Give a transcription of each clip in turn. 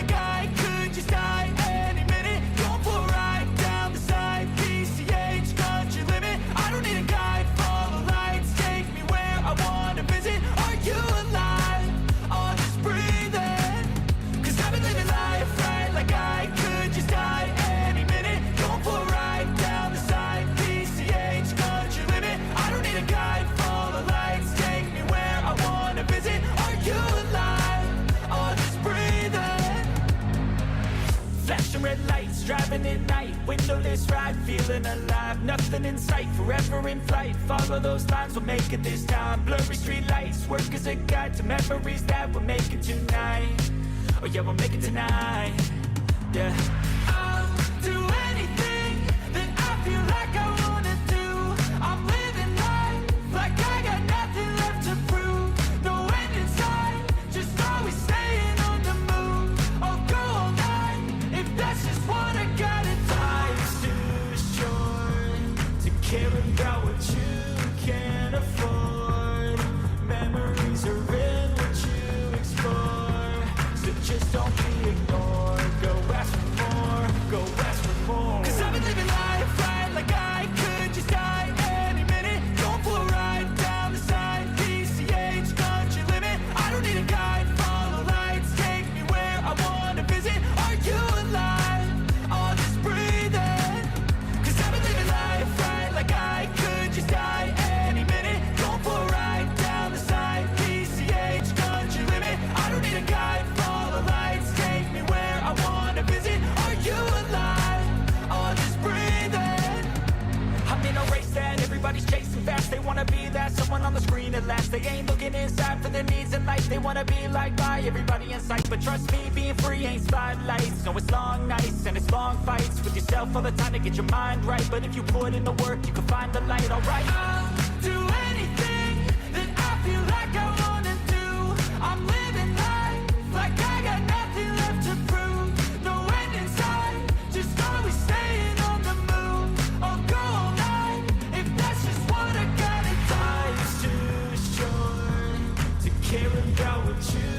like I could just die any minute. Going for a ride down the side, PCH, country limit. I don't need a guide, follow lights, take me where I wanna visit. Are you alive? Or just breathing? Cause I've been living life right like I could just die any minute. Going for a ride down the side, PCH, country limit. I don't need a guide, follow lights, take me where I wanna visit. Are you alive? Or just breathing? Flashing red lights, driving at night, windowless ride, feeling alive. Nothing in sight, forever in flight. Follow those lines, we'll make it this time. Blurry street lights, work as a guide to memories that we're making tonight. Oh yeah, we'll make it tonight. Yeah. I'll do anything that I feel like I wanna do. I'm living life like I got nothing left to prove. No end in sight, just always staying on the move. I'll go all night if that's just what I gotta do. Life's too short to care about what you can't afford. Memories are in what you explore, so just don't be ignored. Go ask for more, go ask for more. Cause I've been living life right like I could just die any minute. Going for a ride down the side, PCH, country limit. I don't need a guide, follow lights, take me where I wanna visit. Are you alive? Or just breathing? Cause I've been living life right like I could just die any minute. Going for a ride down the side, PCH, country limit. I don't need a guide, follow lights, take me where I wanna visit. Are you alive? Or just breathing? I'm in a race that everybody's chasing fast. They wanna be that someone on the screen at last. They ain't looking inside for their needs in life. They wanna be liked by everybody in sight. But trust me, being free ain't spotlights. No, it's long nights and it's long fights with yourself all the time to get your mind right. But if you put in the work, you can find the light, alright? I'll do anything that I feel like I wanna do. I'm living life like I got nothing left to prove. No end in sight, just always staying on the move. I'll go all night if that's just what I gotta do. Life's too short to care about what you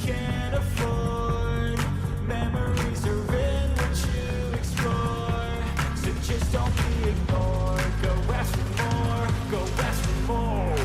can't afford. Memories are in what you explore, so just don't be ignored. Go ask for more, go ask for more.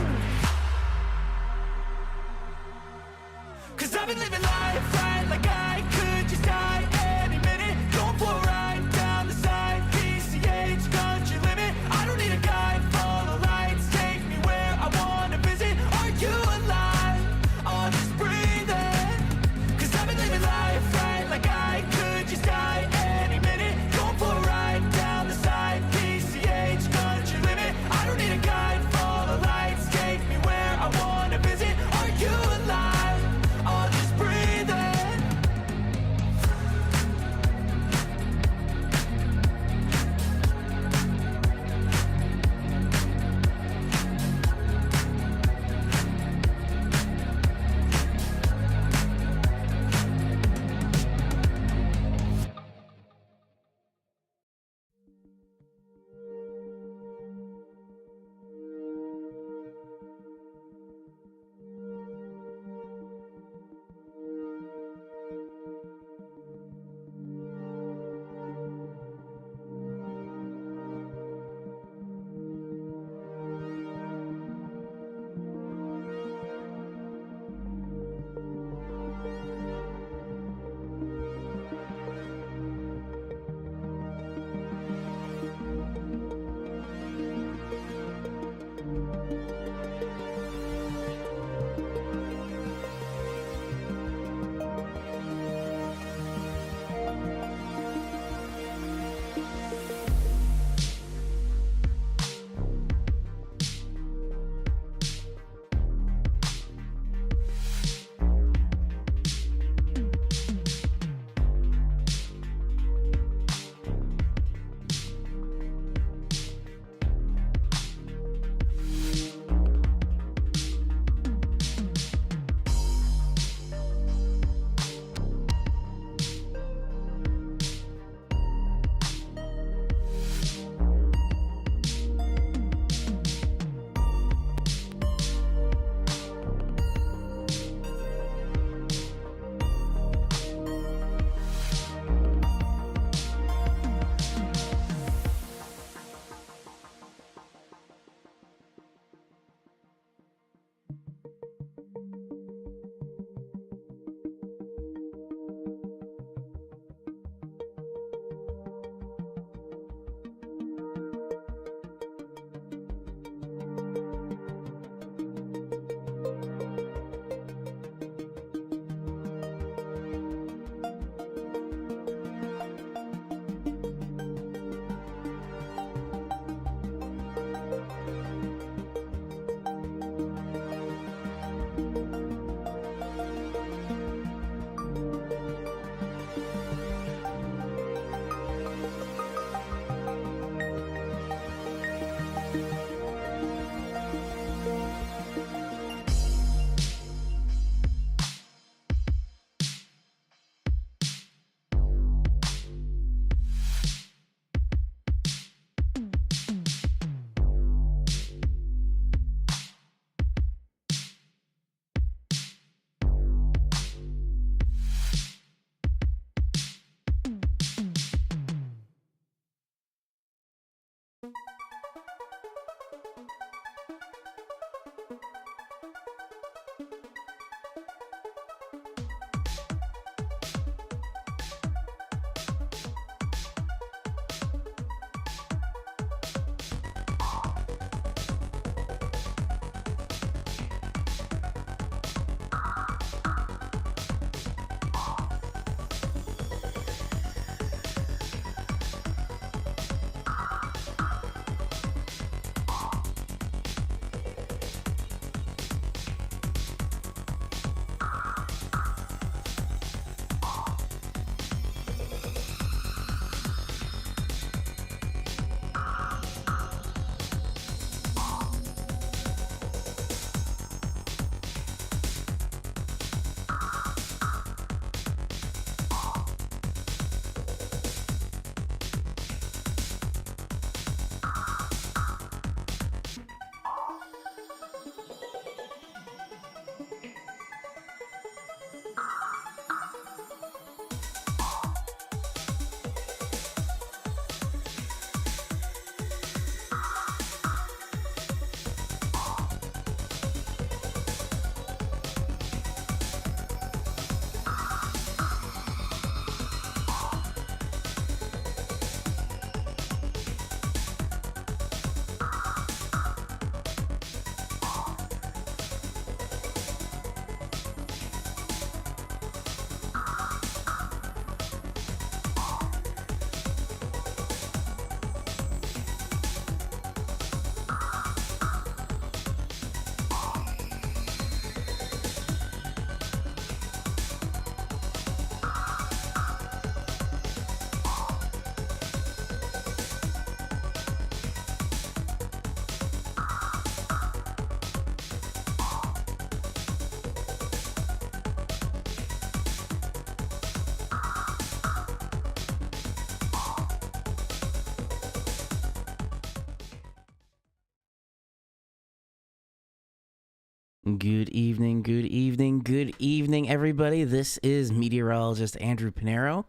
Good evening, good evening, good evening, everybody. This is meteorologist Andrew Pinero.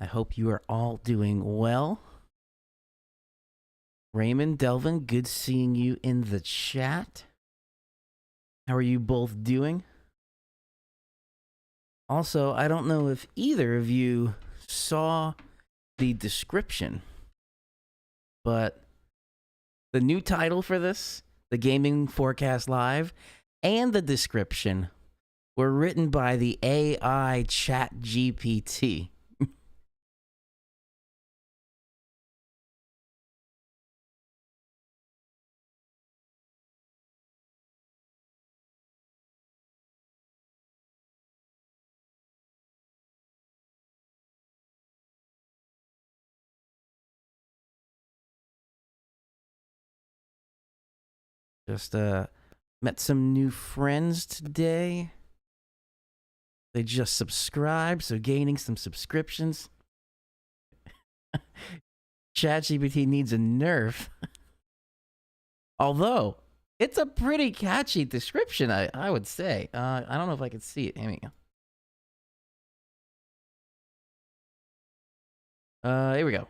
I hope you are all doing well. Raymond, Delvin, good seeing you in the chat. How are you both doing? Also, I don't know if either of you saw the description, but the new title for this, the Gaming Forecast Live, and the description were written by the AI ChatGPT. Just met some new friends today. They just subscribed, so gaining some subscriptions. ChatGPT needs a nerf. Although, it's a pretty catchy description, I would say. I don't know if I can see it. Here we go. Here we go.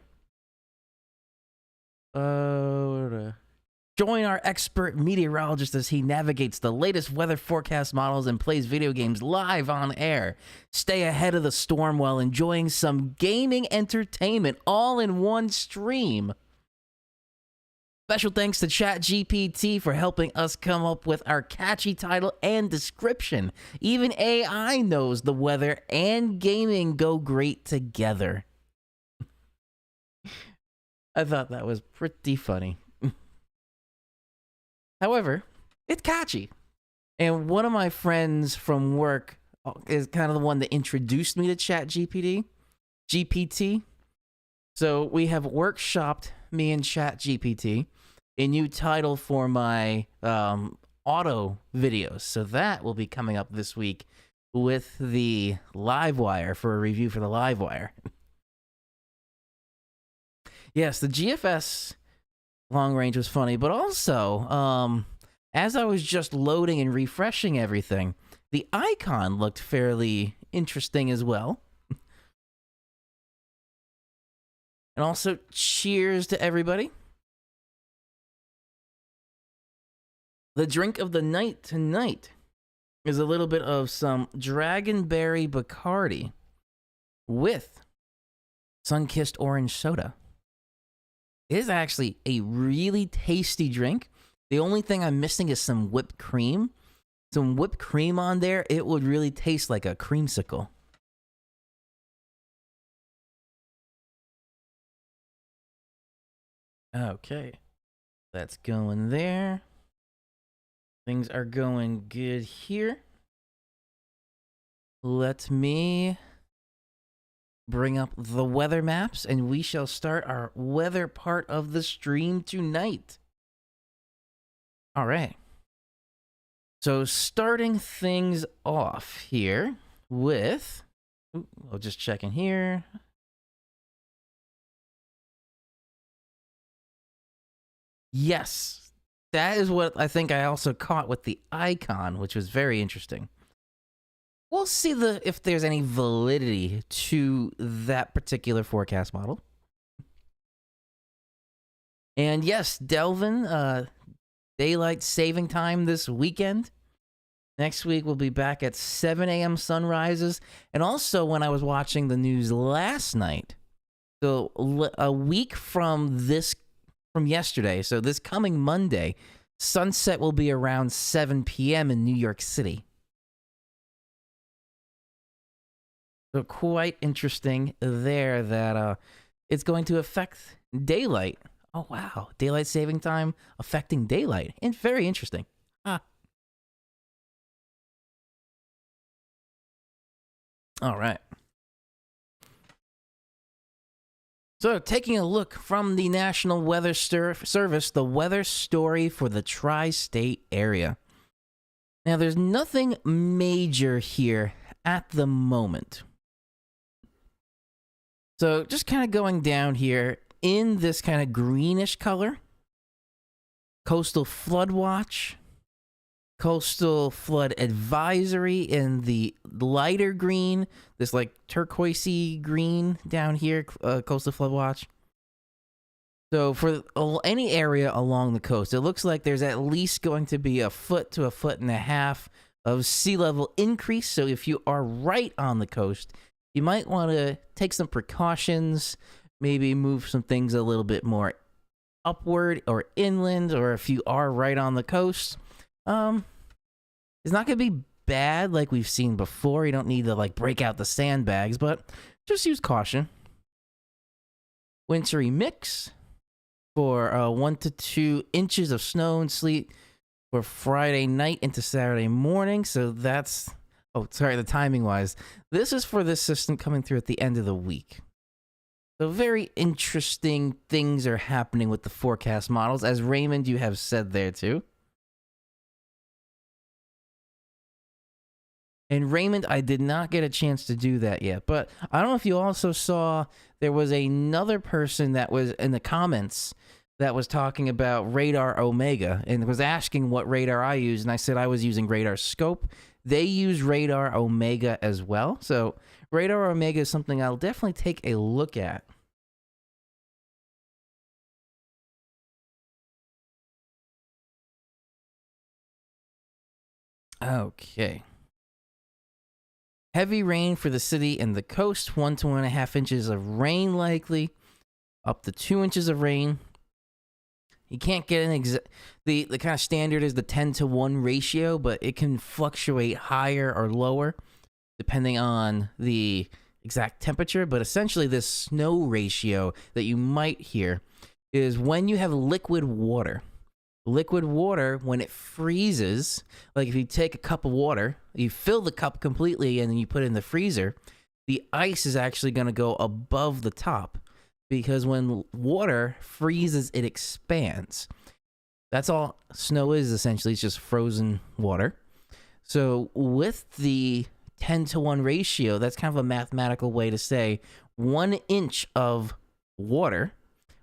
Join our expert meteorologist as he navigates the latest weather forecast models and plays video games live on air. Stay ahead of the storm while enjoying some gaming entertainment all in one stream. Special thanks to ChatGPT for helping us come up with our catchy title and description. Even AI knows the weather and gaming go great together. I thought that was pretty funny. However, it's catchy. And one of my friends from work is kind of the one that introduced me to GPT. So we have workshopped, me and ChatGPT, a new title for my auto videos. So that will be coming up this week with the Livewire for a review for the Livewire. Yes, the GFS long range was funny, but also, as I was just loading and refreshing everything, the icon looked fairly interesting as well. And also, cheers to everybody. The drink of the night tonight is a little bit of some Dragonberry Bacardi with sun-kissed orange soda. It is actually a really tasty drink. The only thing I'm missing is some whipped cream. Some whipped cream on there, it would really taste like a creamsicle. Okay, that's going there. Things are going good here. Let me bring up the weather maps, and we shall start our weather part of the stream tonight. All right. So starting things off here with, I'll just check in here. Yes, that is what I think I also caught with the icon, which was very interesting. We'll see if there's any validity to that particular forecast model. And yes, Delvin, daylight saving time this weekend. Next week we'll be back at 7 a.m. sunrises. And also when I was watching the news last night, so a week from yesterday, so this coming Monday, sunset will be around 7 p.m. in New York City. So quite interesting there that it's going to affect daylight. Oh, wow. Daylight saving time affecting daylight. And very interesting. Huh. All right. So taking a look from the National Weather Service, the weather story for the tri-state area. Now, there's nothing major here at the moment. So just kind of going down here in this kind of greenish color, coastal flood watch, coastal flood advisory in the lighter green, this like turquoisey green down here, coastal flood watch. So for any area along the coast, it looks like there's at least going to be 1 foot to 1.5 feet of sea level increase. So if you are right on the coast, you might want to take some precautions, maybe move some things a little bit more upward or inland, or if you are right on the coast, it's not going to be bad like we've seen before. You don't need to like break out the sandbags, but just use caution. Wintry mix for 1 to 2 inches of snow and sleet for Friday night into Saturday morning. So that's... Oh, sorry, the timing wise. This is for this system coming through at the end of the week. So very interesting things are happening with the forecast models, as Raymond, you have said there too. And Raymond, I did not get a chance to do that yet, but I don't know if you also saw there was another person that was in the comments that was talking about Radar Omega and was asking what radar I use, and I said I was using Radar Scope. They use Radar Omega as well. So Radar Omega is something I'll definitely take a look at. Okay. Heavy rain for the city and the coast. 1 to 1.5 inches of rain likely. Up to 2 inches of rain. You can't get an exact... The kind of standard is the 10-to-1 ratio, but it can fluctuate higher or lower depending on the exact temperature. But essentially, this snow ratio that you might hear is when you have liquid water. Liquid water, when it freezes, like if you take a cup of water, you fill the cup completely and then you put it in the freezer, the ice is actually going to go above the top. Because when water freezes, it expands. That's all snow is, essentially. It's just frozen water. So with the 10-to-1 ratio, that's kind of a mathematical way to say 1 inch of water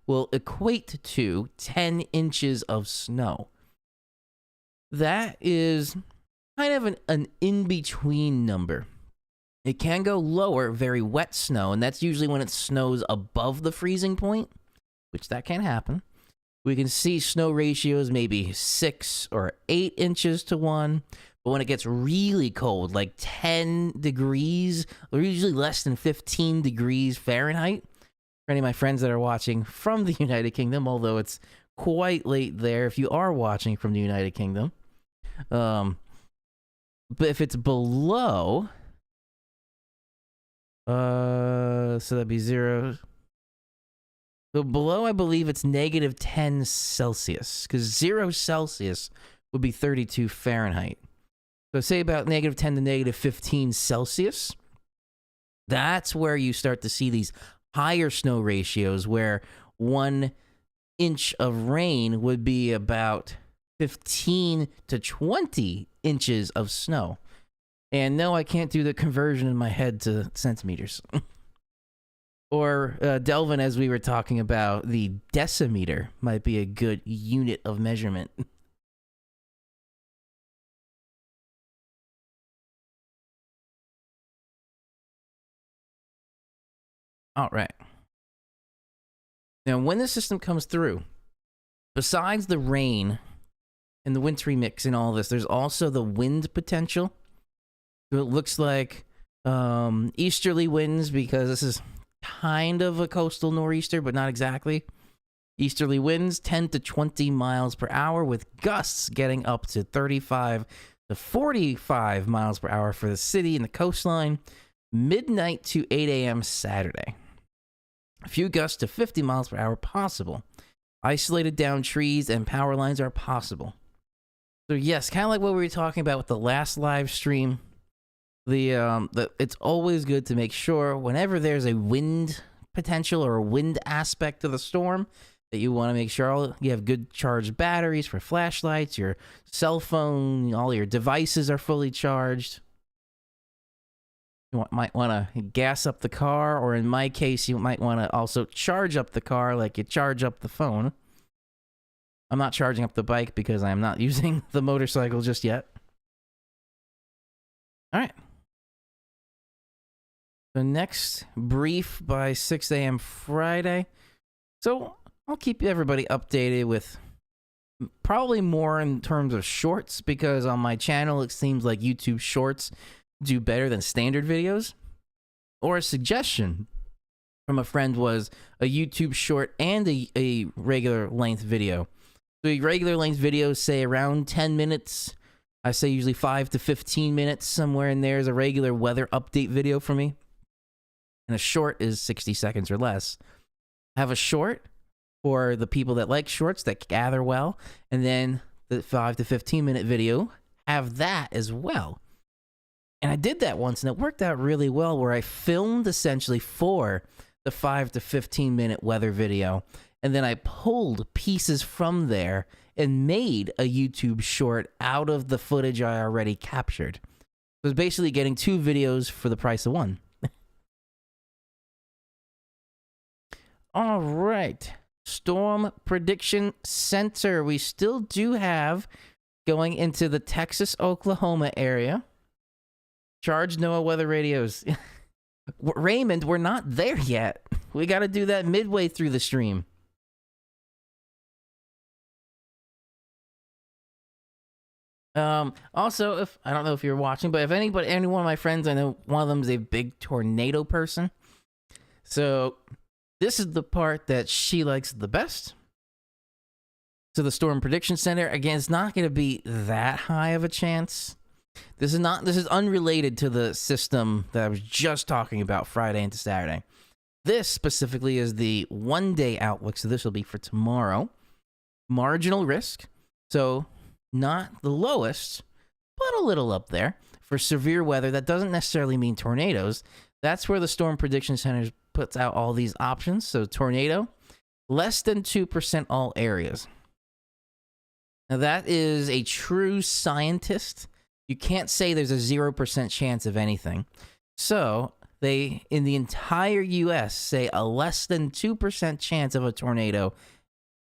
will equate to 10 inches of snow. That is kind of an in-between number. It can go lower, very wet snow, and that's usually when it snows above the freezing point, which that can happen. we can see snow ratios maybe 6 or 8 inches to 1. But when it gets really cold, like 10 degrees, or usually less than 15 degrees Fahrenheit, for any of my friends that are watching from the United Kingdom, although it's quite late there if you are watching from the United Kingdom. But if it's below, so that'd be 0. So below, I believe it's negative 10 Celsius, because 0 Celsius would be 32 Fahrenheit. So say about negative 10 to negative 15 Celsius. That's where you start to see these higher snow ratios, where 1 inch of rain would be about 15 to 20 inches of snow. And no, I can't do the conversion in my head to centimeters. Or Delvin, as we were talking about, the decimeter might be a good unit of measurement. All right. Now, when the system comes through, besides the rain and the wintry mix and all this, there's also the wind potential. So it looks like easterly winds, because this is kind of a coastal nor'easter, but not exactly. Easterly winds 10 to 20 miles per hour, with gusts getting up to 35 to 45 miles per hour for the city and the coastline, midnight to 8 a.m. Saturday. A few gusts to 50 miles per hour possible. Isolated down trees and power lines are possible. So yes, kind of like what we were talking about with the last live stream. It's always good to make sure whenever there's a wind potential or a wind aspect to the storm, that you want to make sure you have good charged batteries for flashlights, your cell phone, all your devices are fully charged. You might want to gas up the car, or in my case, you might want to also charge up the car like you charge up the phone. I'm not charging up the bike because I'm not using the motorcycle just yet. All right. The next brief by 6 a.m. Friday. So I'll keep everybody updated with probably more in terms of shorts, because on my channel, it seems like YouTube shorts do better than standard videos. Or a suggestion from a friend was a YouTube short and a regular length video. So a regular length video, say around 10 minutes. I say usually 5 to 15 minutes, somewhere in there is a regular weather update video for me. And a short is 60 seconds or less. Have a short for the people that like shorts, that gather well, and then the 5 to 15 minute video, have that as well. And I did that once, and it worked out really well, where I filmed essentially for the 5 to 15 minute weather video, and then I pulled pieces from there and made a YouTube short out of the footage I already captured. It was basically getting 2 videos for the price of 1. All right. Storm Prediction Center. We still do have going into the Texas, Oklahoma area. Charge NOAA weather radios. Raymond, we're not there yet. We got to do that midway through the stream. Also, if I don't know if you're watching, but if any one of my friends, I know one of them is a big tornado person. So this is the part that she likes the best. So the Storm Prediction Center, again, it's not going to be that high of a chance. This is unrelated to the system that I was just talking about Friday into Saturday. This specifically is the 1-day outlook, so this will be for tomorrow. Marginal risk, so not the lowest, but a little up there for severe weather. That doesn't necessarily mean tornadoes. That's where the Storm Prediction Center puts out all these options. So tornado, less than 2% all areas. Now that is a true scientist. You can't say there's a 0% chance of anything. So they, in the entire U.S., say a less than 2% chance of a tornado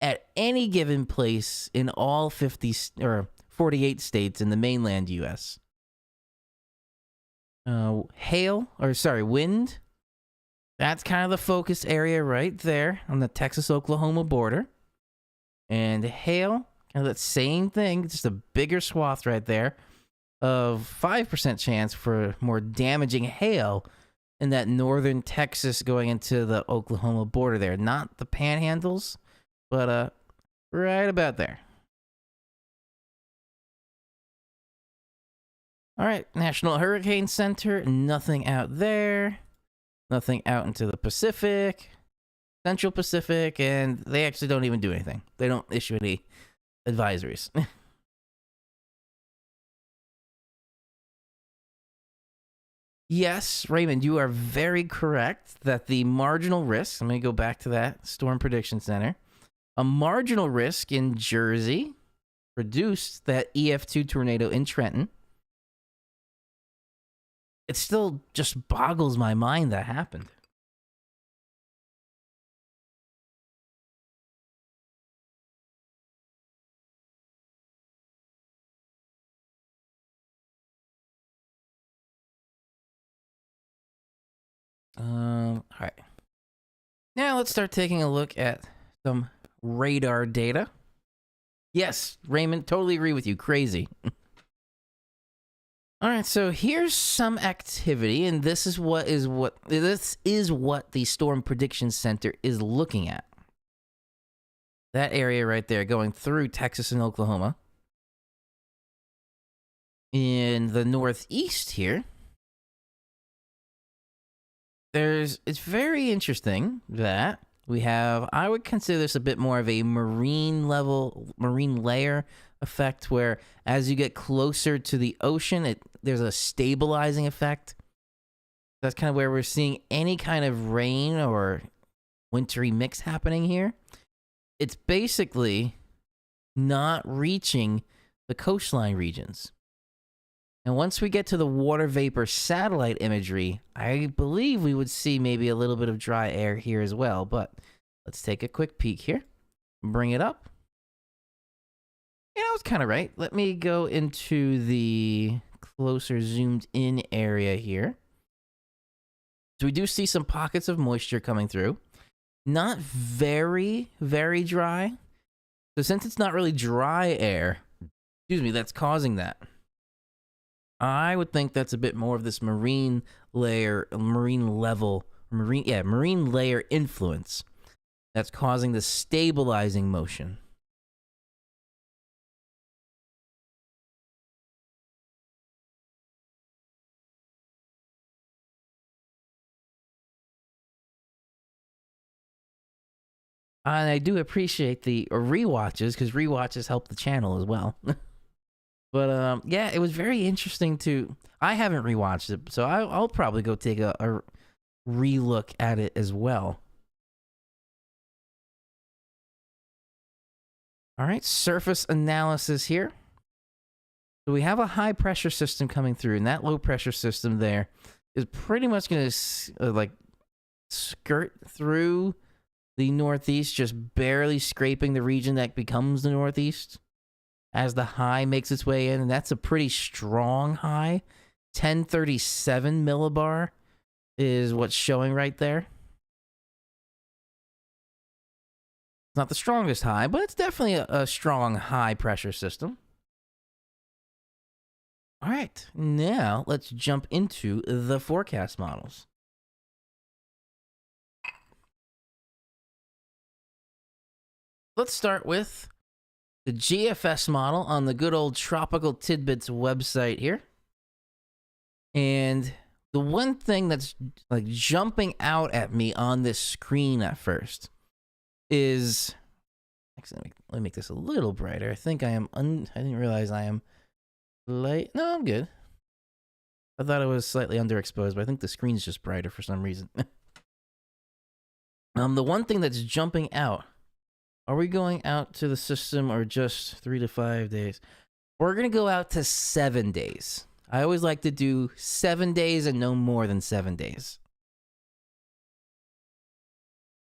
at any given place in all 50 or 48 states in the mainland U.S. Wind. That's kind of the focus area right there on the Texas-Oklahoma border. And hail, kind of that same thing, just a bigger swath right there of 5% chance for more damaging hail in that northern Texas going into the Oklahoma border there. Not the panhandles, but right about there. All right, National Hurricane Center, nothing out there. Nothing out into the Pacific, Central Pacific, and they actually don't even do anything. They don't issue any advisories. Yes, Raymond, you are very correct that the marginal risk, let me go back to that Storm Prediction Center. A marginal risk in Jersey produced that EF2 tornado in Trenton. It still just boggles my mind that happened. All right. Now let's start taking a look at some radar data. Yes, Raymond, totally agree with you. Crazy. All right, so here's some activity, and this is what the Storm Prediction Center is looking at. That area right there, going through Texas and Oklahoma. In the northeast here, it's very interesting that we have, I would consider this a bit more of a marine layer effect, where as you get closer to the ocean, there's a stabilizing effect. That's kind of where we're seeing any kind of rain or wintry mix happening here. It's basically not reaching the coastline regions. And once we get to the water vapor satellite imagery, I believe we would see maybe a little bit of dry air here as well. But let's take a quick peek here. Bring it up. Yeah, I was kind of right. Let me go into the closer zoomed in area here. So we do see some pockets of moisture coming through. Not very, very dry. So since it's not really dry air, that's causing that. I would think that's a bit more of this marine layer influence that's causing the stabilizing motion. And I do appreciate the rewatches, because rewatches help the channel as well. But yeah, it was very interesting I haven't rewatched it, so I'll probably go take a relook at it as well. All right, surface analysis here. So we have a high pressure system coming through, and that low pressure system there is pretty much going to skirt through the northeast, just barely scraping the region that becomes the northeast as the high makes its way in, and that's a pretty strong high. 1037 millibar is what's showing right there. It's not the strongest high, but it's definitely a strong high pressure system. All right, now let's jump into the forecast models. Let's start with the GFS model on the good old Tropical Tidbits website here. And the one thing that's like jumping out at me on this screen at first is, actually, let me make this a little brighter. I think I didn't realize I am light. No, I'm good. I thought it was slightly underexposed, but I think the screen's just brighter for some reason. The one thing that's jumping out, are we going out to the system or just 3 to 5 days? We're going to go out to 7 days. I always like to do 7 days and no more than 7 days.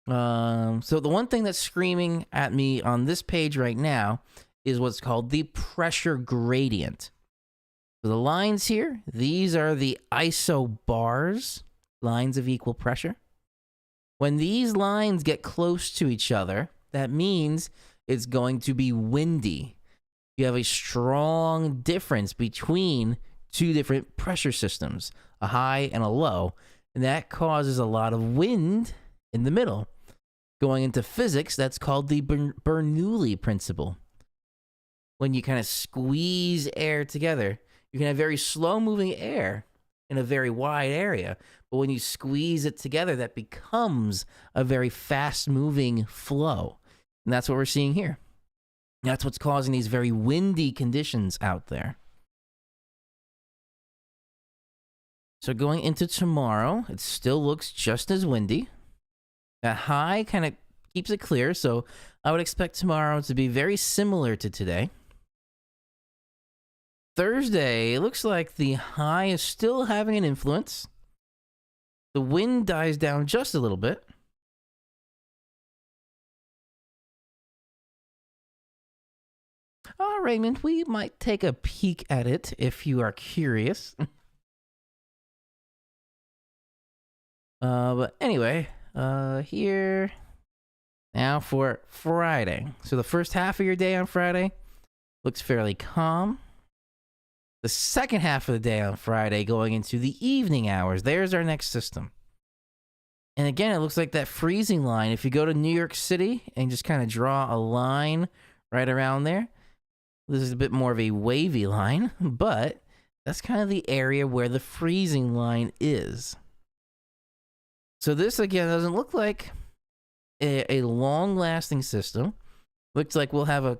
So the one thing that's screaming at me on this page right now is what's called the pressure gradient. So the lines here, these are the isobars, lines of equal pressure. When these lines get close to each other, that means it's going to be windy. You have a strong difference between two different pressure systems, a high and a low, and that causes a lot of wind in the middle. Going into physics, that's called the Bernoulli principle. When you kind of squeeze air together, you can have very slow moving air in a very wide area, but when you squeeze it together, that becomes a very fast moving flow. And that's what we're seeing here. That's what's causing these very windy conditions out there. So going into tomorrow, it still looks just as windy. That high kind of keeps it clear, so I would expect tomorrow to be very similar to today. Thursday, it looks like the high is still having an influence. The wind dies down just a little bit. Raymond, we might take a peek at it if you are curious. But anyway, here now for Friday. So the first half of your day on Friday looks fairly calm. The second half of the day on Friday going into the evening hours, there's our next system. And again, it looks like that freezing line. If you go to New York City and just kind of draw a line right around there, this is a bit more of a wavy line, but that's kind of the area where the freezing line is. So this, again, doesn't look like a long-lasting system. Looks like we'll have a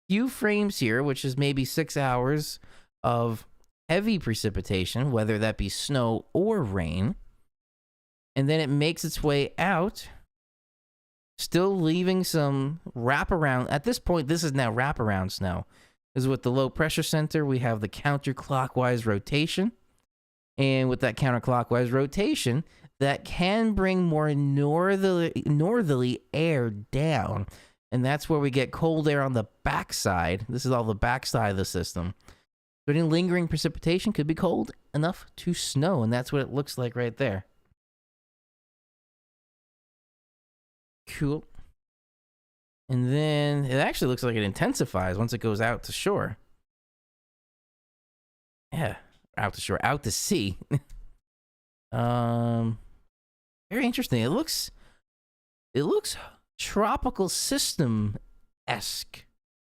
few frames here, which is maybe 6 hours of heavy precipitation, whether that be snow or rain. And then it makes its way out, still leaving some wraparound. At this point, this is now wraparound snow. This is with the low pressure center, we have the counterclockwise rotation. And with that counterclockwise rotation, that can bring more northerly air down. And that's where we get cold air on the backside. This is all the backside of the system. But any lingering precipitation could be cold enough to snow, and that's what it looks like right there. Cool. And then it actually looks like it intensifies once it goes out to shore. Yeah, out to shore, out to sea. Very interesting. It looks tropical system-esque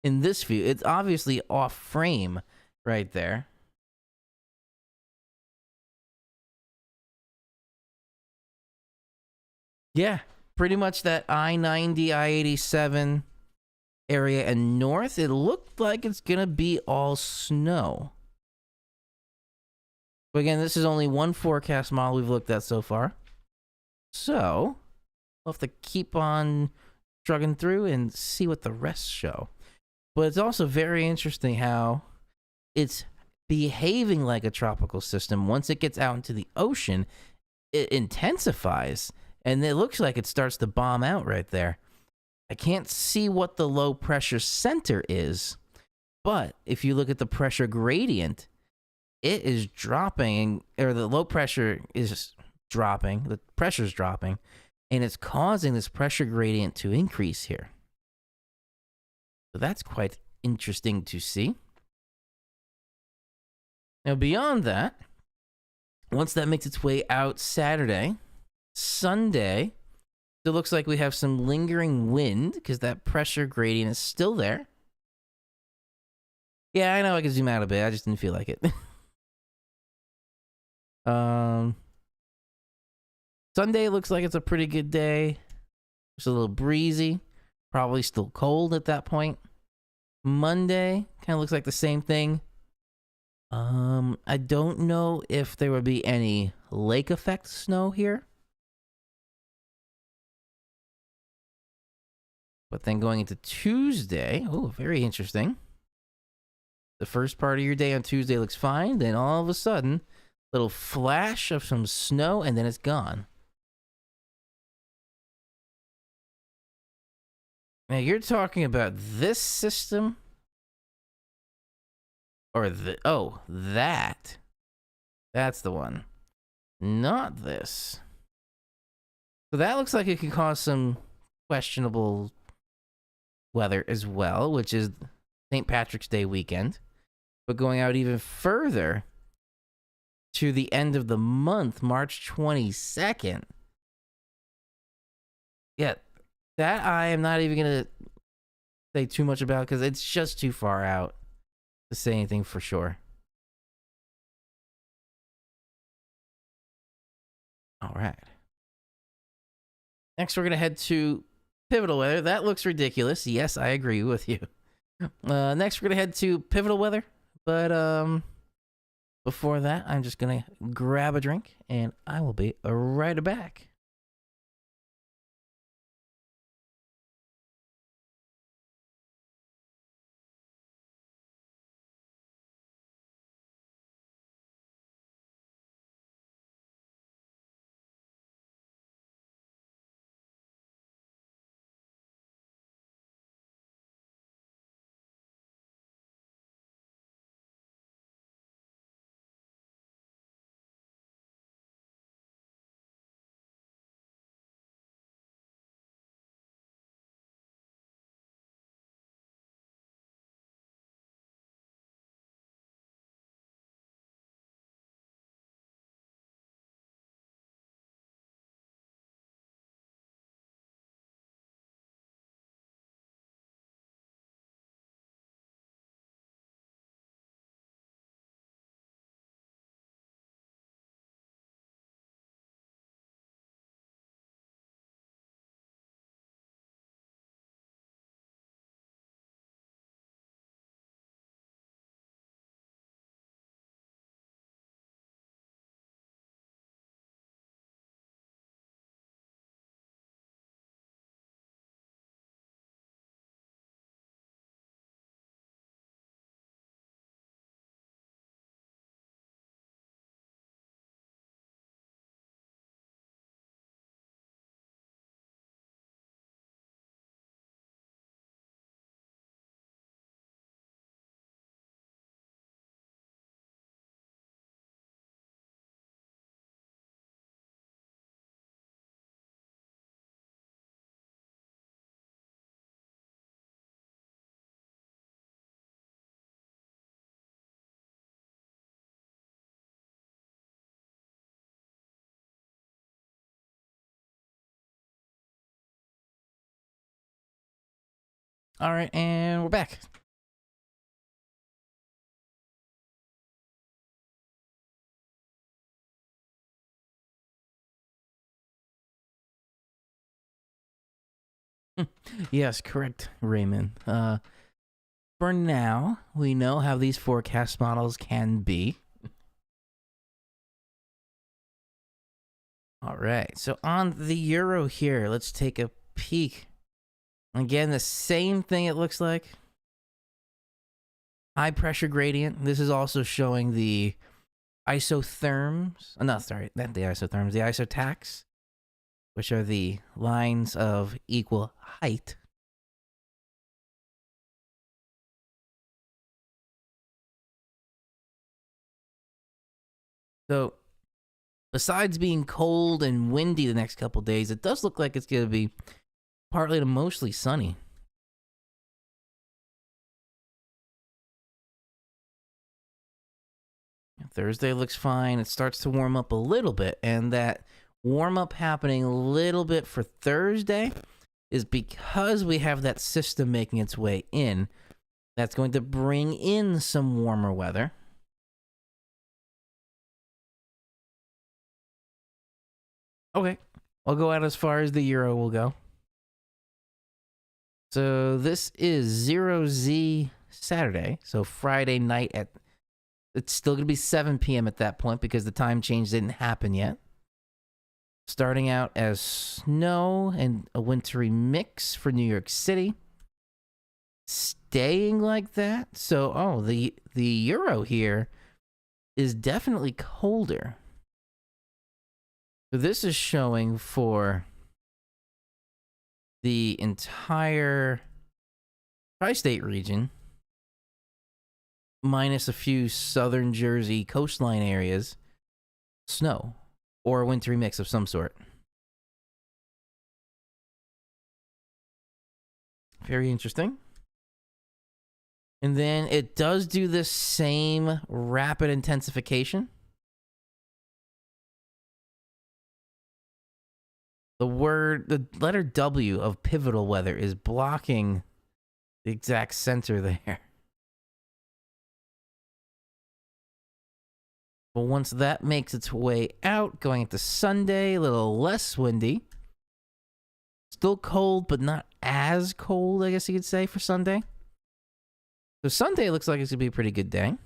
in this view. It's obviously off frame right there. Yeah, pretty much that I-90, I-87 area and north. It looked like it's gonna be all snow. But again, this is only one forecast model we've looked at so far. So we'll have to keep on struggling through and see what the rest show. But it's also very interesting how it's behaving like a tropical system. Once it gets out into the ocean, it intensifies, and it looks like it starts to bomb out right there. I can't see what the low pressure center is, but if you look at the pressure gradient, it is dropping, or the low pressure is dropping, the pressure's dropping, and it's causing this pressure gradient to increase here. So that's quite interesting to see. Now, beyond that, once that makes its way out Saturday, Sunday, it looks like we have some lingering wind because that pressure gradient is still there. Yeah, I know I can zoom out a bit. I just didn't feel like it. Sunday looks like it's a pretty good day. It's a little breezy. Probably still cold at that point. Monday kind of looks like the same thing. I don't know if there would be any lake effect snow here. But then going into Tuesday, oh, very interesting. The first part of your day on Tuesday looks fine. Then all of a sudden, little flash of some snow, and then it's gone. Now you're talking about this system? Or that. That's the one. Not this. So that looks like it could cause some questionable weather as well, which is St. Patrick's Day weekend. But going out even further to the end of the month, March 22nd. Yeah, that I am not even going to say too much about because it's just too far out to say anything for sure. All right. Next, we're going to head to Pivotal Weather. That looks ridiculous. Yes, I agree with you. Next, we're going to head to Pivotal Weather. But before that, I'm just going to grab a drink, and I will be right back. All right, and we're back. Yes, correct, Raymond. For now, we know how these forecast models can be. All right, so on the Euro here, let's take a peek. Again, the same thing it looks like. High pressure gradient. This is also showing the isotherms. No, sorry, not the isotherms, the isotax, which are the lines of equal height. So, besides being cold and windy the next couple days, it does look like it's going to be partly to mostly sunny. Thursday looks fine. It starts to warm up a little bit, and that warm up happening a little bit for Thursday is because we have that system making its way in. That's going to bring in some warmer weather. Okay, I'll go out as far as the Euro will go. So this is 0Z Saturday, so Friday night at... It's still going to be 7 p.m. at that point because the time change didn't happen yet. Starting out as snow and a wintry mix for New York City. Staying like that. So, the Euro here is definitely colder. So this is showing for the entire tri-state region, minus a few southern Jersey coastline areas, snow or a wintry mix of some sort. Very interesting. And then it does do this same rapid intensification. The letter W of pivotal weather is blocking the exact center there. But once that makes its way out, going into Sunday, a little less windy. Still cold, but not as cold, I guess you could say, for Sunday. So Sunday looks like it's going to be a pretty good day.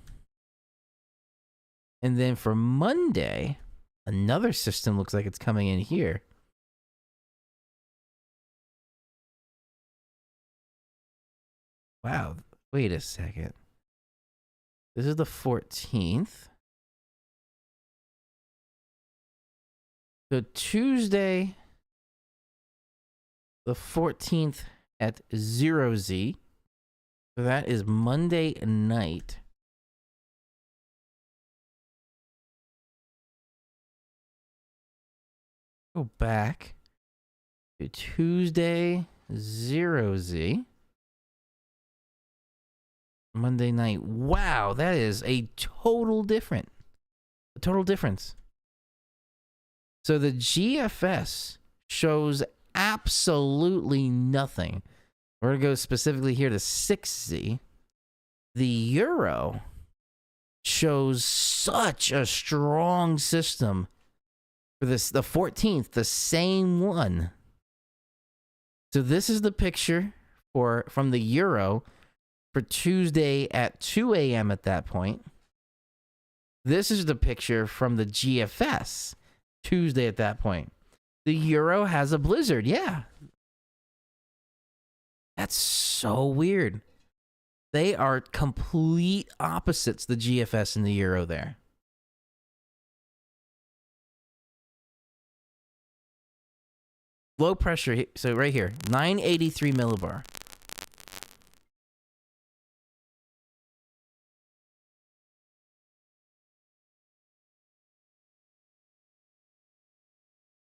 And then for Monday, another system looks like it's coming in here. Wow, wait a second. This is the 14th. So Tuesday, the 14th at 0Z. So that is Monday night. Go back to Tuesday, 0Z. Monday night. Wow, that is a total difference. So the GFS shows absolutely nothing. We're going to go specifically here to 6Z. The Euro shows such a strong system for this, the 14th, the same one. So this is the picture from the Euro for Tuesday at 2 a.m. at that point. This is the picture from the GFS Tuesday at that point. The Euro has a blizzard. Yeah. That's so weird. They are complete opposites, the GFS and the Euro there. Low pressure, so right here, 983 millibar.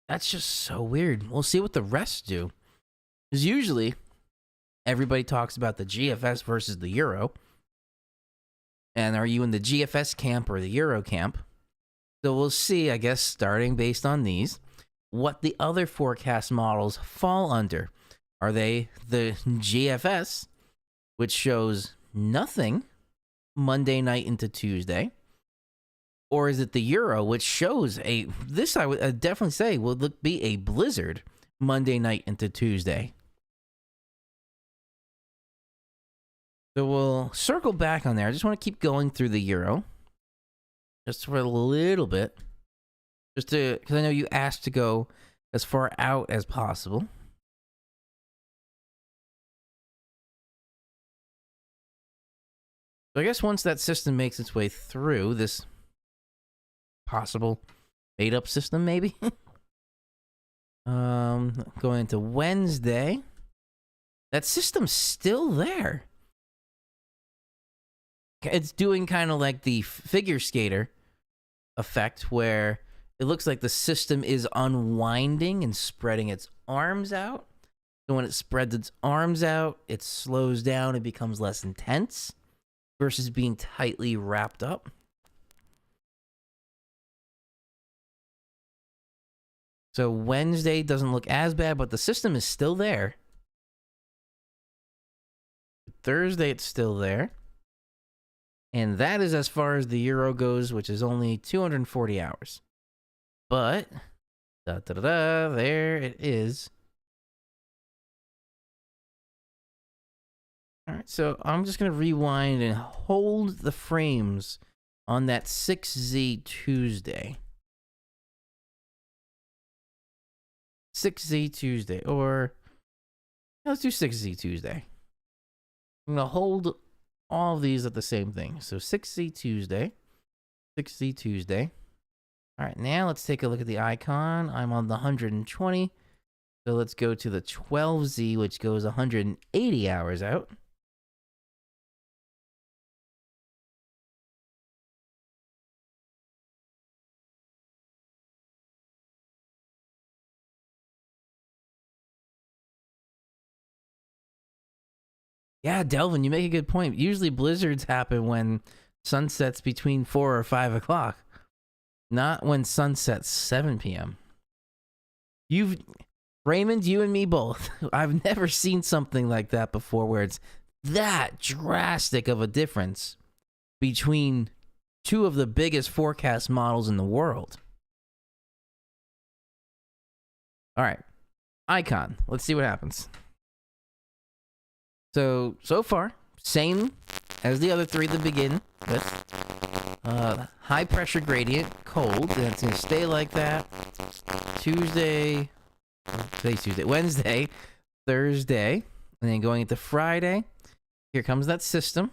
That's just so weird. We'll see what the rest do. Because usually, everybody talks about the GFS versus the Euro. And are you in the GFS camp or the Euro camp? So we'll see, I guess, starting based on these, what the other forecast models fall under. Are they the GFS, which shows nothing Monday night into Tuesday? Or is it the Euro, which shows this I would definitely say will be a blizzard Monday night into Tuesday? So we'll circle back on there. I just want to keep going through the Euro. Just for a little bit. Because I know you asked to go as far out as possible. So I guess once that system makes its way through this possible made-up system, maybe. Going into Wednesday. That system's still there. It's doing kind of like the figure skater effect, where it looks like the system is unwinding and spreading its arms out. So when it spreads its arms out, it slows down and becomes less intense versus being tightly wrapped up. So Wednesday doesn't look as bad, but the system is still there. Thursday, it's still there. And that is as far as the Euro goes, which is only 240 hours. But, there it is. All right, so I'm just going to rewind and hold the frames on that 6Z Tuesday. 6Z Tuesday, or let's do 6Z Tuesday. I'm going to hold all of these at the same thing. So 6Z Tuesday, 6Z Tuesday. All right, now let's take a look at the icon. I'm on the 120. So let's go to the 12Z, which goes 180 hours out. Yeah, Delvin, you make a good point. Usually blizzards happen when sunsets between 4 or 5 o'clock, not when sunsets 7 p.m. You've, Raymond, you and me both. I've never seen something like that before where it's that drastic of a difference between two of the biggest forecast models in the world. All right, icon. Let's see what happens. So far, same as the other three to begin with. High pressure gradient, cold, and it's gonna stay like that. Wednesday, Thursday, and then going into Friday. Here comes that system.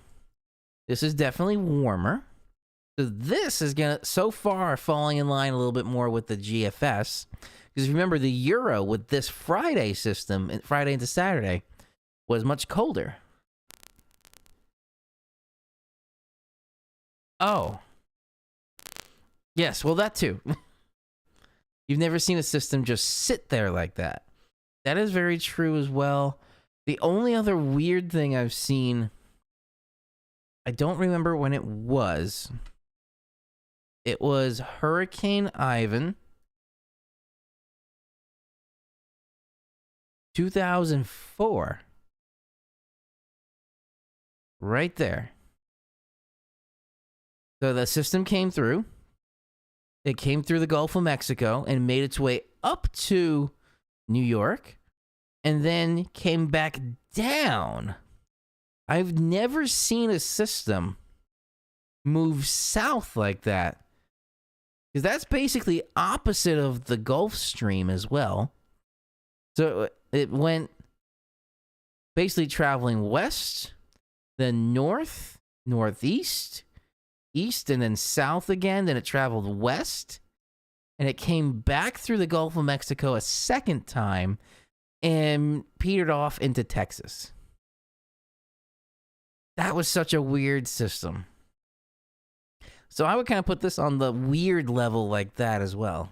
This is definitely warmer. So this is gonna, so far, falling in line a little bit more with the GFS. Because remember, the Euro with this Friday system, Friday into Saturday, was much colder. Oh. Yes, well, that too. You've never seen a system just sit there like that. That is very true as well. The only other weird thing I've seen, I don't remember when it was. It was Hurricane Ivan, 2004. Right there. So the system came through. It came through the Gulf of Mexico and made its way up to New York and then came back down. I've never seen a system move south like that. Because that's basically opposite of the Gulf Stream as well. So it went basically traveling west, then north, northeast, east, and then south again. Then it traveled west, and it came back through the Gulf of Mexico a second time and petered off into Texas. That was such a weird system. So I would kind of put this on the weird level like that as well.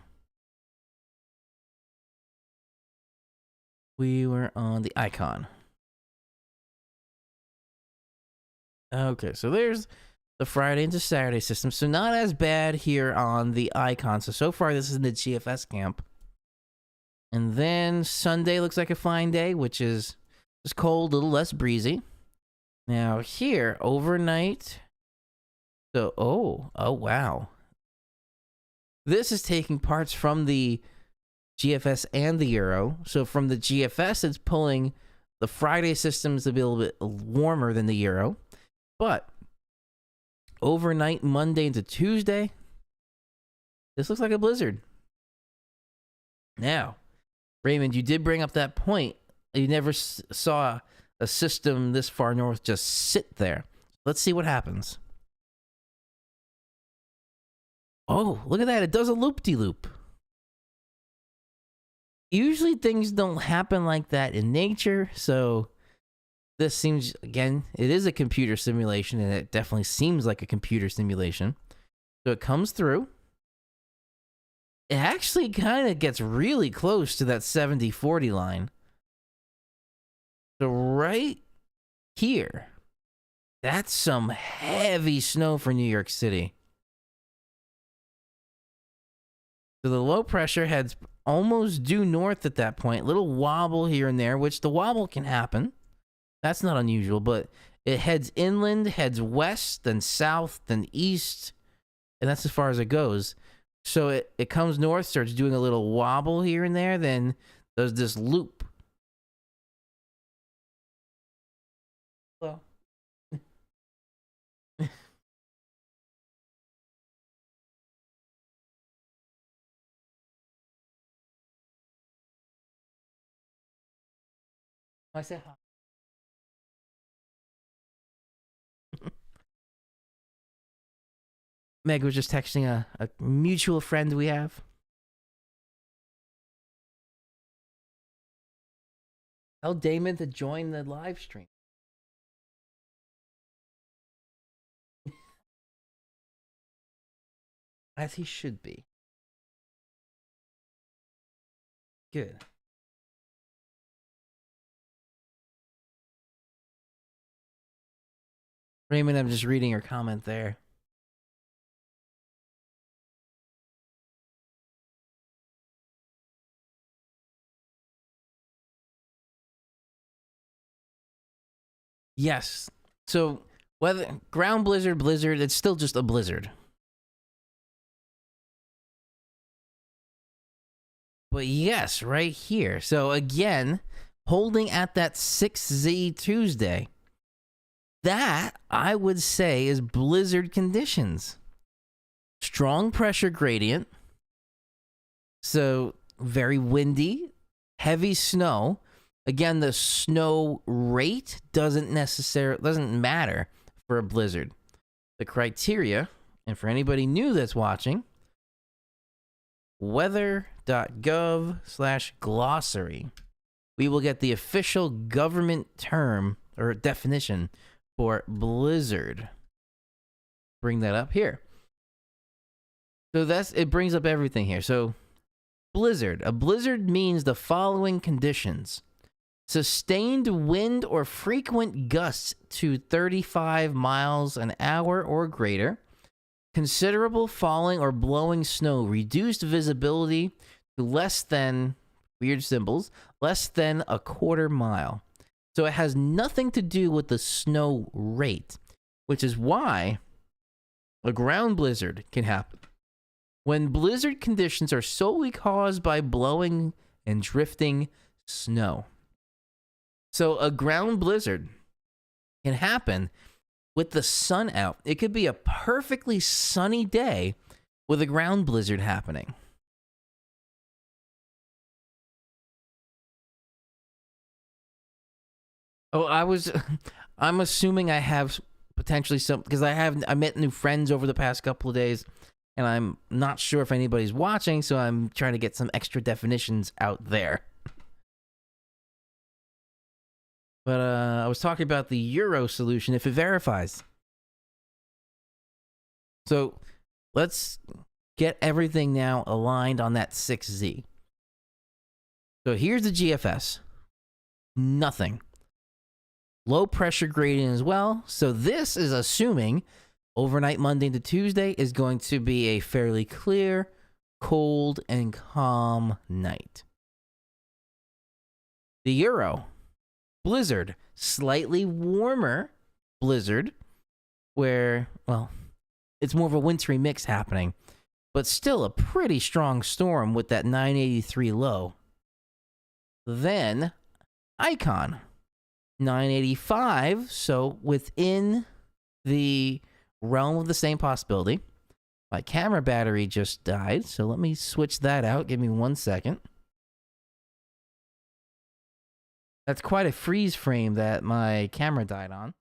We were on the icon. Okay, so there's the Friday into Saturday system. So not as bad here on the icon. So far this is in the GFS camp. And then Sunday looks like a fine day, which is just cold, a little less breezy. Now here, overnight. So, oh wow. This is taking parts from the GFS and the Euro. So from the GFS, it's pulling the Friday systems to be a little bit warmer than the Euro. But overnight, Monday into Tuesday, this looks like a blizzard. Now, Raymond, you did bring up that point. You never saw a system this far north just sit there. Let's see what happens. Oh, look at that. It does a loop-de-loop. Usually things don't happen like that in nature, so this seems, again, it is a computer simulation, and it definitely seems like a computer simulation. So it comes through. It actually kind of gets really close to that 70-40 line. So right here, that's some heavy snow for New York City. So the low pressure heads almost due north at that point. Little wobble here and there, which the wobble can happen. That's not unusual, but it heads inland, heads west, then south, then east, and that's as far as it goes. So it comes north, starts doing a little wobble here and there, then does this loop. Well. I said hi. Meg was just texting a mutual friend we have. Tell Damon to join the live stream. As he should be. Good. Raymond, I'm just reading your comment there. Yes. So whether ground blizzard, blizzard, it's still just a blizzard. But yes, right here. So again, holding at that 6Z Tuesday, that I would say is blizzard conditions. Strong pressure gradient. So very windy, heavy snow. Again, the snow rate doesn't matter for a blizzard. The criteria, and for anybody new that's watching, weather.gov/glossary. We will get the official government term or definition for blizzard. Bring that up here. So it brings up everything here. So blizzard. A blizzard means the following conditions: sustained wind or frequent gusts to 35 miles an hour or greater, considerable falling or blowing snow, reduced visibility to less than, weird symbols, less than a quarter mile. So it has nothing to do with the snow rate, which is why a ground blizzard can happen. When blizzard conditions are solely caused by blowing and drifting snow. So a ground blizzard can happen with the sun out. It could be a perfectly sunny day with a ground blizzard happening. Oh, I'm assuming I have potentially some, because I met new friends over the past couple of days, and I'm not sure if anybody's watching, so I'm trying to get some extra definitions out there. But I was talking about the Euro solution if it verifies. So let's get everything now aligned on that 6Z. So here's the GFS. Nothing. Low pressure gradient as well. So this is assuming overnight Monday to Tuesday is going to be a fairly clear, cold, and calm night. The Euro. Blizzard. Slightly warmer blizzard where, well, it's more of a wintry mix happening, but still a pretty strong storm with that 983 low. Then Icon. 985, so within the realm of the same possibility. My camera battery just died, so let me switch that out. Give me 1 second. That's quite a freeze frame that my camera died on.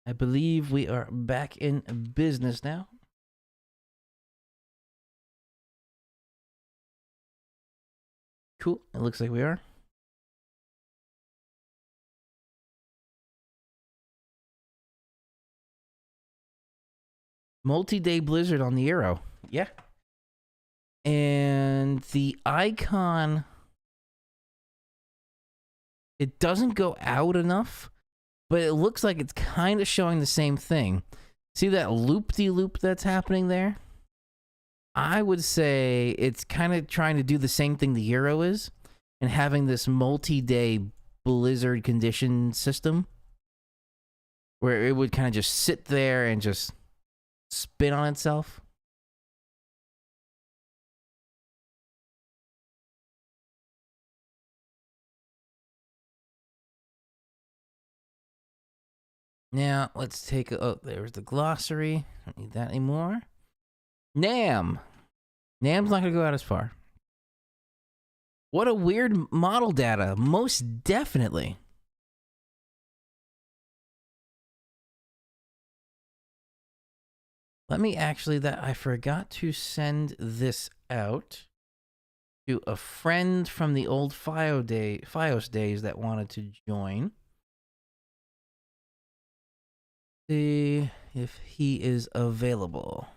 I believe we are back in business now. Cool. It looks like we are. Multi-day blizzard on the Euro. Yeah. And the icon, it doesn't go out enough, but it looks like it's kind of showing the same thing. See that loop-de-loop that's happening there? I would say it's kind of trying to do the same thing the Euro is, and having this multi-day blizzard condition system where it would kind of just sit there and just spin on itself. Now, let's take a... Oh, there's the glossary. Don't need that anymore. Nam. Nam's not going to go out as far. What a weird model data. Most definitely. Let me actually... I forgot to send this out to a friend from the old Fios days that wanted to join. See if he is available.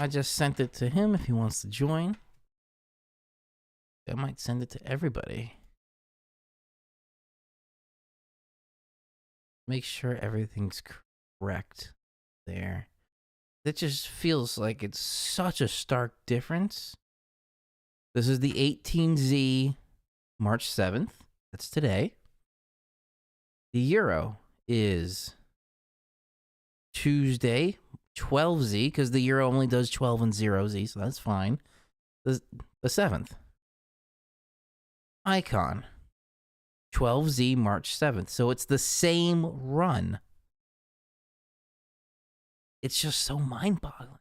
I just sent it to him if he wants to join. I might send it to everybody. Make sure everything's correct there. It just feels like it's such a stark difference. This is the 18Z March 7th. That's today. The Euro is Tuesday, 12Z, because the Euro only does 12 and 0Z, so that's fine. The 7th. Icon. 12Z March 7th. So it's the same run. It's just so mind-boggling.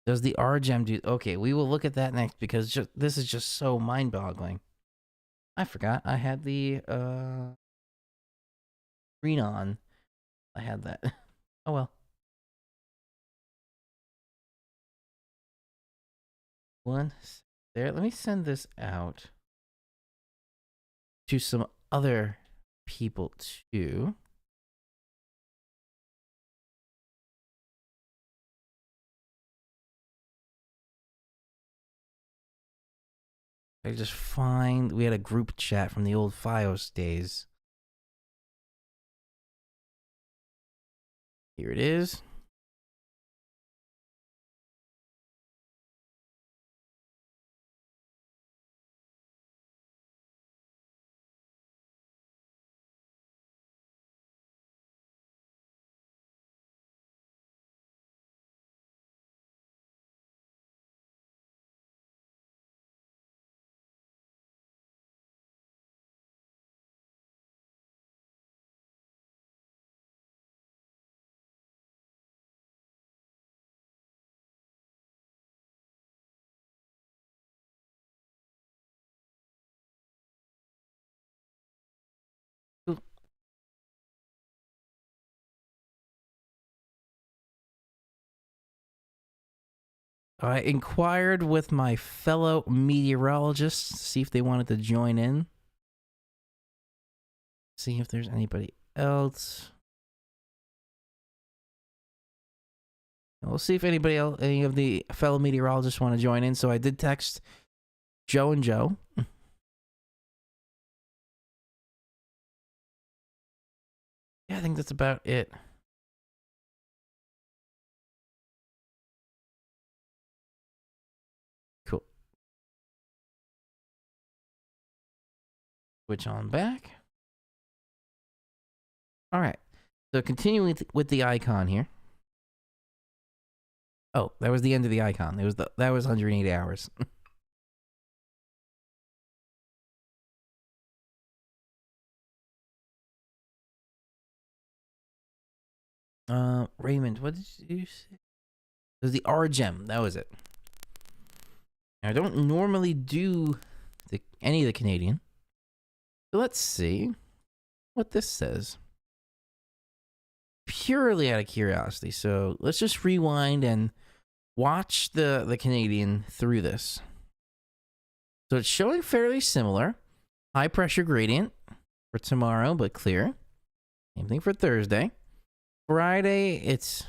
Does the RGEM do... Okay, we will look at that next because this is just so mind-boggling. I forgot I had the screen on. I had that. Oh well. One there. Let me send this out to some other people too. I just find we had a group chat from the old Fios days. Here it is. I inquired with my fellow meteorologists to see if they wanted to join in. see if there's anybody else. We'll see if anybody else, any of the fellow meteorologists want to join in. So I did text Joe and Joe. Yeah, I think that's about it. Cool. Switch on back. All right. So continuing with the icon here. Oh, that was the end of the icon. That was 180 hours. Raymond, what did you say? It was the R gem. That was it. I don't normally do any of the Canadian. So let's see what this says. Purely out of curiosity. So let's just rewind and watch the Canadian through this. So it's showing fairly similar. High pressure gradient for tomorrow, but clear. Same thing for Thursday. Friday, it's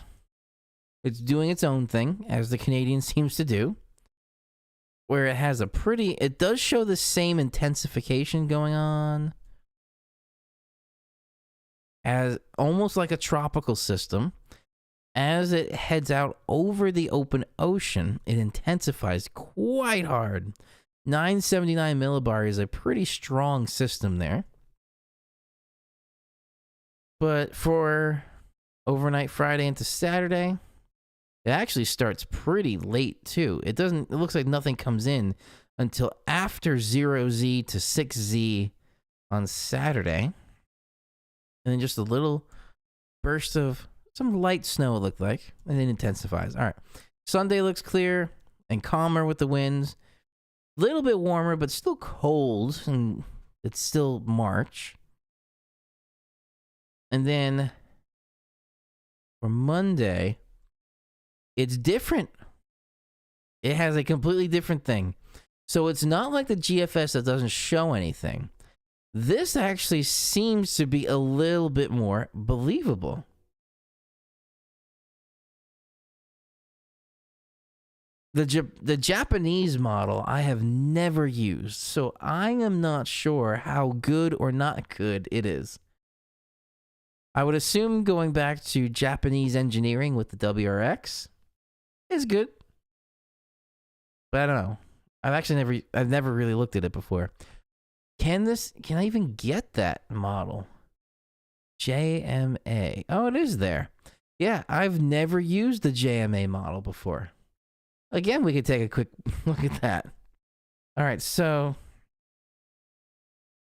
doing its own thing, as the Canadian seems to do. Where it has it does show the same intensification going on. As almost like a tropical system. As it heads out over the open ocean, it intensifies quite hard. 979 millibar is a pretty strong system there. But for overnight Friday into Saturday, it actually starts pretty late too. It looks like nothing comes in until after 0Z to 6Z on Saturday. And then just a little burst of some light snow, it looked like, and it intensifies. All right. Sunday looks clear and calmer with the winds. A little bit warmer, but still cold, and it's still March. And then for Monday, it's different. It has a completely different thing. So it's not like the GFS that doesn't show anything. This actually seems to be a little bit more believable. The Japanese model I have never used, so I am not sure how good or not good it is. I would assume going back to Japanese engineering with the WRX is good. But I don't know. I've never really looked at it before. Can I even get that model? JMA. Oh, it is there. Yeah, I've never used the JMA model before. Again, we could take a quick look at that. All right, so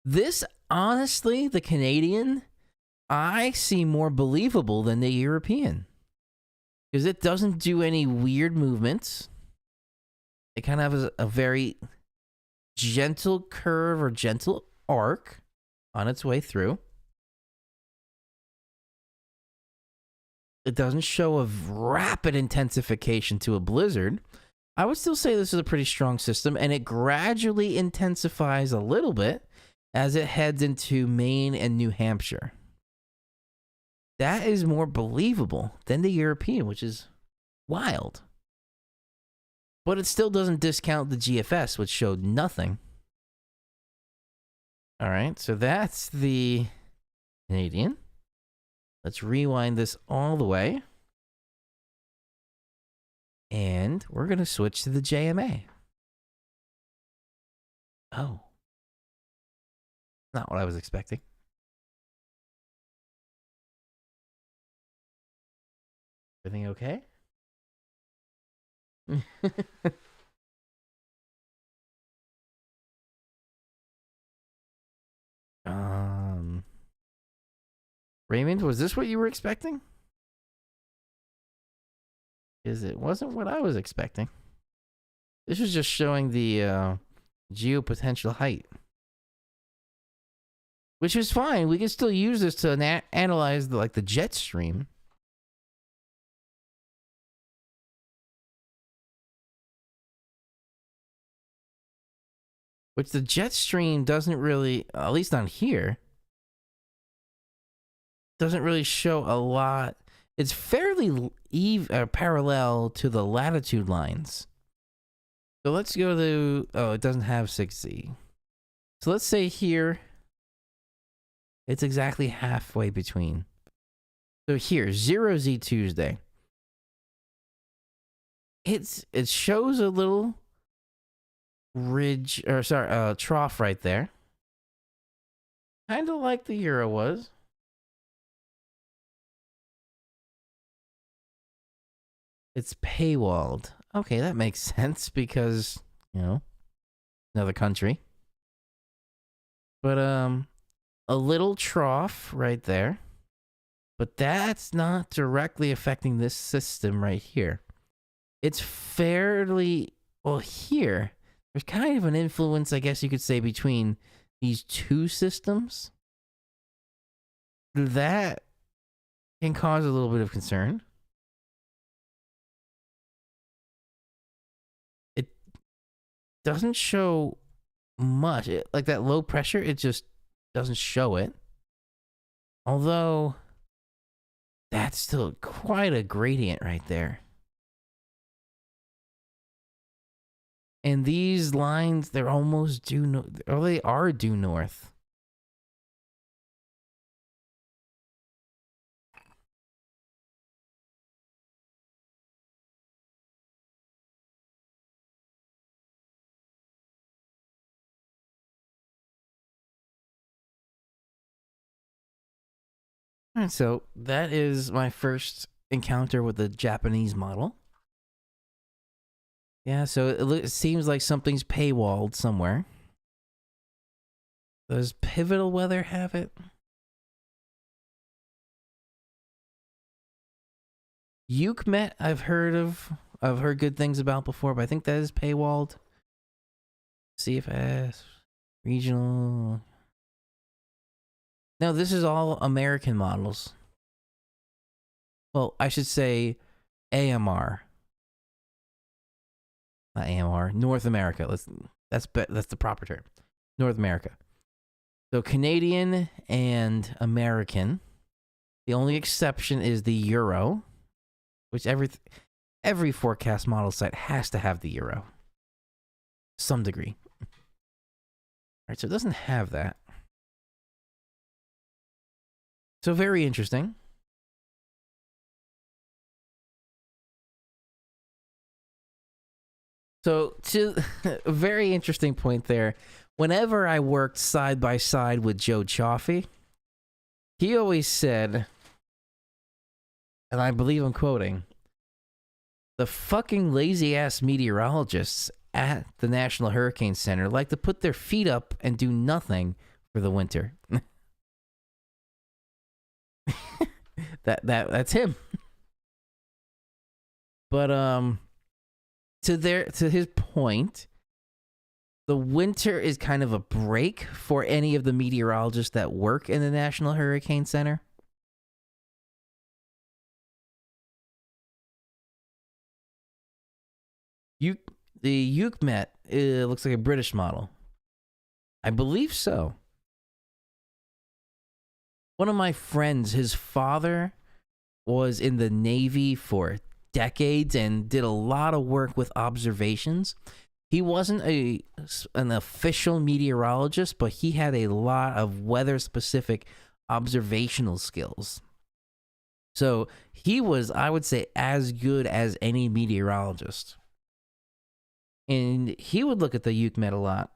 this, honestly, the Canadian, I see more believable than the European. Because it doesn't do any weird movements. It kind of has a very gentle curve or gentle arc on its way through. It doesn't show a rapid intensification to a blizzard. I would still say this is a pretty strong system, and it gradually intensifies a little bit as it heads into Maine and New Hampshire. That is more believable than the European, which is wild. But it still doesn't discount the GFS, which showed nothing. All right, so that's the Canadian. Let's rewind this all the way. And we're going to switch to the JMA. Oh. Not what I was expecting. Everything okay? Raymond, was this what you were expecting? Because it wasn't what I was expecting. This was just showing the geopotential height. Which is fine. We can still use this to analyze the jet stream. Which the jet stream doesn't really, at least on here, doesn't really show a lot. It's fairly parallel to the latitude lines. So let's go to, oh, it doesn't have 6Z. So let's say here, it's exactly halfway between. So here, 0Z Tuesday. It shows a little ridge, or sorry, trough right there. Kind of like the Euro was. It's paywalled. Okay, that makes sense because, another country. But a little trough right there. But that's not directly affecting this system right here. It's fairly, well, here, there's kind of an influence, I guess you could say, between these two systems. That can cause a little bit of concern. It doesn't show much. Like that low pressure, it just doesn't show it. Although, that's still quite a gradient right there. And these lines, they're almost due, or they are due north. And so that is my first encounter with the Japanese model. Yeah, so it seems like something's paywalled somewhere. Does Pivotal Weather have it? Ukmet, I've heard good things about before, but I think that is paywalled. CFS, regional. No, this is all American models. Well, I should say AMR. Not AMR, North America. That's the proper term. North America. So Canadian and American. The only exception is the Euro, which every forecast model site has to have the Euro. Some degree. All right, so it doesn't have that. So very interesting. So to a very interesting point there. Whenever I worked side by side with Joe Chaffee, he always said, and I believe I'm quoting, the fucking lazy ass meteorologists at the National Hurricane Center like to put their feet up and do nothing for the winter. That's him. But to his point, the winter is kind of a break for any of the meteorologists that work in the National Hurricane Center. The Ukmet looks like a British model. I believe so. One of my friends, his father was in the Navy for decades and did a lot of work with observations. He wasn't an official meteorologist, but he had a lot of weather-specific observational skills. So he was, I would say, as good as any meteorologist. And he would look at the Ukmet a lot.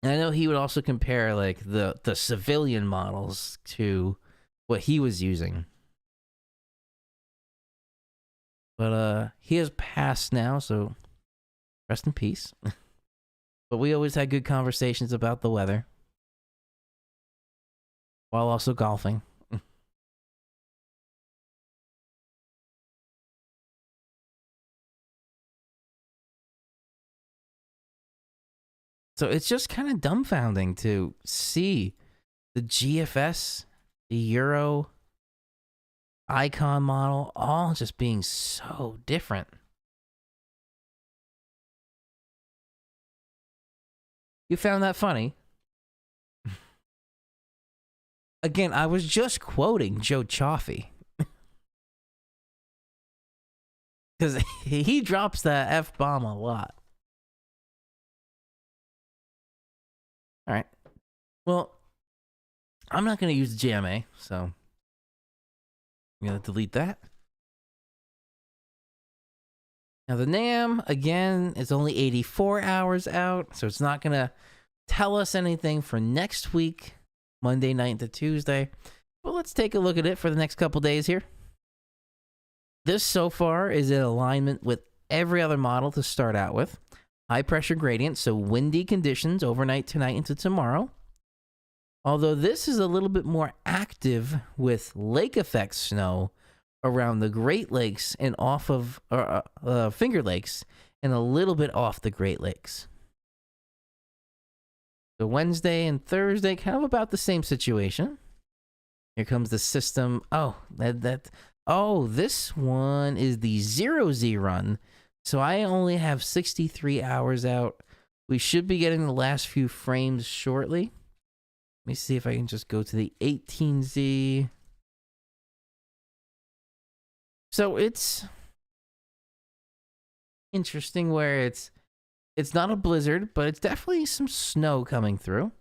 And I know he would also compare like the civilian models to what he was using. But he has passed now, so rest in peace. But we always had good conversations about the weather while also golfing. So it's just kind of dumbfounding to see the GFS, the Euro icon model, all just being so different. You found that funny? Again, I was just quoting Joe Chaffee. Because he drops that F-bomb a lot. All right. Well, I'm not going to use the JMA, so I'm going to delete that. Now, the NAM, again, is only 84 hours out, so it's not going to tell us anything for next week, Monday night to Tuesday. But let's take a look at it for the next couple days here. This so far is in alignment with every other model to start out with. High pressure gradient, so windy conditions overnight tonight into tomorrow. Although this is a little bit more active with lake effect snow around the Great Lakes and off of Finger Lakes and a little bit off the Great Lakes. So Wednesday and Thursday, kind of about the same situation. Here comes the system. Oh, this one is the 0Z run. So I only have 63 hours out. We should be getting the last few frames shortly. Let me see if I can just go to the 18Z. So it's interesting where it's not a blizzard, but it's definitely some snow coming through.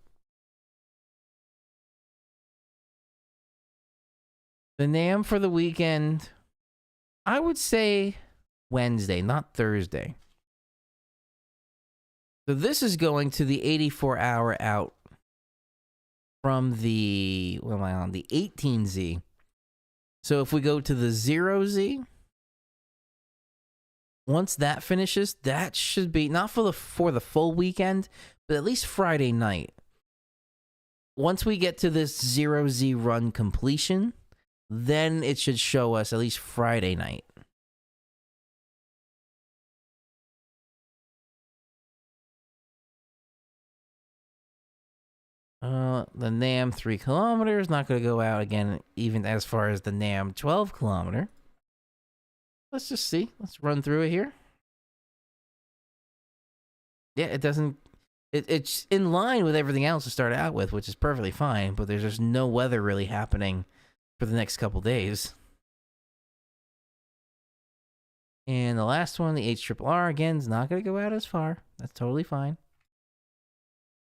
The NAM for the weekend, I would say Wednesday, not Thursday. So this is going to the 84-hour out from the, what am I on? The 18Z. So if we go to the 0Z, once that finishes, that should be not for the full weekend, but at least Friday night. Once we get to this 0Z run completion, then it should show us at least Friday night. The NAM 3 kilometers, not going to go out again, even as far as the NAM 12 kilometer. Let's just see. Let's run through it here. Yeah, it doesn't... It's in line with everything else to start out with, which is perfectly fine, but there's just no weather really happening for the next couple days. And the last one, the HRRR, again, is not going to go out as far. That's totally fine.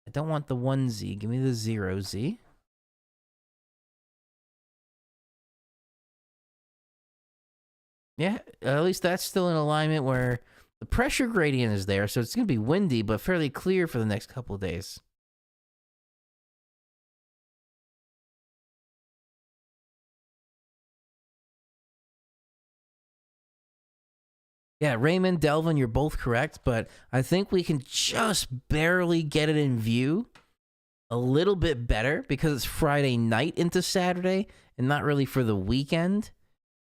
I don't want the 1Z. Give me the 0Z. Yeah, at least that's still in alignment where the pressure gradient is there, so it's going to be windy, but fairly clear for the next couple of days. Yeah, Raymond, Delvin, you're both correct, but I think we can just barely get it in view a little bit better because it's Friday night into Saturday and not really for the weekend.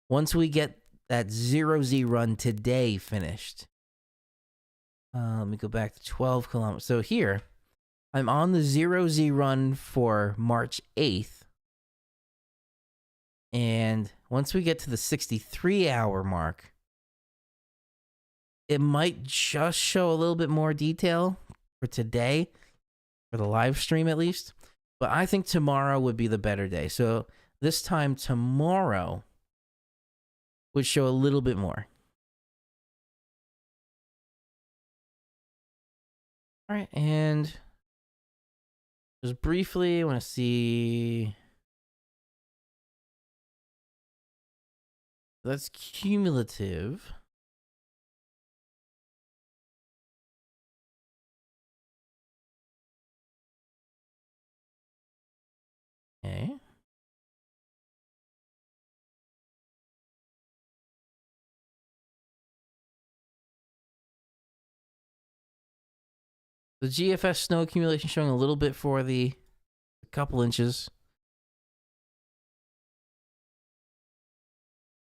Once we get that 0Z run today finished. Let me go back to 12 kilometers. So here, I'm on the 0Z run for March 8th. And once we get to the 63-hour mark, it might just show a little bit more detail for today, for the live stream at least. But I think tomorrow would be the better day. So this time tomorrow would show a little bit more. All right, and just briefly, I want to see. That's cumulative. Okay. The GFS snow accumulation showing a little bit for a couple inches.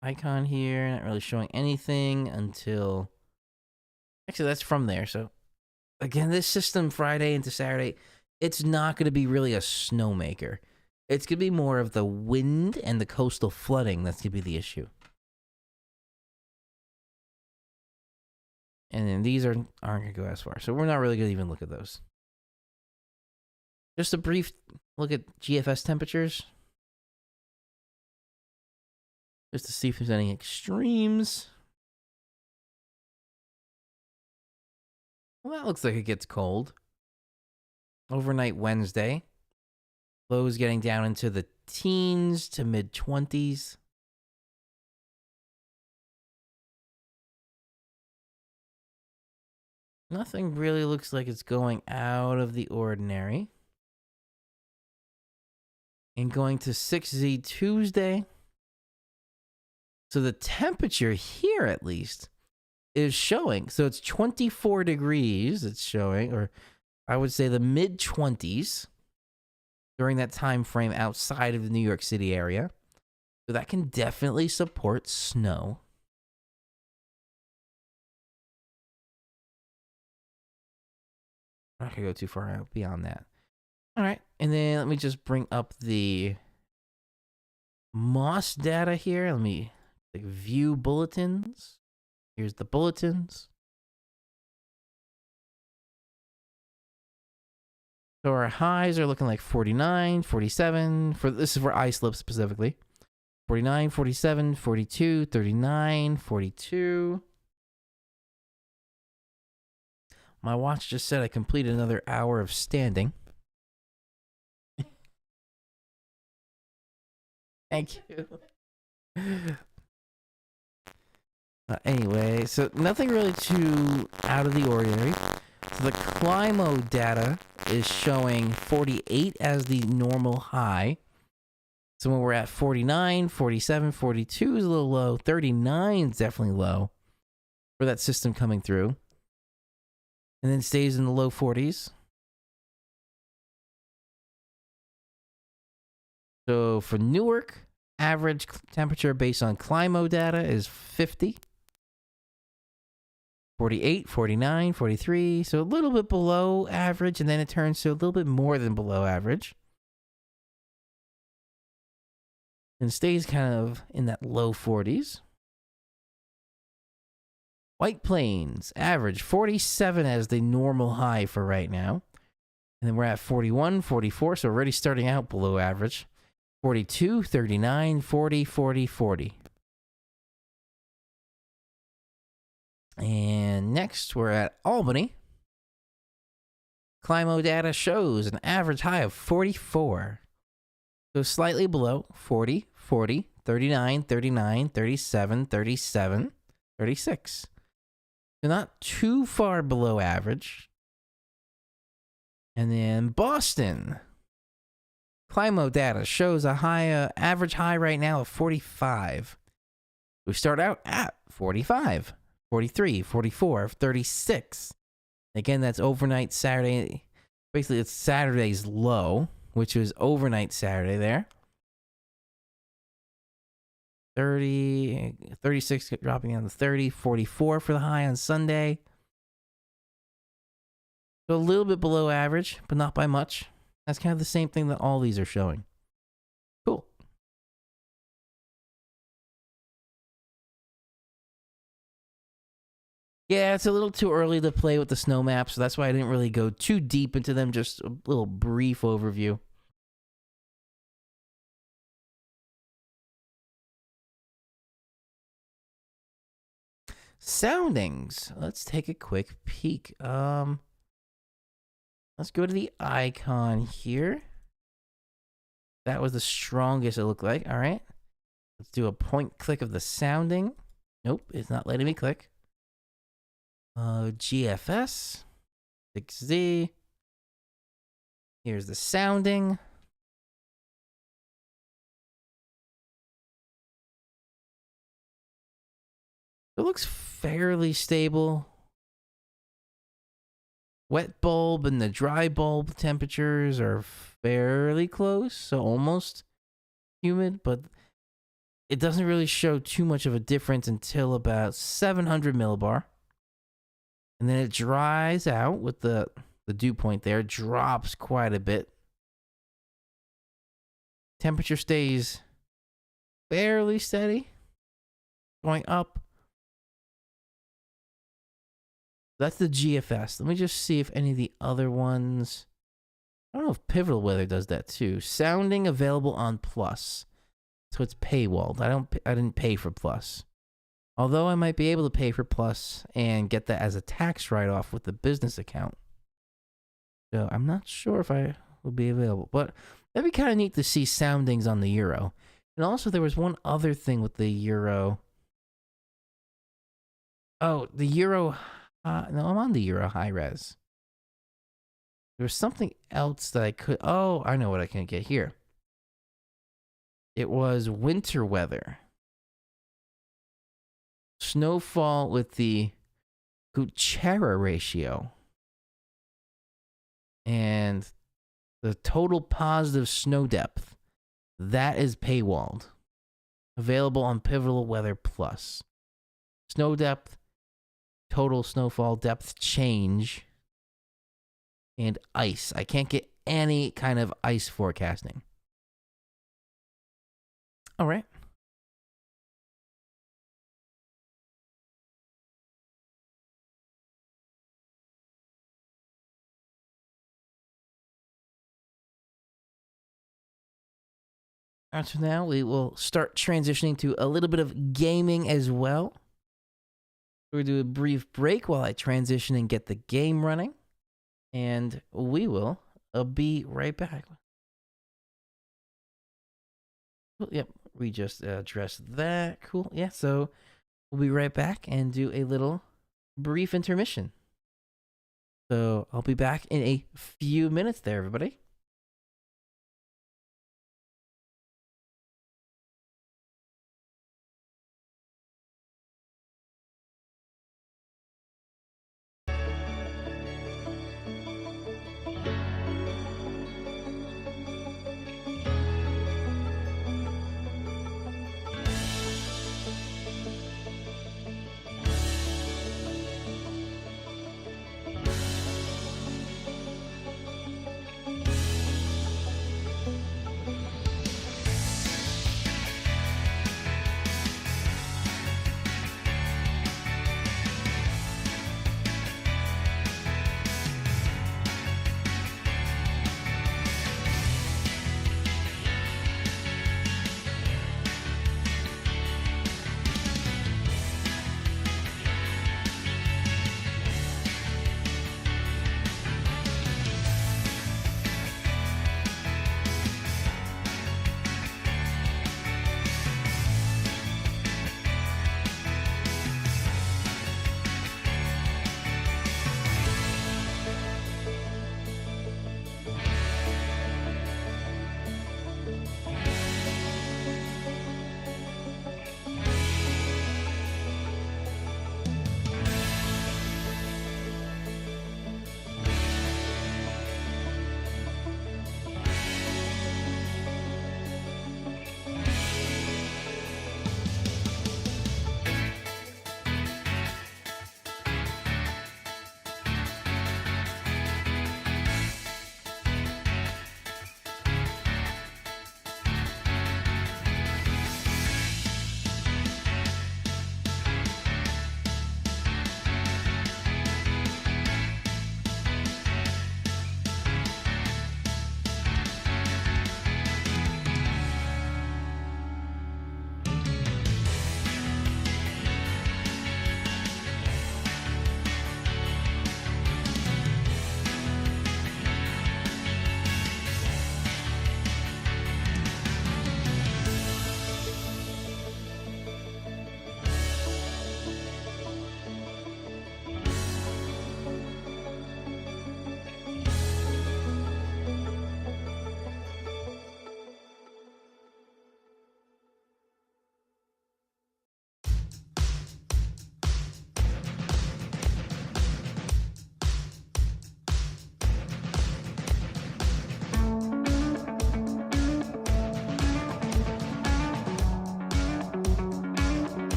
Icon here, not really showing anything until... Actually, that's from there. So, again, this system Friday into Saturday, it's not going to be really a snowmaker. It's going to be more of the wind and the coastal flooding that's going to be the issue. And then these aren't going to go as far. So we're not really going to even look at those. Just a brief look at GFS temperatures just to see if there's any extremes. Well, that looks like it gets cold. Overnight Wednesday. Lows getting down into the teens to mid-20s. Nothing really looks like it's going out of the ordinary. And going to 6Z Tuesday. So the temperature here, at least, is showing. So it's 24 degrees it's showing, or I would say the mid-20s during that time frame outside of the New York City area. So that can definitely support snow. I'm not going to go too far out beyond that. All right. And then let me just bring up the Moss data here. Let me view bulletins. Here's the bulletins. So our highs are looking like 49, 47. This is for iSlip specifically. 49, 47, 42, 39, 42. My watch just said I completed another hour of standing. Thank you. Anyway, so nothing really too out of the ordinary. So the Climo data is showing 48 as the normal high. So when we're at 49, 47, 42 is a little low. 39 is definitely low for that system coming through. And then stays in the low 40s. So for Newark, average temperature based on Climo data is 50. 48, 49, 43. So a little bit below average, and then it turns to a little bit more than below average. And stays kind of in that low 40s. White Plains, average 47 as the normal high for right now. And then we're at 41, 44, so already starting out below average. 42, 39, 40, 40, 40. And next, we're at Albany. Climo data shows an average high of 44. So slightly below 40, 40, 39, 39, 37, 37, 36. So not too far below average. And then Boston. Climo data shows a high, average high right now of 45. We start out at 45, 43, 44, 36. Again, that's overnight Saturday. Basically, it's Saturday's low, which was overnight Saturday there. 30, 36 dropping down to 30, 44 for the high on Sunday. So a little bit below average, but not by much. That's kind of the same thing that all these are showing. Cool. Yeah, it's a little too early to play with the snow maps, so that's why I didn't really go too deep into them, just a little brief overview. Soundings. Let's take a quick peek. Let's go to the icon here. That was the strongest it looked like. All right. Let's do a point click of the sounding. Nope, it's not letting me click. GFS. 6Z. Here's the sounding. It looks fairly stable. Wet bulb and the dry bulb temperatures are fairly close, so almost humid, but it doesn't really show too much of a difference until about 700 millibar. And then it dries out with the dew point there, drops quite a bit. Temperature stays fairly steady, going up. That's the GFS. Let me just see if any of the other ones I don't know if Pivotal Weather does that too. Sounding available on Plus. So it's paywalled. I didn't pay for Plus. Although I might be able to pay for Plus and get that as a tax write-off with the business account. So I'm not sure if I will be available. But that'd be kind of neat to see soundings on the Euro. And also there was one other thing with the Euro. Oh, the Euro... no, I'm on the Euro high res. There was something else that I could... Oh, I know what I can get here. It was winter weather. Snowfall with the Kuchera ratio. And the total positive snow depth. That is paywalled. Available on Pivotal Weather Plus. Snow depth, total snowfall depth change, and ice. I can't get any kind of ice forecasting. All right. All right, so now we will start transitioning to a little bit of gaming as well. We're going to do a brief break while I transition and get the game running. And we will be right back. Cool, yep, we just addressed that. Cool. Yeah, so we'll be right back and do a little brief intermission. So I'll be back in a few minutes there, everybody.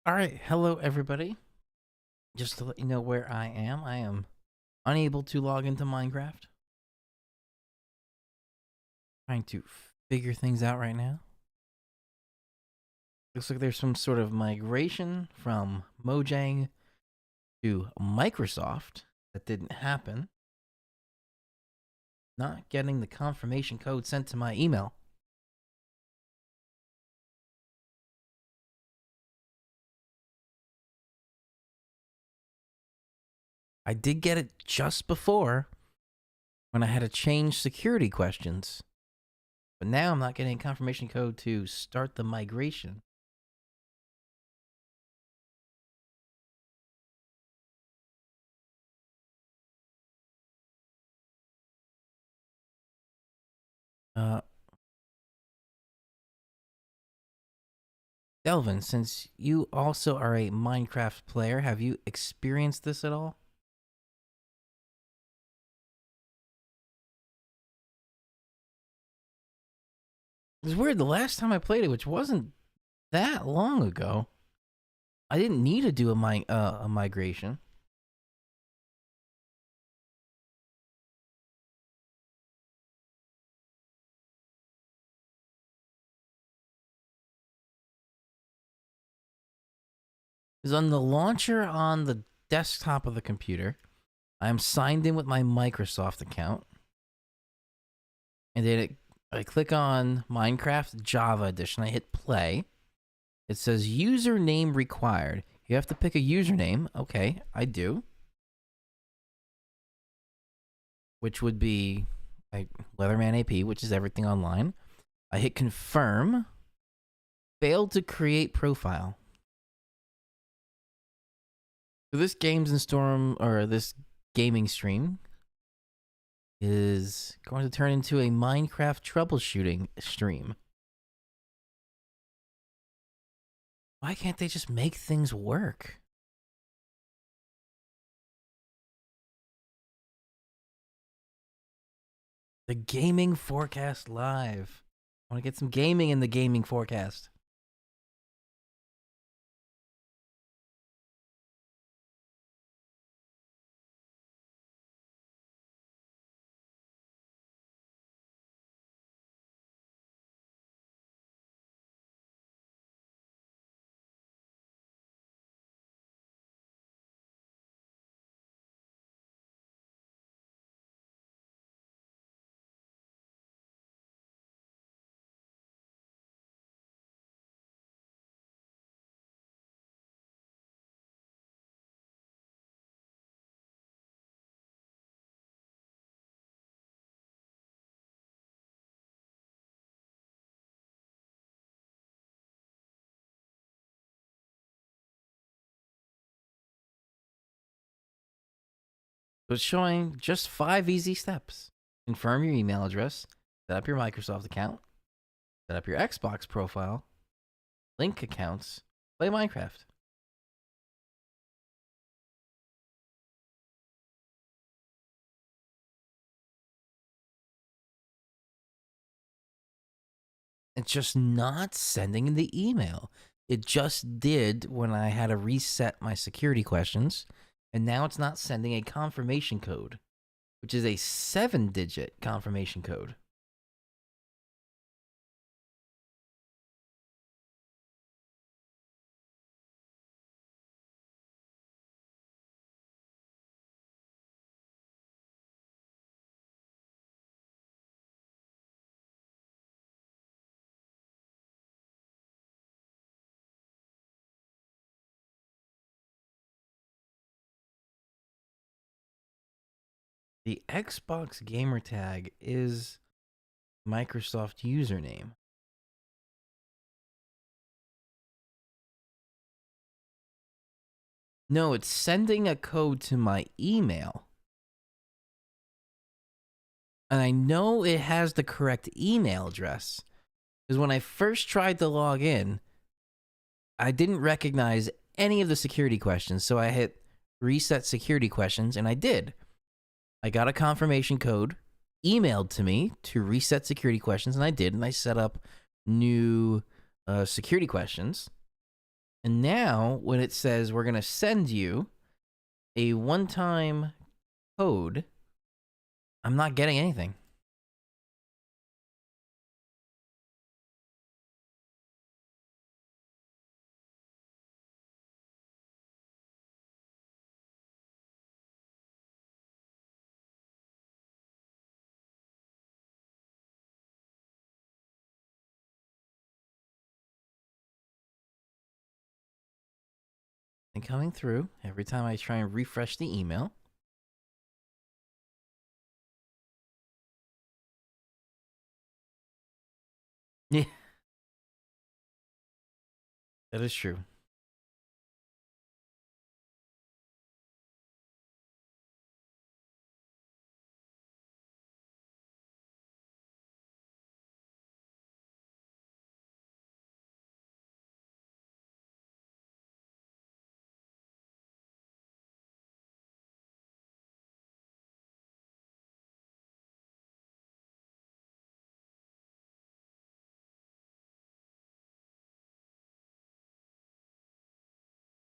All right, hello everybody. Just to let you know where I am unable to log into Minecraft. Trying to figure things out right now. Looks like there's some sort of migration from Mojang to Microsoft that didn't happen. Not getting the confirmation code sent to my email. I did get it just before when I had to change security questions. But now I'm not getting a confirmation code to start the migration. Delvin, since you also are a Minecraft player, have you experienced this at all? It's weird. The last time I played it, which wasn't that long ago, I didn't need to do a migration. Because on the launcher on the desktop of the computer, I'm signed in with my Microsoft account, and then I click on Minecraft Java Edition. I hit play. It says username required. You have to pick a username. Okay, I do. Which would be Weatherman AP, which is everything online. I hit confirm. Failed to create profile. So this Games and Storm, or this gaming stream, is going to turn into a Minecraft troubleshooting stream. Why can't they just make things work? The Gaming Forecast Live. I want to get some gaming in the Gaming Forecast. So it's showing just 5 easy steps. Confirm your email address, set up your Microsoft account, set up your Xbox profile, link accounts, play Minecraft. It's just not sending the email. It just did when I had to reset my security questions, and now it's not sending a confirmation code, which is a 7-digit confirmation code. The Xbox gamer tag is Microsoft username. No, it's sending a code to my email. And I know it has the correct email address. Because when I first tried to log in, I didn't recognize any of the security questions. So I hit reset security questions, and I did. I got a confirmation code emailed to me to reset security questions, and I did. And I set up new security questions. And now, when it says we're going to send you a one-time code, I'm not getting anything. And coming through every time I try and refresh the email. Yeah, that is true.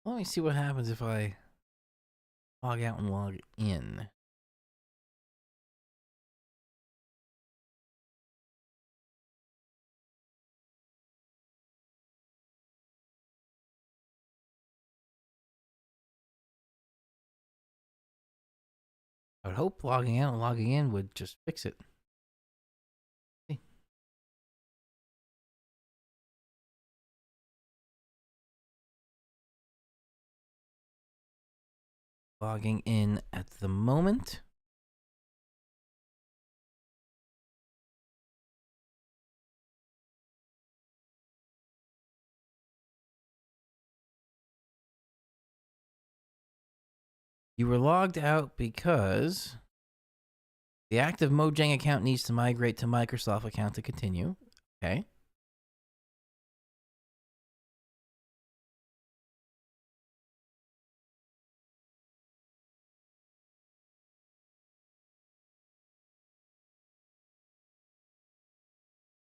Let me see what happens if I log out and log in. I would hope logging out and logging in would just fix it. See. Logging in at the moment. You were logged out because the active Mojang account needs to migrate to Microsoft account to continue. Okay.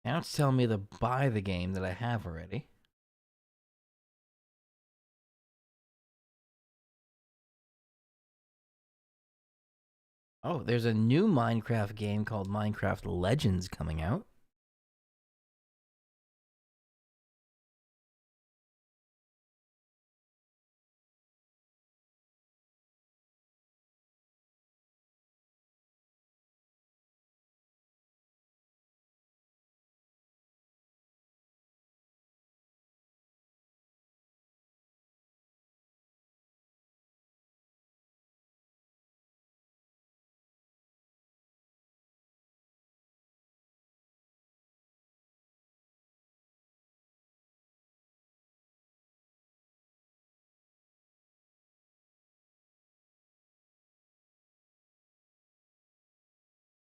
Now it's telling me to buy the game that I have already. Oh, there's a new Minecraft game called Minecraft Legends coming out.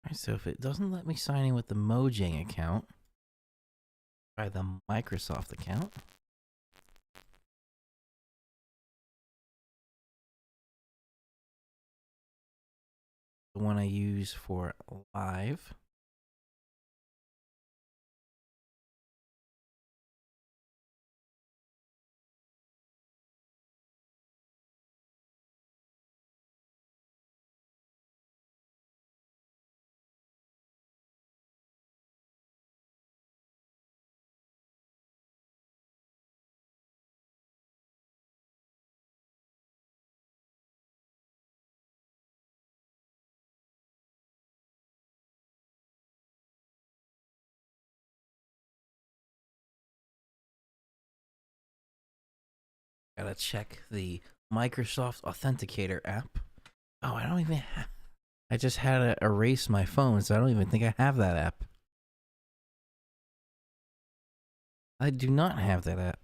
Alright, so if it doesn't let me sign in with the Mojang account, try the Microsoft account. The one I use for live. Gotta check the Microsoft Authenticator app. Oh, I don't even have. I just had to erase my phone, so I don't even think I have that app. I do not have that app.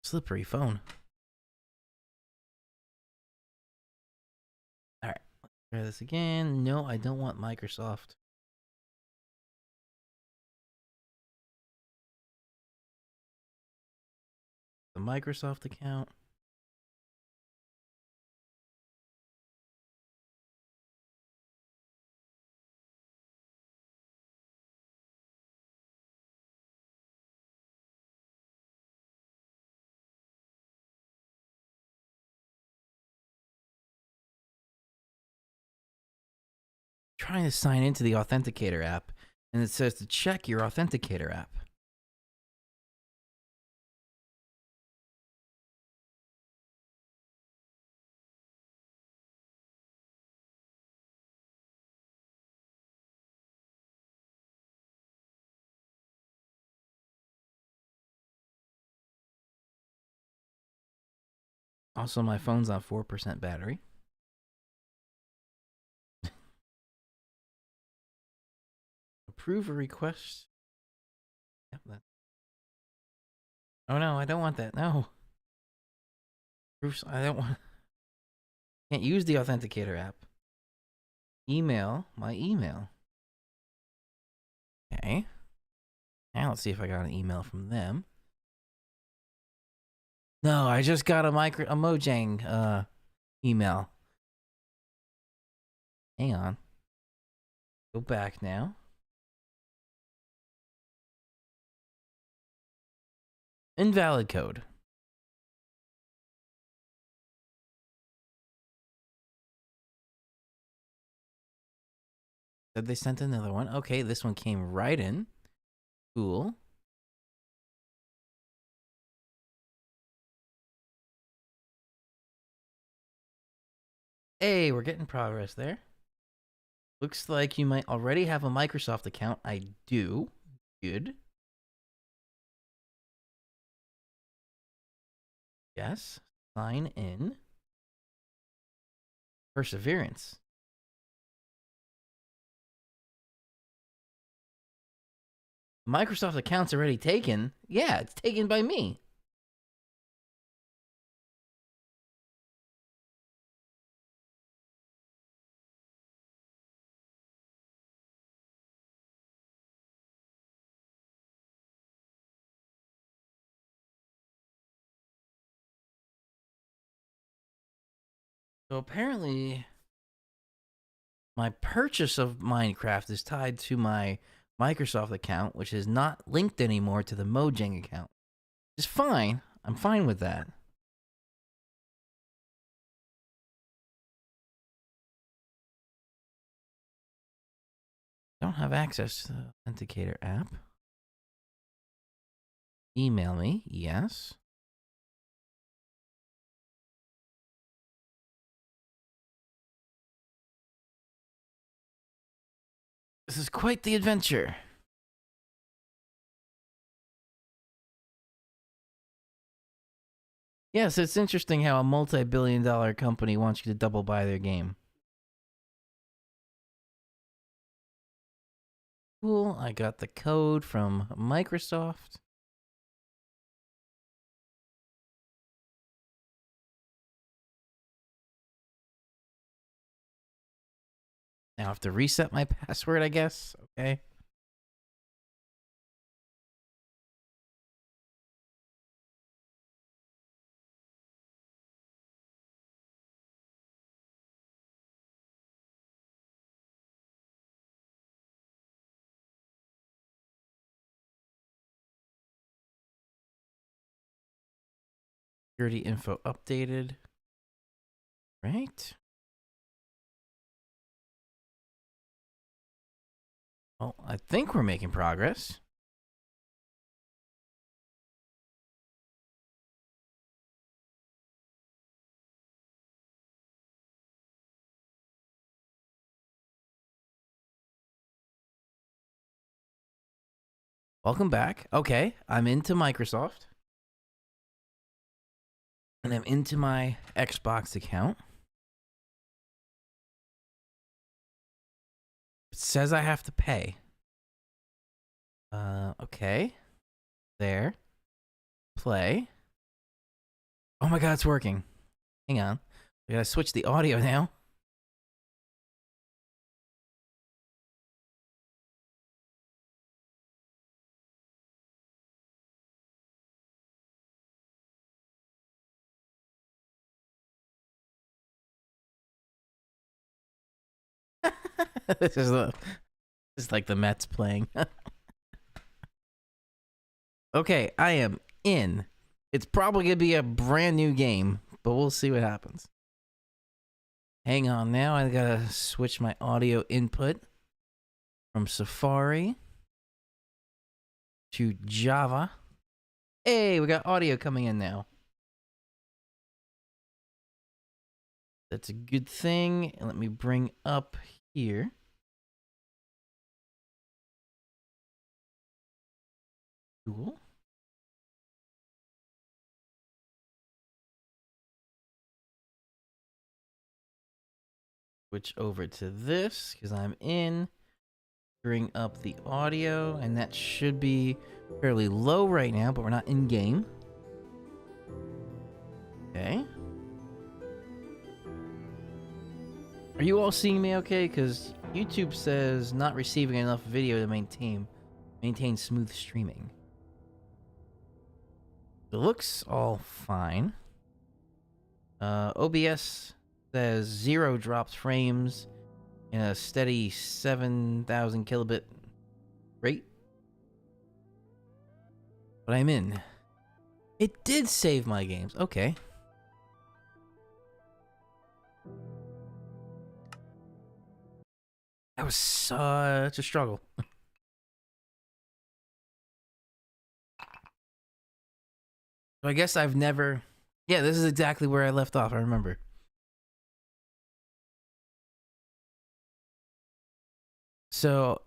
Slippery phone. Alright, Try this again. No, I don't want Microsoft. The Microsoft account. Trying to sign into the Authenticator app, and it says to check your Authenticator app. Also, my phone's on 4% battery. Approve a request. Yep, that. Oh no, I don't want that. No. Proofs. I don't want. Can't use the Authenticator app. Email. My email. Okay. Now let's see if I got an email from them. No, I just got a Mojang email. Hang on. Go back now. Invalid code. Said they sent another one. Okay, this one came right in. Cool. Hey, we're getting progress there. Looks like you might already have a Microsoft account. I do. Good. Yes. Sign in. Perseverance. Microsoft account's already taken. Yeah, it's taken by me. So apparently, my purchase of Minecraft is tied to my Microsoft account, which is not linked anymore to the Mojang account. It's fine. I'm fine with that. Don't have access to the Authenticator app. Email me. Yes. This is quite the adventure. Yes, it's interesting how a multi-billion-dollar company wants you to double buy their game. Cool, I got the code from Microsoft. Now I have to reset my password, I guess. Okay. Security info updated. Right. Well, I think we're making progress. Welcome back. Okay, I'm into Microsoft. And I'm into my Xbox account. It says I have to pay. Okay. There. Play. Oh my god, it's working. Hang on. I gotta switch the audio now. this is like the Mets playing. Okay, I am in. It's probably gonna be a brand new game, but we'll see what happens. Hang on now, I gotta switch my audio input from Safari to Java. Hey, we got audio coming in now. That's a good thing. And let me bring up here. Cool. Switch over to this because I'm in. Bring up the audio, and that should be fairly low right now, but we're not in game. Okay. Are you all seeing me okay? Because YouTube says not receiving enough video to maintain smooth streaming. It looks all fine. OBS says 0 drops frames in a steady 7,000 kilobit rate. But I'm in. It did save my games. Okay. That was such a struggle. So I guess I've never... Yeah, this is exactly where I left off, I remember. So,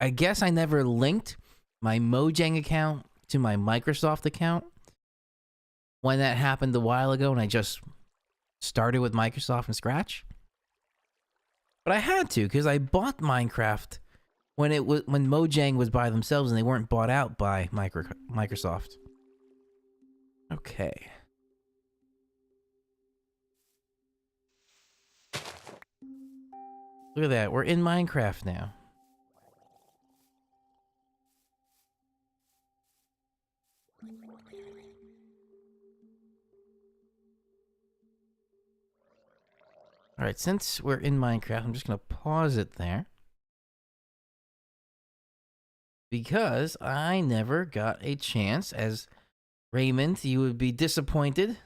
I guess I never linked my Mojang account to my Microsoft account when that happened a while ago and I just started with Microsoft from scratch. But I had to, because I bought Minecraft when Mojang was by themselves and they weren't bought out by Microsoft. Okay. Look at that, we're in Minecraft now. Alright, since we're in Minecraft, I'm just going to pause it there. Because I never got a chance, as Raymond, you would be disappointed.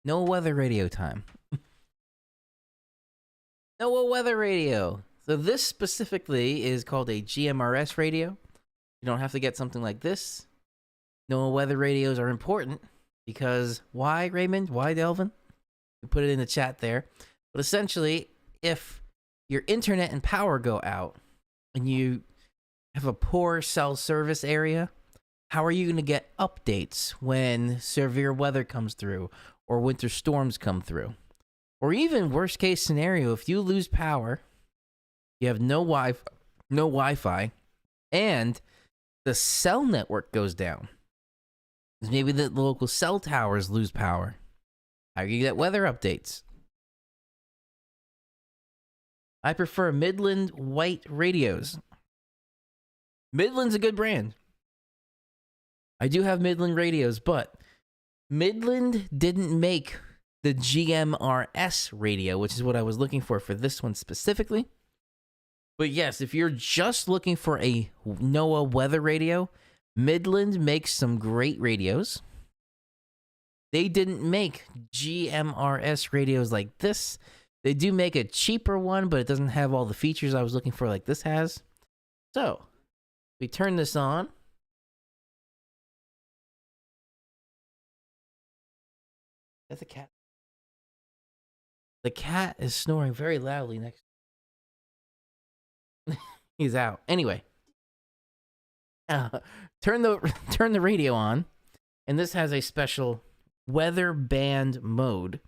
No weather radio time. No weather radio. So this specifically is called a GMRS radio. You don't have to get something like this. No weather radios are important. Because why, Raymond? Why, Delvin? You put it in the chat there. But essentially, if your internet and power go out and you have a poor cell service area, how are you going to get updates when severe weather comes through or winter storms come through? Or even worst case scenario, if you lose power, you have no Wi-Fi, and the cell network goes down. Maybe the local cell towers lose power. How do you get weather updates? I prefer Midland white radios. Midland's a good brand. I do have Midland radios, but Midland didn't make the GMRS radio, which is what I was looking for this one specifically. But yes, if you're just looking for a NOAA weather radio, Midland makes some great radios. They didn't make GMRS radios like this. They do make a cheaper one, but it doesn't have all the features I was looking for like this has. So, we turn this on. That's a cat. The cat is snoring very loudly next. He's out. Anyway. Turn the radio on, and this has a special weather band mode.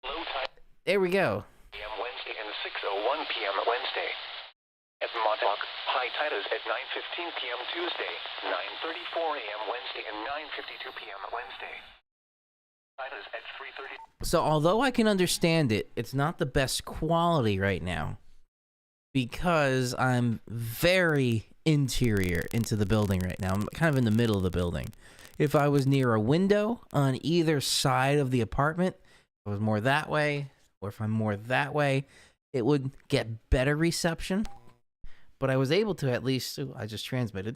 Low tide There we go. p.m. Wednesday and 6:01 p.m. Wednesday. At Montauk, high tide is at 9:15 p.m. Tuesday, 9:34 a.m. Wednesday, and 9:52 p.m. Wednesday. Tide is at 3:30. So although I can understand it, it's not the best quality right now because I'm very interior into the building right now. I'm kind of in the middle of the building. If I was near a window on either side of the apartment, I was more that way, or if I'm more that way, it would get better reception. But I was able to at least, I just transmitted.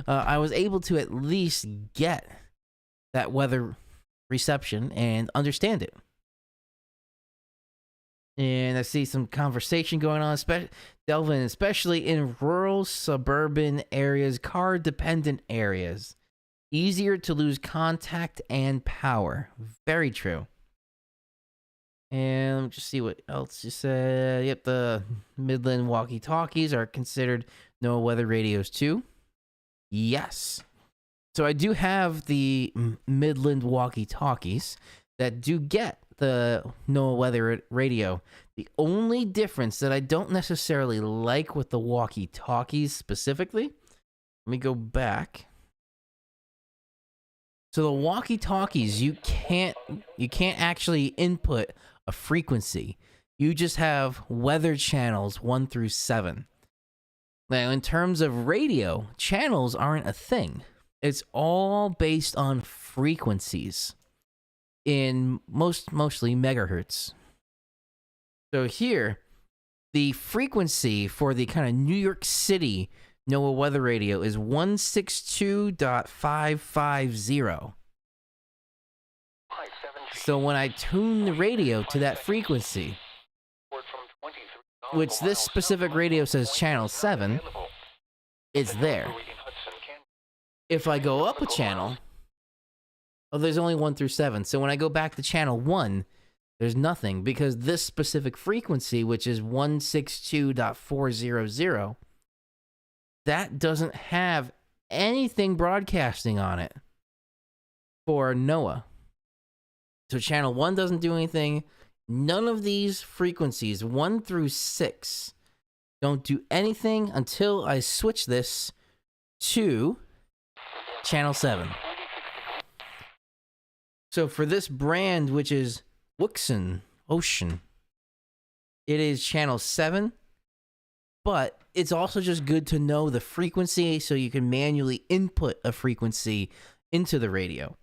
I was able to at least get that weather reception and understand it. And I see some conversation going on, Delvin, especially in rural, suburban areas, car-dependent areas. Easier to lose contact and power. Very true. And let me just see what else you said. Yep, the Midland walkie-talkies are considered NOAA weather radios too. Yes. So I do have the Midland walkie-talkies that do get the NOAA weather radio. The only difference that I don't necessarily like with the walkie-talkies specifically, let me go back. So the walkie-talkies, you can't actually input a frequency. You just have weather channels 1 through 7. Now, in terms of radio, channels aren't a thing. It's all based on frequencies in mostly megahertz. So here, the frequency for the kind of New York City NOAA weather radio is 162.550. So when I tune the radio to that frequency, which this specific radio says channel 7, it's there. If I go up a channel, there's only 1 through 7. So when I go back to channel 1, there's nothing, because this specific frequency, which is 162.400, that doesn't have anything broadcasting on it for NOAA. So channel 1 doesn't do anything. None of these frequencies, 1 through 6, don't do anything until I switch this to channel 7. So for this brand, which is Ocean, it is channel 7, but it's also just good to know the frequency so you can manually input a frequency into the radio.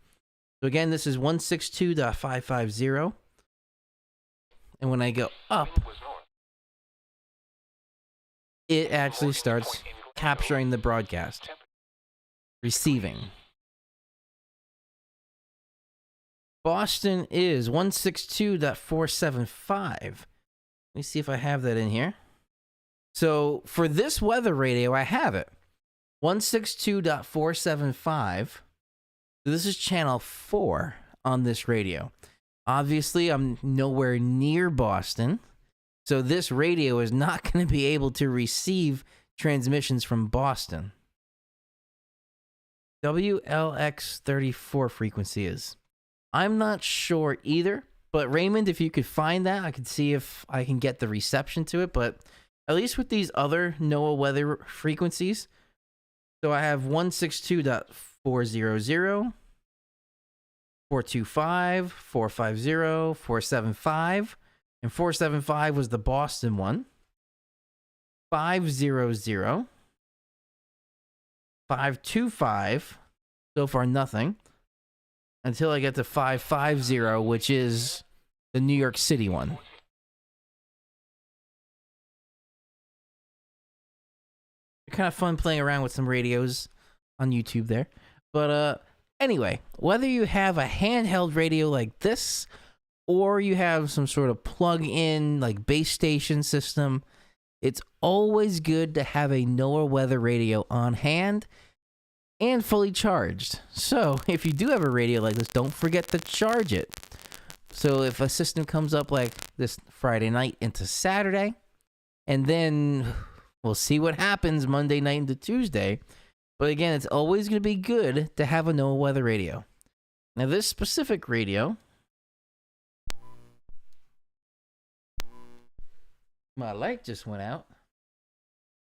So again, this is 162.550. And when I go up, it actually starts capturing the broadcast. Receiving. Boston is 162.475. Let me see if I have that in here. So for this weather radio, I have it. 162.475. So this is channel 4 on this radio. Obviously, I'm nowhere near Boston, so this radio is not going to be able to receive transmissions from Boston. WLX34 frequency is. I'm not sure either, but Raymond, if you could find that, I could see if I can get the reception to it, but at least with these other NOAA weather frequencies, so I have 162.400, 425, 450, 475, and 475 was the Boston one. 500, 525, so far nothing, until I get to 550, which is the New York City one. Kind of fun playing around with some radios on YouTube there. But anyway, whether you have a handheld radio like this, or you have some sort of plug-in like base station system, it's always good to have a NOAA weather radio on hand and fully charged. So if you do have a radio like this, don't forget to charge it. So if a system comes up like this Friday night into Saturday, and then we'll see what happens Monday night into Tuesday. But again, it's always going to be good to have a NOAA weather radio. Now this specific radio, my light just went out.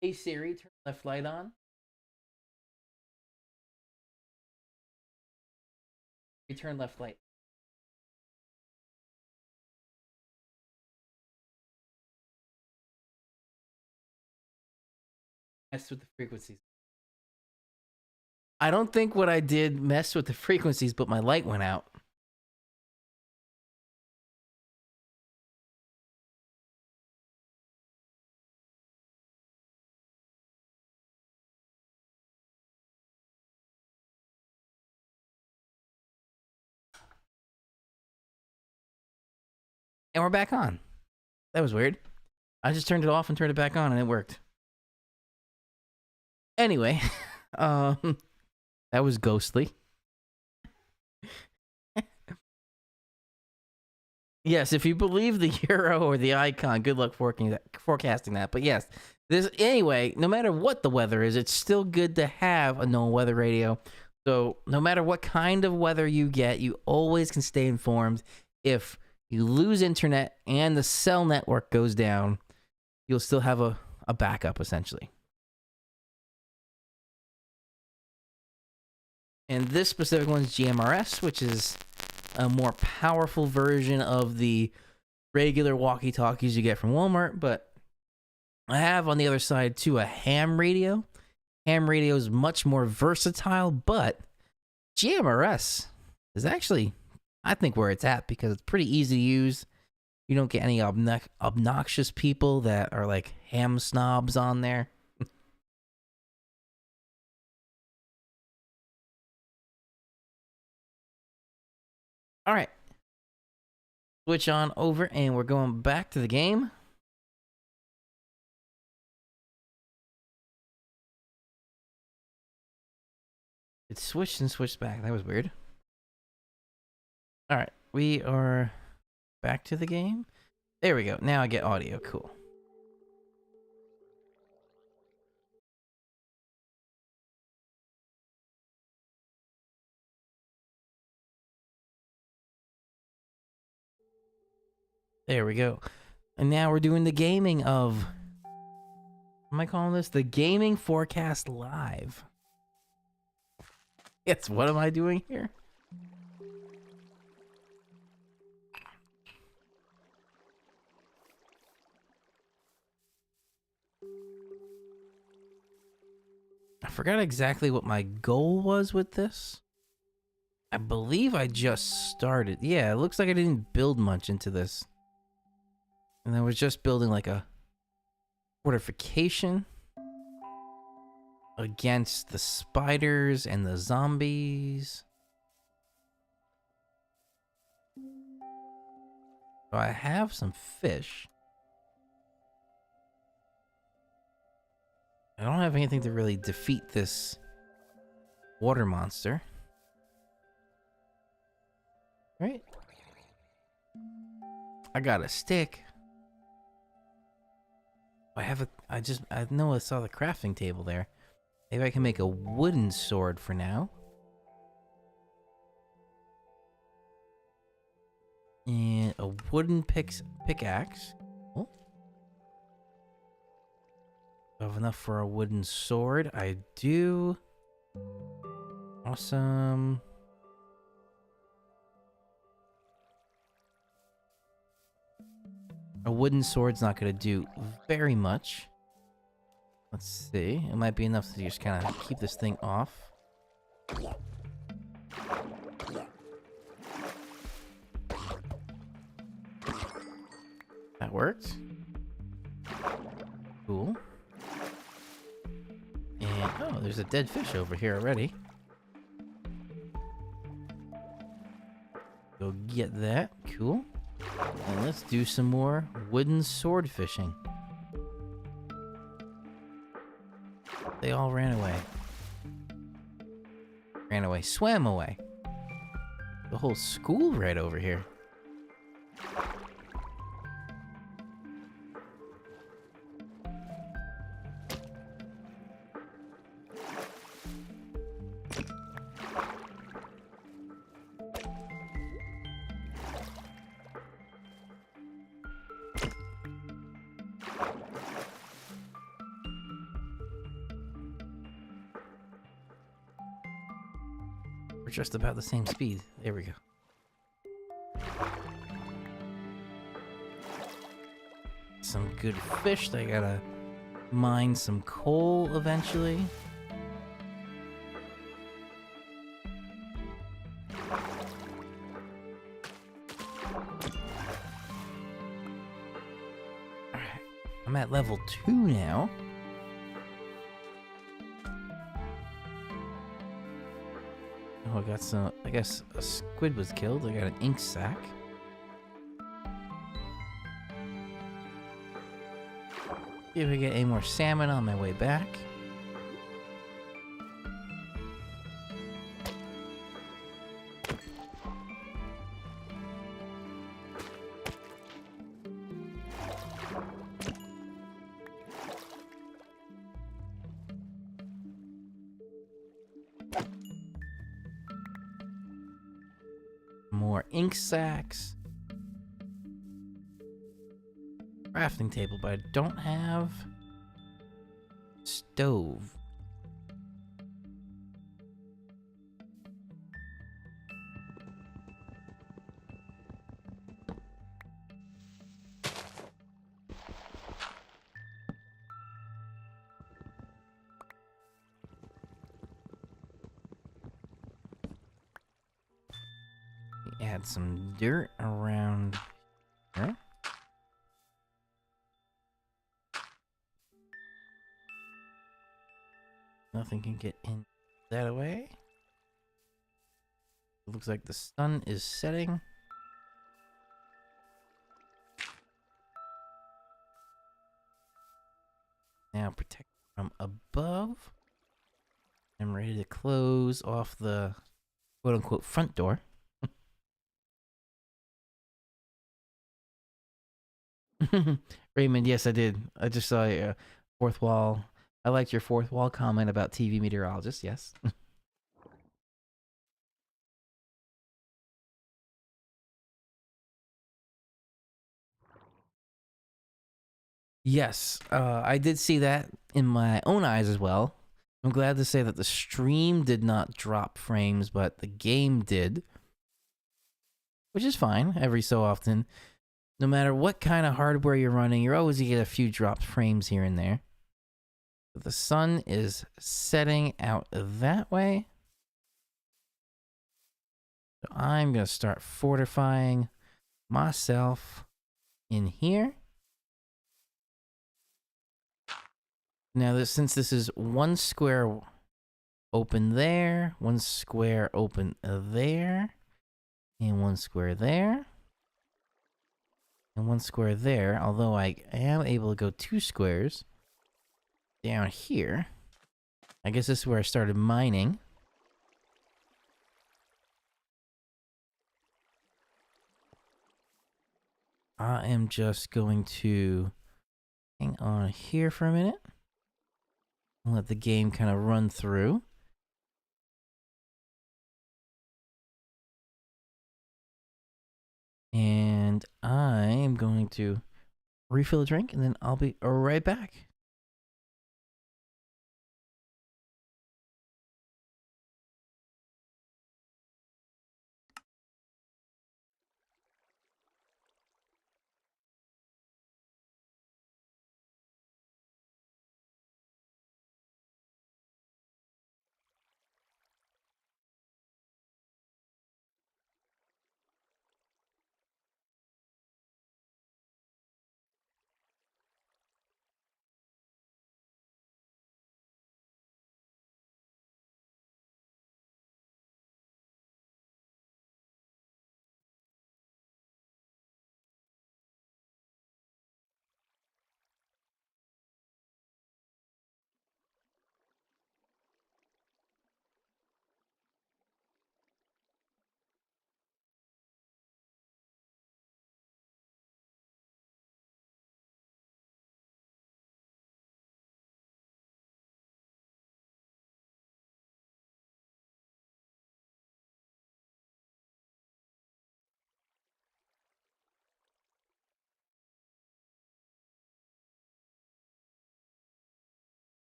Hey Siri, turn left light on. Turn left light. Messed with the frequencies. I don't think what I did messed with the frequencies, but my light went out. And we're back on. That was weird. I just turned it off and turned it back on, and it worked. Anyway, that was ghostly. Yes, if you believe the euro or the icon, good luck forecasting that. But yes, anyway, no matter what the weather is, it's still good to have a known weather radio. So no matter what kind of weather you get, you always can stay informed. If you lose internet and the cell network goes down, you'll still have a backup, essentially. And this specific one is GMRS, which is a more powerful version of the regular walkie-talkies you get from Walmart. But I have on the other side, too, a ham radio. Ham radio is much more versatile, but GMRS is actually, I think, where it's at because it's pretty easy to use. You don't get any obnoxious people that are like ham snobs on there. All right. Switch on over and we're going back to the game. It switched and switched back. That was weird. All right. We are back to the game. There we go. Now I get audio. Cool. There we go. And now we're doing the gaming of... What am I calling this? The Gaming Forecast Live. Yes, what am I doing here? I forgot exactly what my goal was with this. I believe I just started. Yeah, it looks like I didn't build much into this. And I was just building like a fortification against the spiders and the zombies. So I have some fish. I don't have anything to really defeat this water monster. Right? I got a stick. I know I saw the crafting table there. Maybe I can make a wooden sword for now. And a wooden pickaxe. Oh. Do I have enough for a wooden sword? I do. Awesome. A wooden sword's not going to do very much. Let's see. It might be enough to just kind of keep this thing off. That worked. Cool. And, oh, there's a dead fish over here already. Go get that. Cool. And let's do some more wooden sword fishing. They all ran away. Ran away. Swam away. The whole school right over here. We're just about the same speed. There we go. Some good fish. I gotta mine some coal eventually. Alright. I'm at level 2 now. Oh, I got some, I guess a squid was killed. I got an ink sac. See if we get any more salmon on my way back. More ink sacks. Crafting table, but I don't have stove. Add some dirt around here. Nothing can get in that way. It looks like the sun is setting. Now protect from above. I'm ready to close off the quote-unquote front door. Raymond, yes, I did. I just saw a fourth wall. I liked your fourth wall comment about TV meteorologist. Yes. Yes, I did see that in my own eyes as well. I'm glad to say that the stream did not drop frames, but the game did, which is fine every so often. No matter what kind of hardware you're running, you're always going to get a few dropped frames here and there. But the sun is setting out that way. So I'm going to start fortifying myself in here. Now, since this is one square open there, one square open there, and one square there, and one square there, although I am able to go 2 squares down here. I guess this is where I started mining. I am just going to hang on here for a minute and let the game kind of run through. And I am going to refill a drink and then I'll be right back.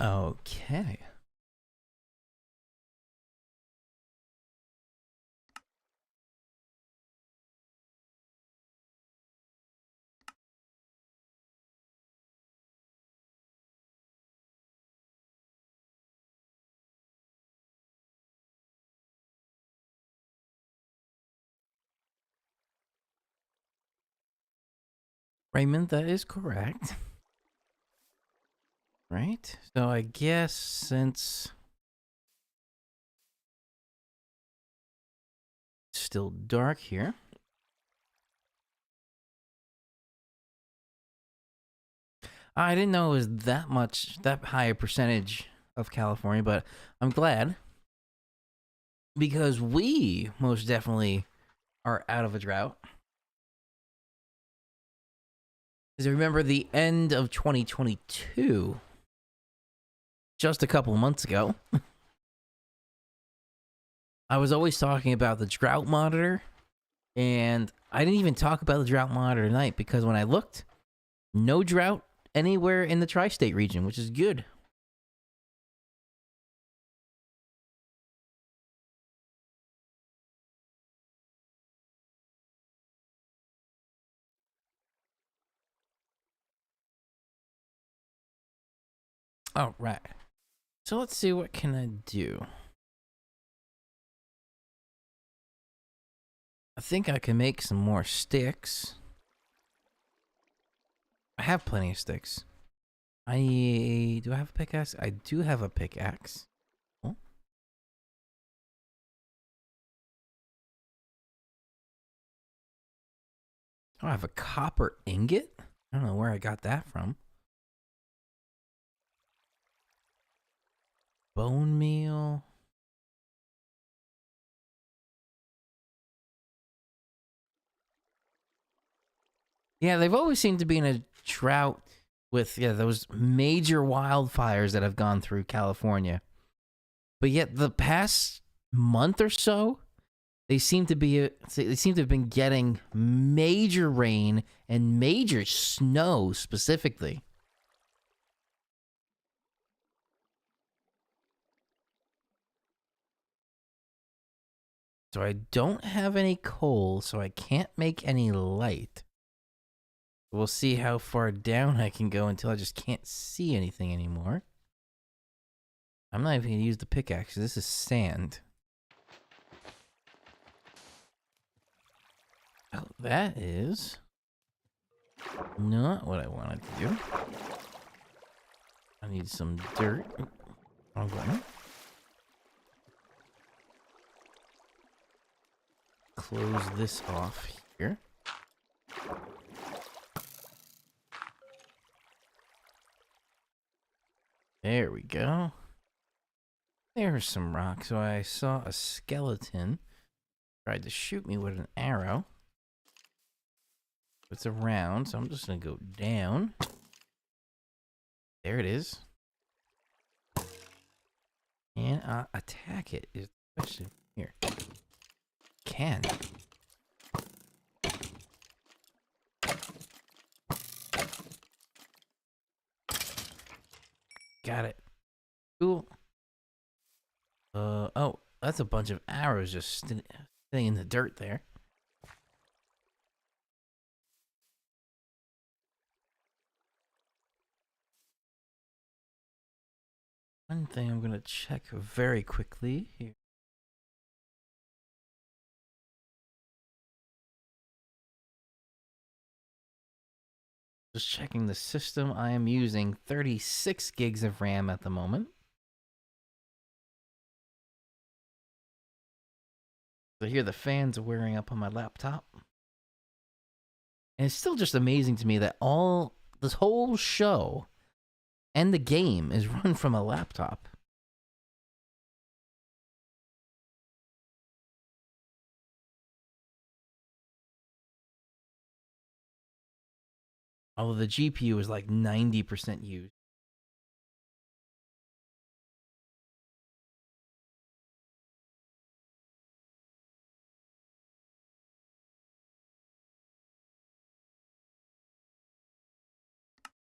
Okay. Raymond, that is correct. Right? So I guess since it's still dark here. I didn't know it was that high a percentage of California, but I'm glad. Because we most definitely are out of a drought. Because I remember the end of 2022, just a couple months ago, I was always talking about the drought monitor, and I didn't even talk about the drought monitor tonight because when I looked, no drought anywhere in the tri-state region, which is good. All right. So let's see, what can I do? I think I can make some more sticks. I have plenty of sticks. Do I have a pickaxe? I do have a pickaxe. Oh. Oh, I have a copper ingot? I don't know where I got that from. Bone meal. Yeah, they've always seemed to be in a drought with those major wildfires that have gone through California. But yet the past month or so, they seem to have been getting major rain and major snow specifically. So I don't have any coal, so I can't make any light. We'll see how far down I can go until I just can't see anything anymore. I'm not even going to use the pickaxe. This is sand. Oh, that is not what I wanted to do. I need some dirt. Wrong button. Close this off here. There we go. There's some rock. So I saw a skeleton. Tried to shoot me with an arrow. It's around, so I'm just gonna go down. There it is. And attack it is the question here. Can. Got it. Cool. Oh, that's a bunch of arrows just sitting in the dirt there. One thing I'm gonna check very quickly here. Just checking the system. I am using 36 gigs of RAM at the moment. So here the fans are wearing up on my laptop. And it's still just amazing to me that this whole show and the game is run from a laptop. Although the GPU is like 90% used.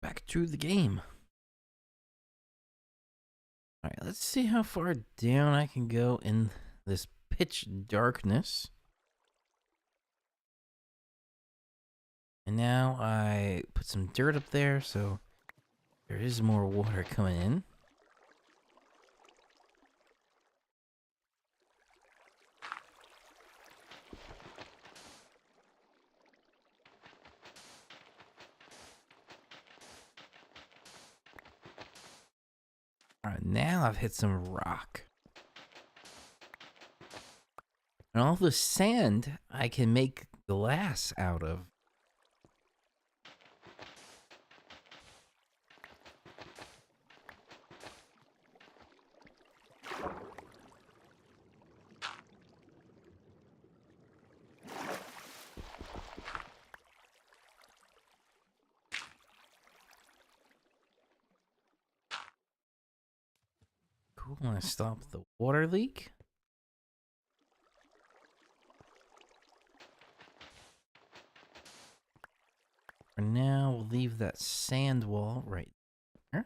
Back to the game. Alright, let's see how far down I can go in this pitch darkness. And now I put some dirt up there, so there is more water coming in. Alright, now I've hit some rock. And all the sand I can make glass out of. Cool, I stopped the water leak. For now, we'll leave that sand wall right there.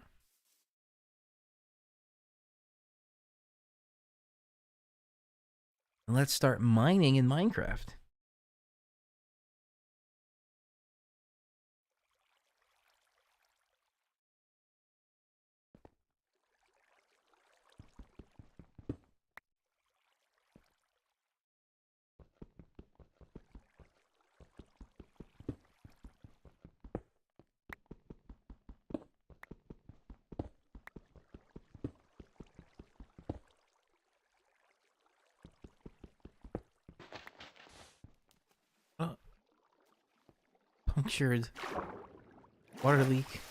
And let's start mining in Minecraft. Oh. Punctured water leak.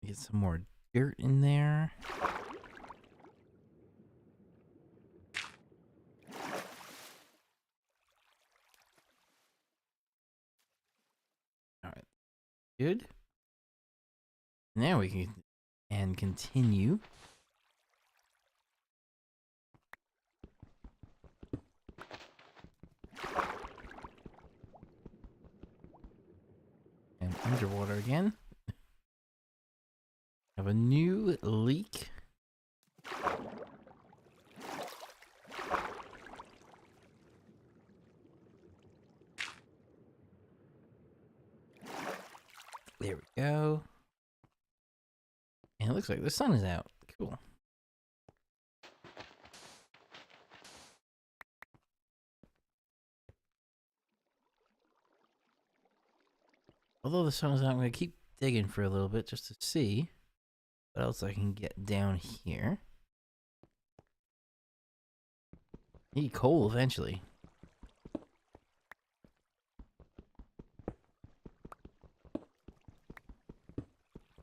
Get some more dirt in there. Alright. Good. Now we can continue. And underwater again. Have a new leak. There we go. And it looks like the sun is out. Cool. Although the sun is out, I'm going to keep digging for a little bit just to see what else I can get down here. Need coal eventually.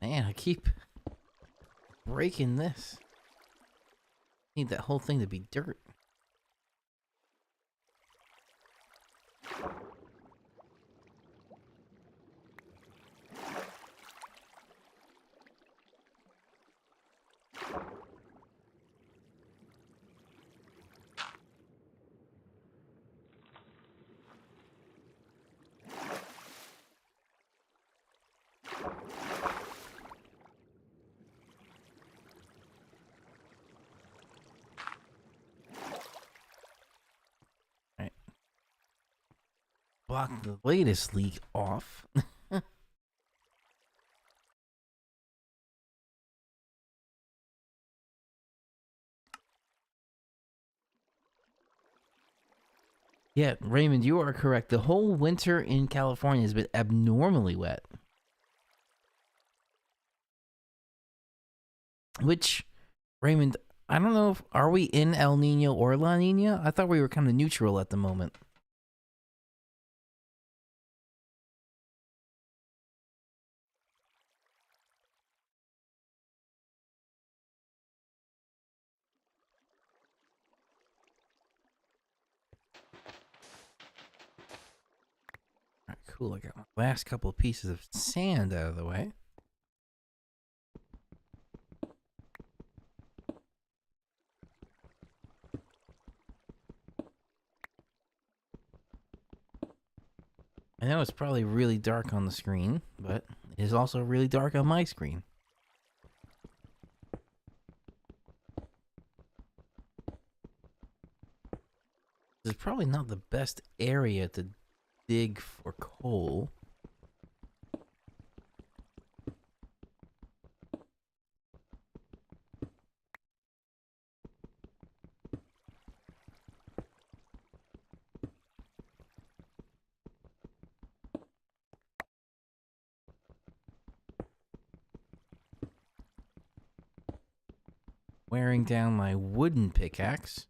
Man, I keep breaking this. Need that whole thing to be dirt. Block the latest leak off. Yeah, Raymond, you are correct. The whole winter in California has been abnormally wet. Which, Raymond, I don't know if, are we in El Nino or La Nina? I thought we were kind of neutral at the moment. Alright, cool. I got my last couple of pieces of sand out of the way. I know it's probably really dark on the screen, but it is also really dark on my screen. This is probably not the best area to dig for coal. Wearing down my wooden pickaxe.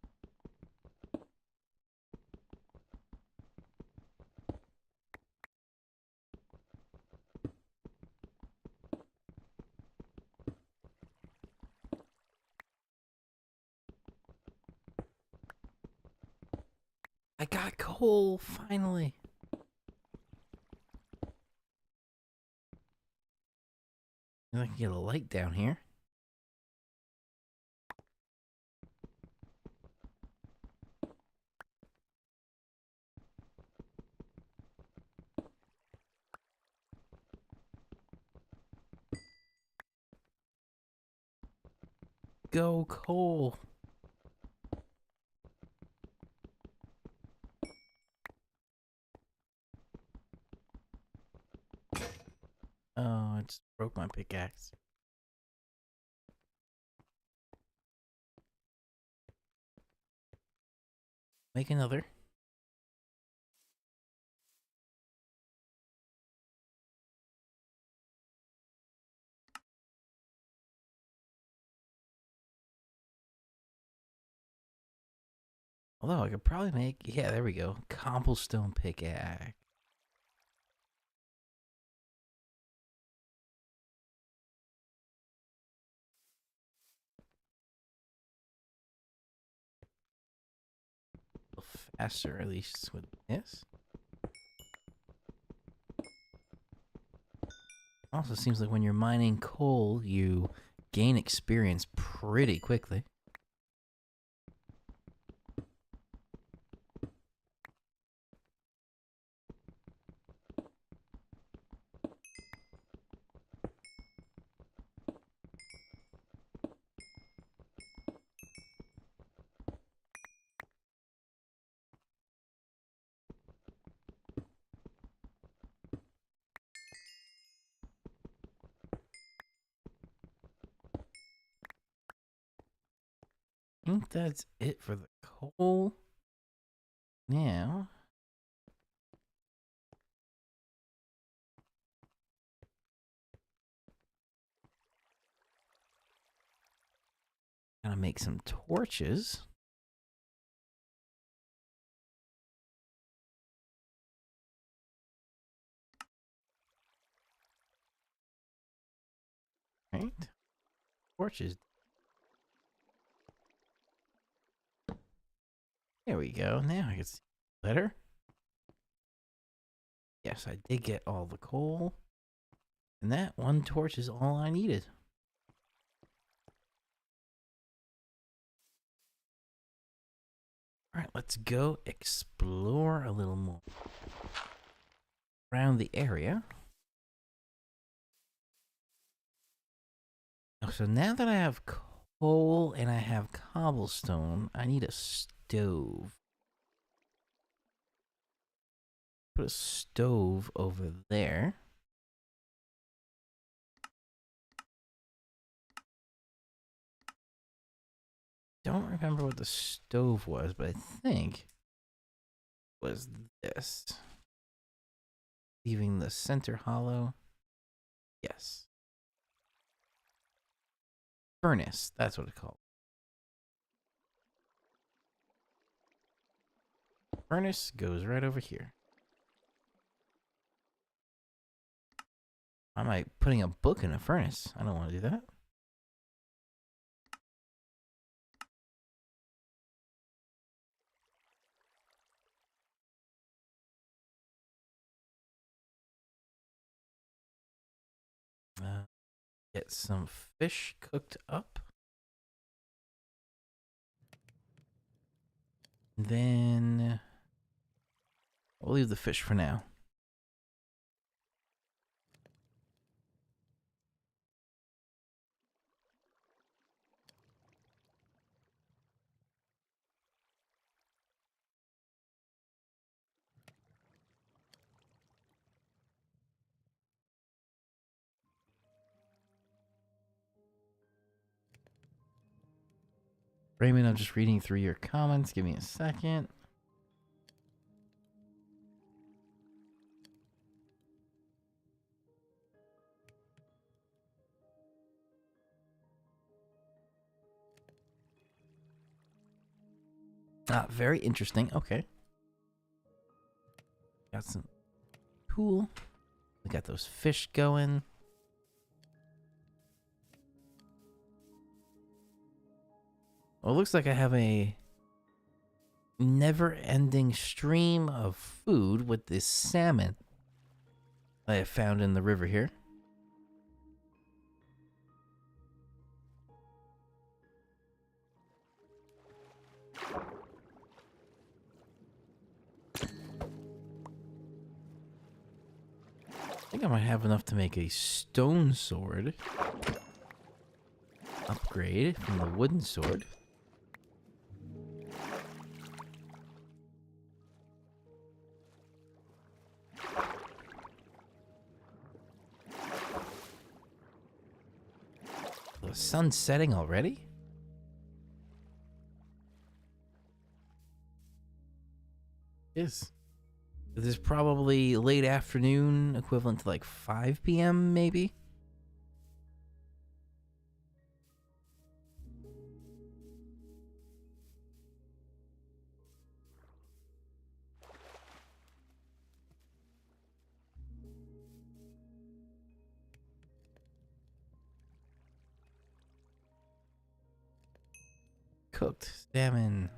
I got coal, finally. I can get a light down here. Go coal. Oh, I just broke my pickaxe. Make another. Although I could probably make, yeah, there we go. Cobblestone pickaxe. A little faster, at least with this. Also seems like when you're mining coal, you gain experience pretty quickly. I think that's it for the coal. Now, gotta make some torches. Right? Torches. There we go. Now I can see better. Yes, I did get all the coal. And that one torch is all I needed. Alright, let's go explore a little more around the area. Oh, so now that I have coal and I have cobblestone, I need a stove. Put a stove over there. Don't remember what the stove was, but I think it was this. Leaving the center hollow. Yes. Furnace, that's what it's called. Furnace goes right over here. Am I putting a book in a furnace? I don't want to do that. Get some fish cooked up. Then we'll leave the fish for now. Raymond, I'm just reading through your comments. Give me a second. Ah, very interesting. Okay. Got some cool. We got those fish going. Well, it looks like I have a never-ending stream of food with this salmon I have found in the river here. I think I might have enough to make a stone sword upgrade from the wooden sword. The sun's setting already? Is. This is probably late afternoon, equivalent to like 5 p.m. maybe? Cooked salmon.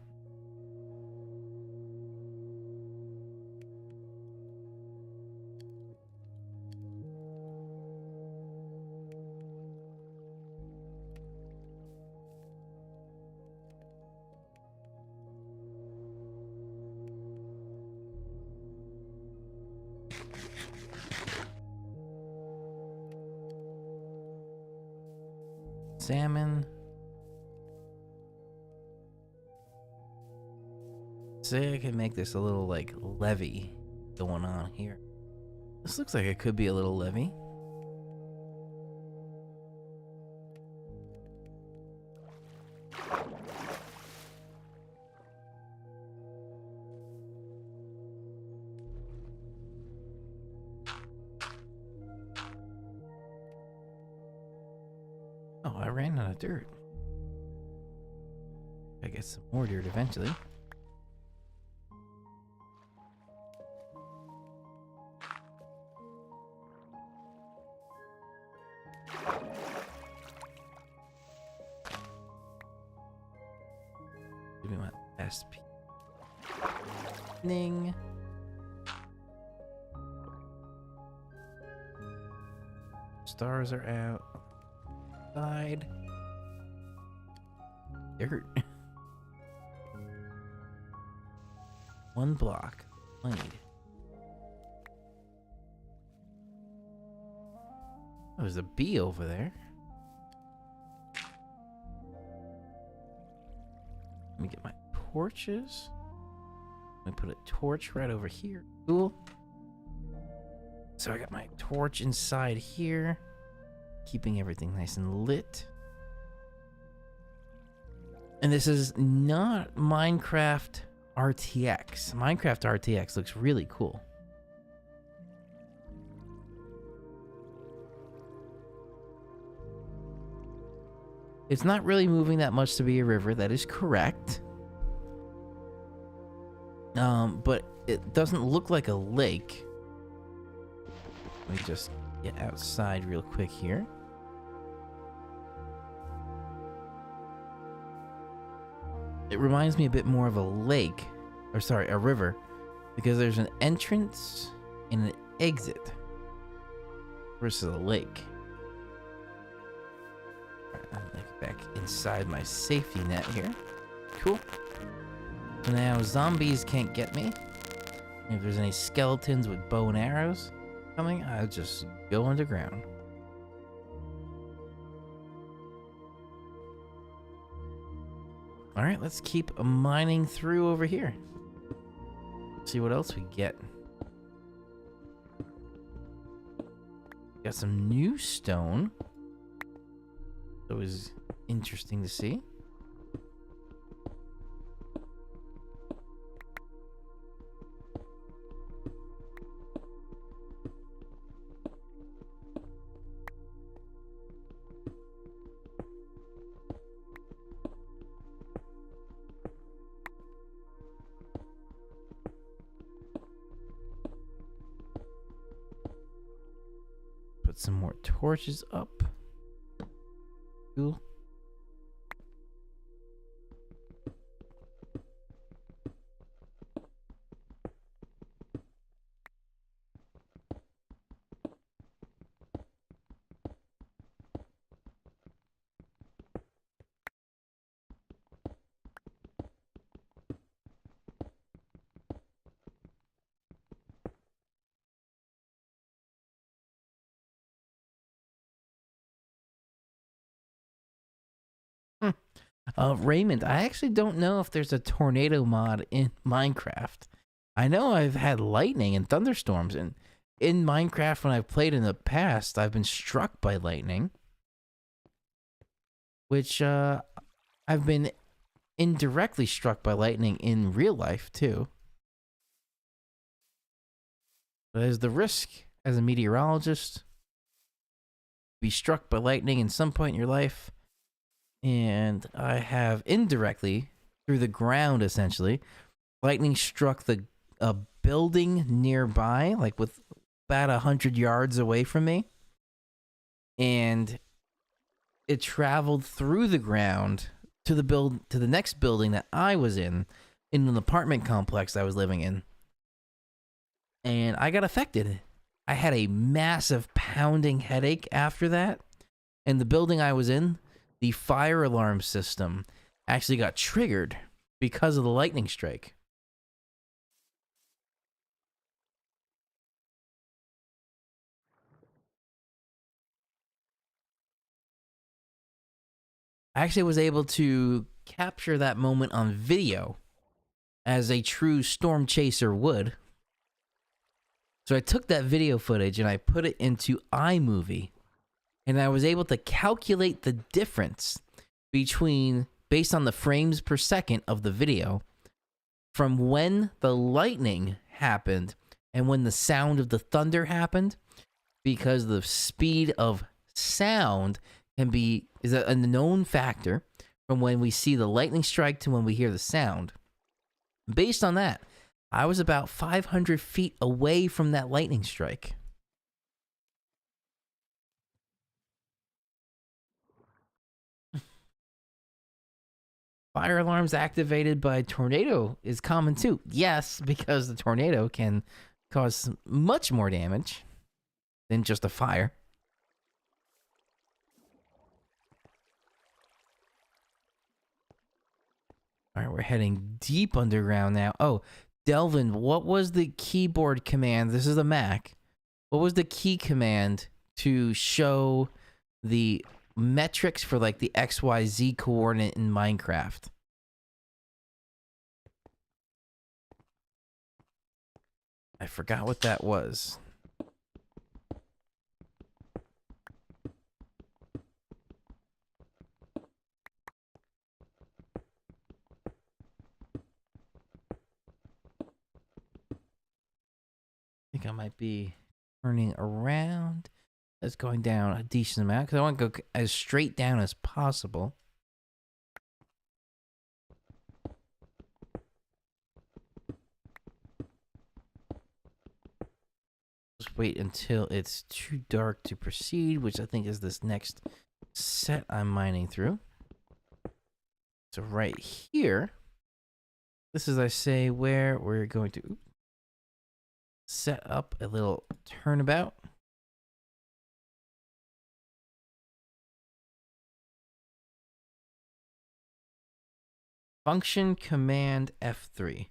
Salmon. Say I can make this a little like levee going on here. This looks like it could be a little levee. Oh, I ran out of dirt. I get some more dirt eventually. Give me my best piece. Ning. Stars are out. Side. Dirt. One block. Plenty. Oh, there's a bee over there. Let me get my torches. Let me put a torch right over here. Cool. So I got my torch inside here, keeping everything nice and lit. And this is not Minecraft RTX. Minecraft RTX looks really cool. It's not really moving that much to be a river, that is correct. But it doesn't look like a lake. Let me just get outside real quick here. It reminds me a bit more of a lake, or sorry, a river, because there's an entrance and an exit versus a lake. Alright, I'll get back inside my safety net here. Cool. So now zombies can't get me. If there's any skeletons with bow and arrows coming, I'll just go underground. Alright, let's keep mining through over here. See what else we get. Got some new stone. That was interesting to see. torches up. Cool. Raymond, I actually don't know if there's a tornado mod in Minecraft. I know I've had lightning and thunderstorms, and in Minecraft, when I've played in the past, I've been struck by lightning, which I've been indirectly struck by lightning in real life too. There's the risk as a meteorologist, be struck by lightning in some point in your life. And I have indirectly, through the ground essentially, lightning struck a building nearby, like with about 100 yards away from me. And it traveled through the ground to the next building that I was in an apartment complex I was living in. And I got affected. I had a massive pounding headache after that. And the building I was in, the fire alarm system actually got triggered because of the lightning strike. I actually was able to capture that moment on video as a true storm chaser would. So I took that video footage and I put it into iMovie, and I was able to calculate the difference between, based on the frames per second of the video, from when the lightning happened and when the sound of the thunder happened, because the speed of sound is a known factor from when we see the lightning strike to when we hear the sound. Based on that, I was about 500 feet away from that lightning strike. Fire alarms activated by tornado is common too. Yes, because the tornado can cause much more damage than just a fire. All right, we're heading deep underground now. Oh, Delvin, what was the keyboard command? This is a Mac. What was the key command to show the metrics for like the XYZ coordinate in Minecraft? I forgot what that was. I think I might be turning around. That's going down a decent amount because I want to go as straight down as possible. Just wait until it's too dark to proceed, which I think is this next set I'm mining through. So right here, this is, I say, where we're going to set up a little turnabout. Function command F3.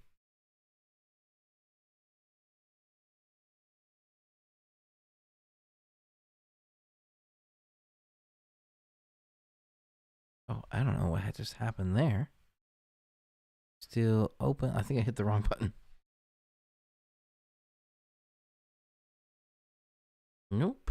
Oh, I don't know what had just happened there. Still open. I think I hit the wrong button. Nope.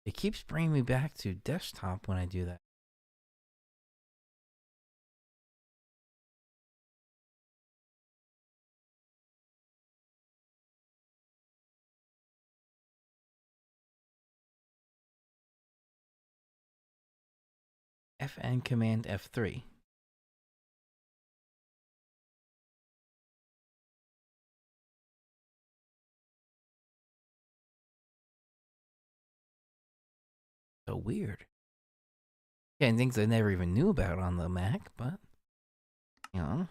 It keeps bringing me back to desktop when I do that. FN command F3. So weird. Yeah, and things I never even knew about on the Mac, but you know.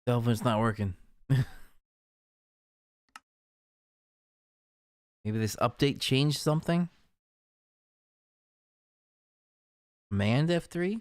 Delvin's not working. Maybe this update changed something? Command F3?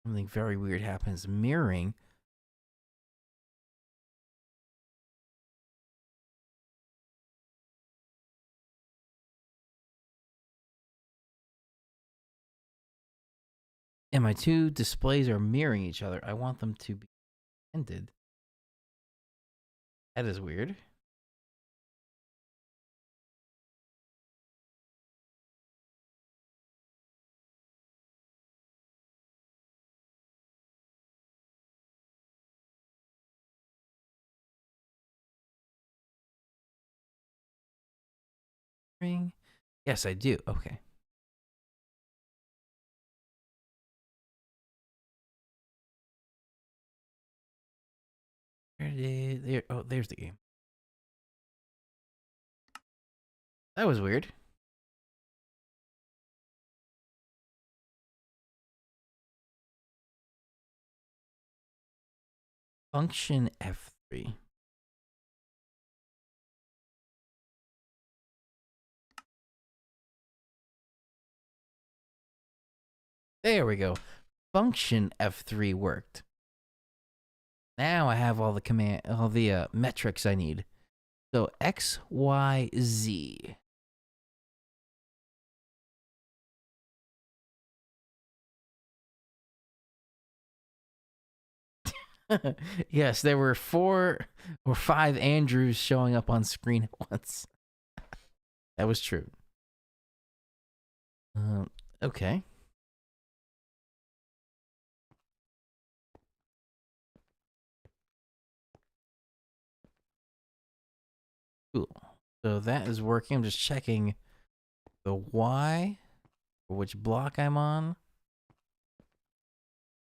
Something very weird happens. Mirroring. And my two displays are mirroring each other. I want them to be ended. That is weird. Yes, I do. Okay. Where did there? Oh, there's the game. That was weird. Function F3. There we go. Function F3 worked. Now I have all the metrics I need. So X, Y, Z. Yes, there were 4 or 5 Andrews showing up on screen at once. That was true. Okay. Cool. So that is working. I'm just checking the Y, for which block I'm on.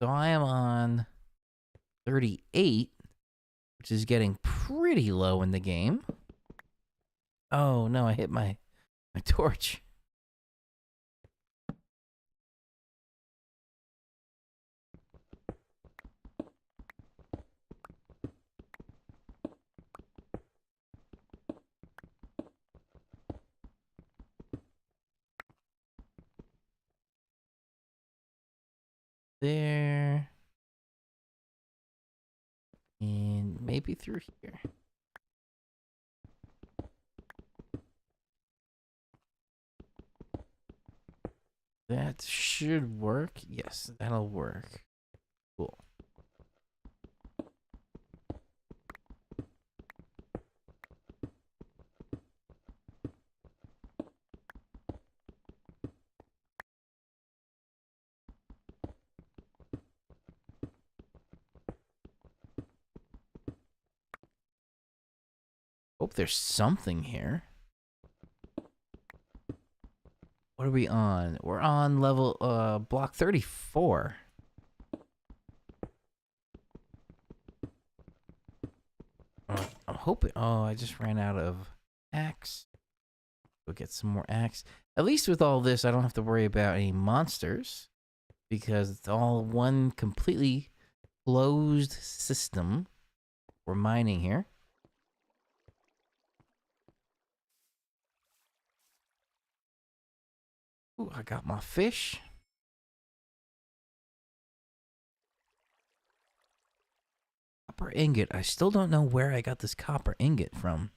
So I am on 38, which is getting pretty low in the game. Oh no, I hit my torch. There. And maybe through here. That should work. Yes, that'll work. Cool. Hope there's something here. What are we on? We're on level block 34. I'm hoping. Oh, I just ran out of axe. Go get some more axe. At least with all this, I don't have to worry about any monsters because it's all one completely closed system. We're mining here. Ooh, I got my fish. Copper ingot. I still don't know where I got this copper ingot from.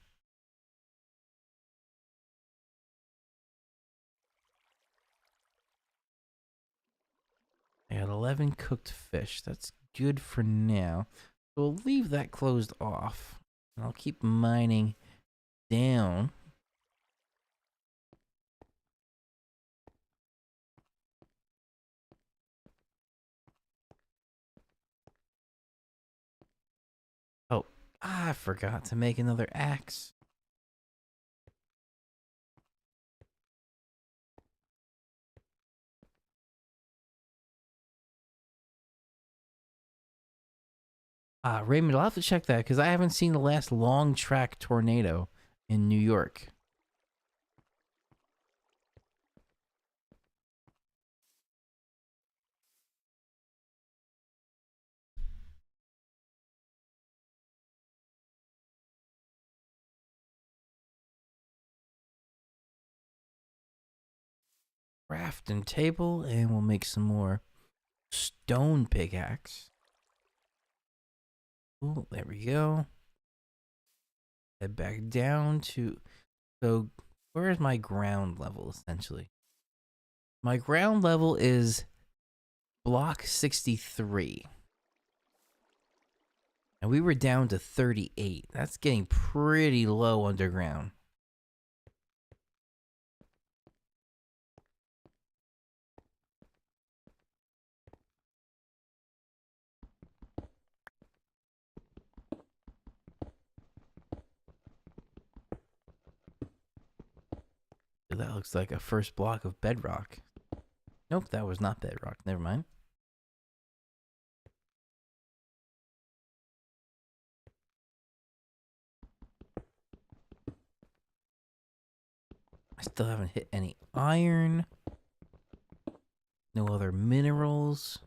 I got 11 cooked fish. That's good for now. So we'll leave that closed off. And I'll keep mining down. Oh, I forgot to make another axe. Raymond, I'll have to check that because I haven't seen the last long track tornado in New York. Crafting table, and we'll make some more stone pickaxe. Cool, there we go. Head back down to... So, where is my ground level, essentially? My ground level is block 63. And we were down to 38. That's getting pretty low underground. So that looks like a first block of bedrock. Nope, that was not bedrock. Never mind. I still haven't hit any iron. No other minerals.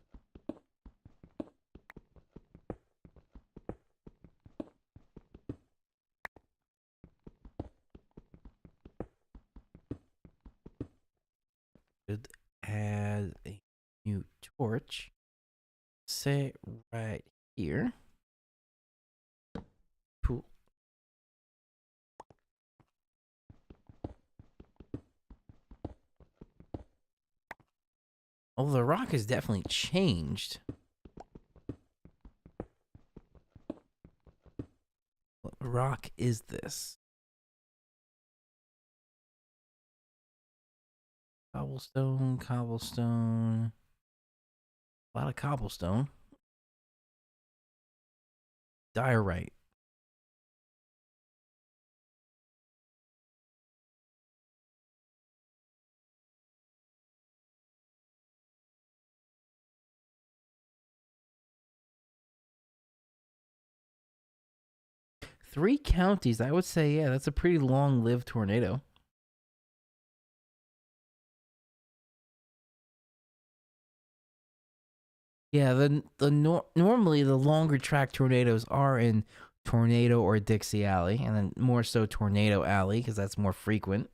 Should add a new torch. Say right here. Cool. Oh, the rock has definitely changed. What rock is this? Cobblestone, cobblestone. A lot of cobblestone. Diorite. Three counties, I would say, yeah, that's a pretty long-lived tornado. Yeah, normally the longer track tornadoes are in Tornado or Dixie Alley, and then more so Tornado Alley because that's more frequent.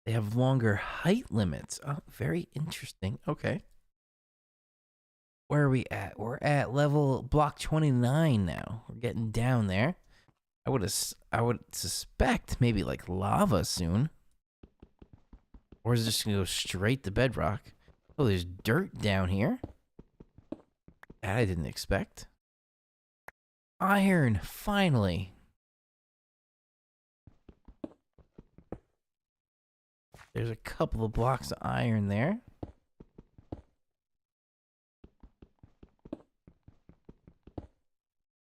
They have longer height limits. Oh, very interesting. Okay. Where are we at? We're at level block 29 now. We're getting down there. I would suspect maybe like lava soon. Or is it just gonna go straight to bedrock? Oh, there's dirt down here. That I didn't expect. Iron, finally. There's a couple of blocks of iron there.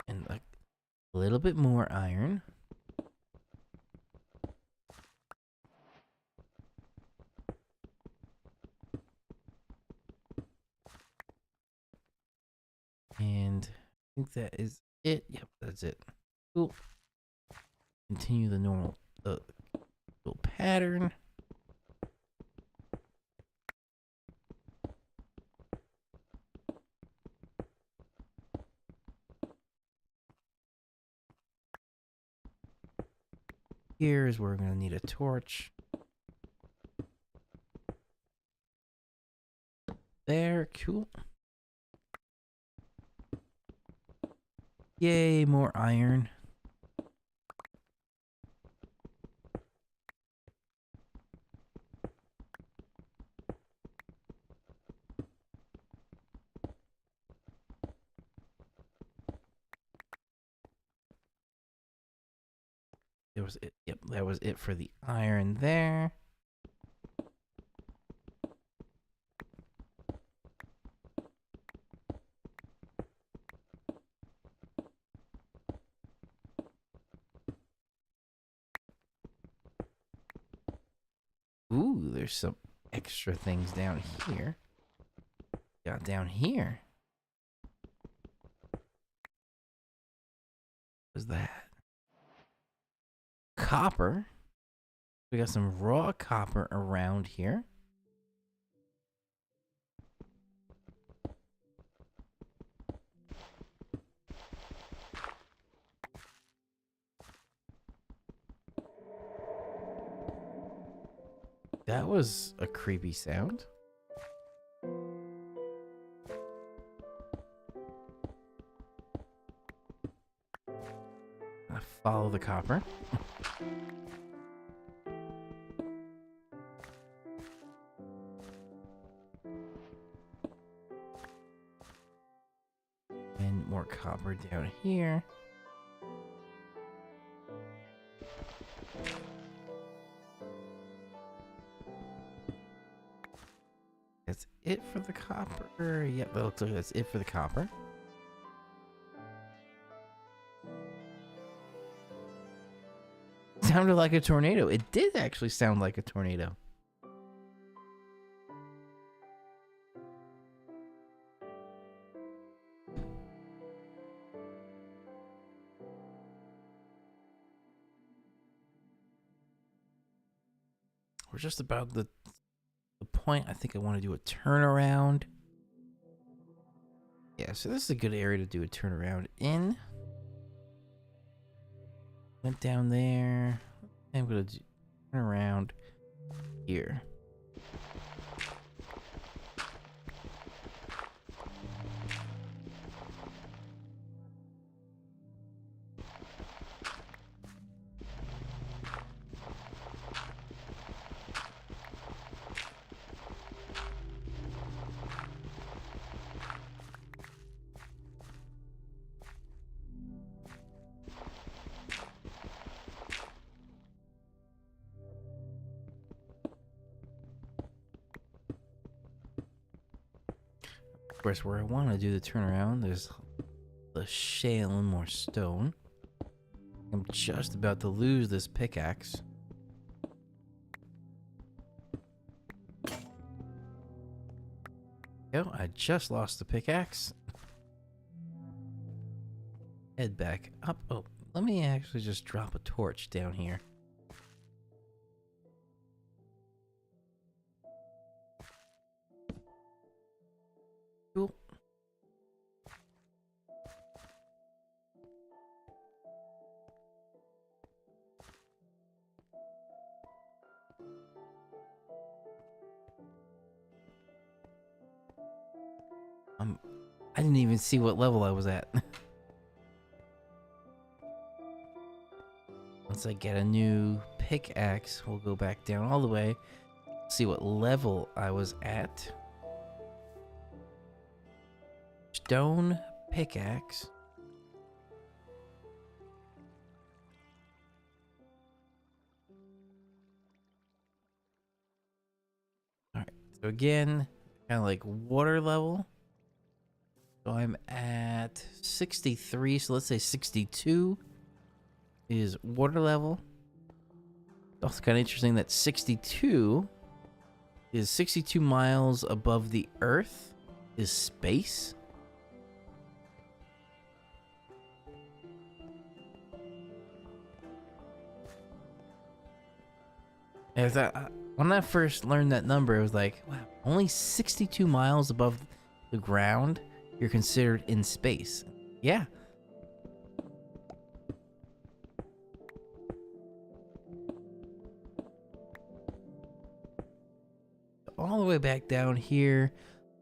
And a little bit more iron. And I think that is it. Yep, that's it. Cool. Continue the normal little pattern. Here's where we're going to need a torch. There, cool. Yay, more iron. there was it. Yep, that was it for the iron there. Ooh, there's some extra things down here. Got down here. What's that? Copper. We got some raw copper around here. That was a creepy sound. I follow the copper. And more copper down here. That's it for the copper. Yep, that looks like that's it for the copper. Sounded like a tornado. It did actually sound like a tornado. We're just about the point. I think I want to do a turnaround. Yeah, so this is a good area to do a turnaround in. Went down there. I'm gonna turn around here. Of course, where I want to do the turnaround, there's the shale and more stone. I'm just about to lose this pickaxe. Oh, I just lost the pickaxe. Head back up. Oh, let me actually just drop a torch down here. Cool. I didn't even see what level I was at. Once I get a new pickaxe, we'll go back down all the way. See what level I was at. Stone pickaxe. Alright, so again, kind of like water level. So I'm at 63, so let's say 62 is water level. It's also kind of interesting that 62 is 62 miles above the Earth is space. When I first learned that number, it was like, wow, only 62 miles above the ground, you're considered in space. Yeah. All the way back down here,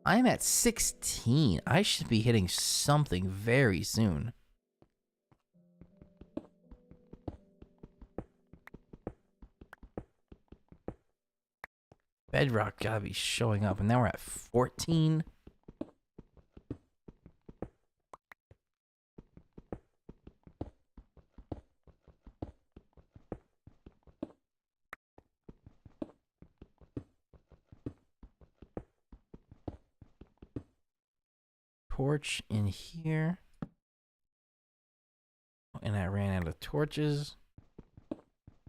I'm at 16. I should be hitting something very soon. Bedrock gotta be showing up, and now we're at 14. torch in here. And I ran out of torches.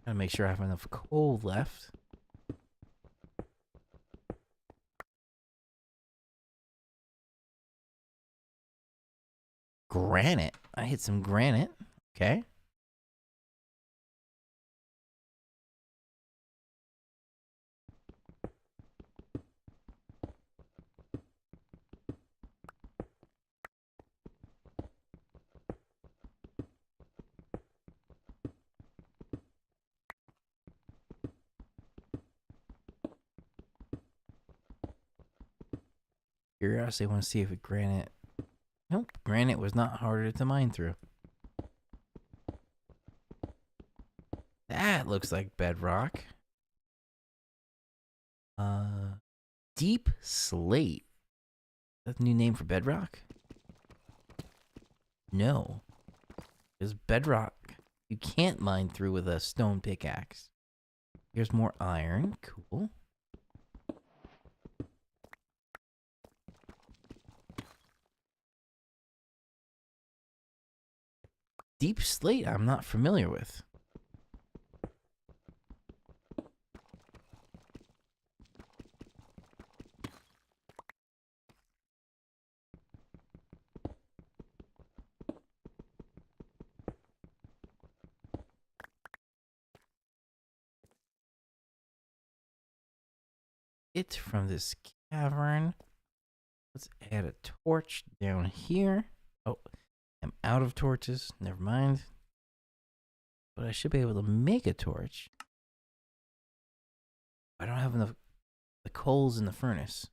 Gotta make sure I have enough coal left. Granite. I hit some granite. Okay. Curiosity, I want to see if granite... Nope, granite was not harder to mine through. That looks like bedrock. Deep slate. Is that the new name for bedrock? No. Because bedrock, you can't mine through with a stone pickaxe. Here's more iron. Cool. Deep slate, I'm not familiar with. It from this cavern. Let's add a torch down here. Oh, I'm out of torches. Never mind. But I should be able to make a torch. I don't have enough the coals in the furnace.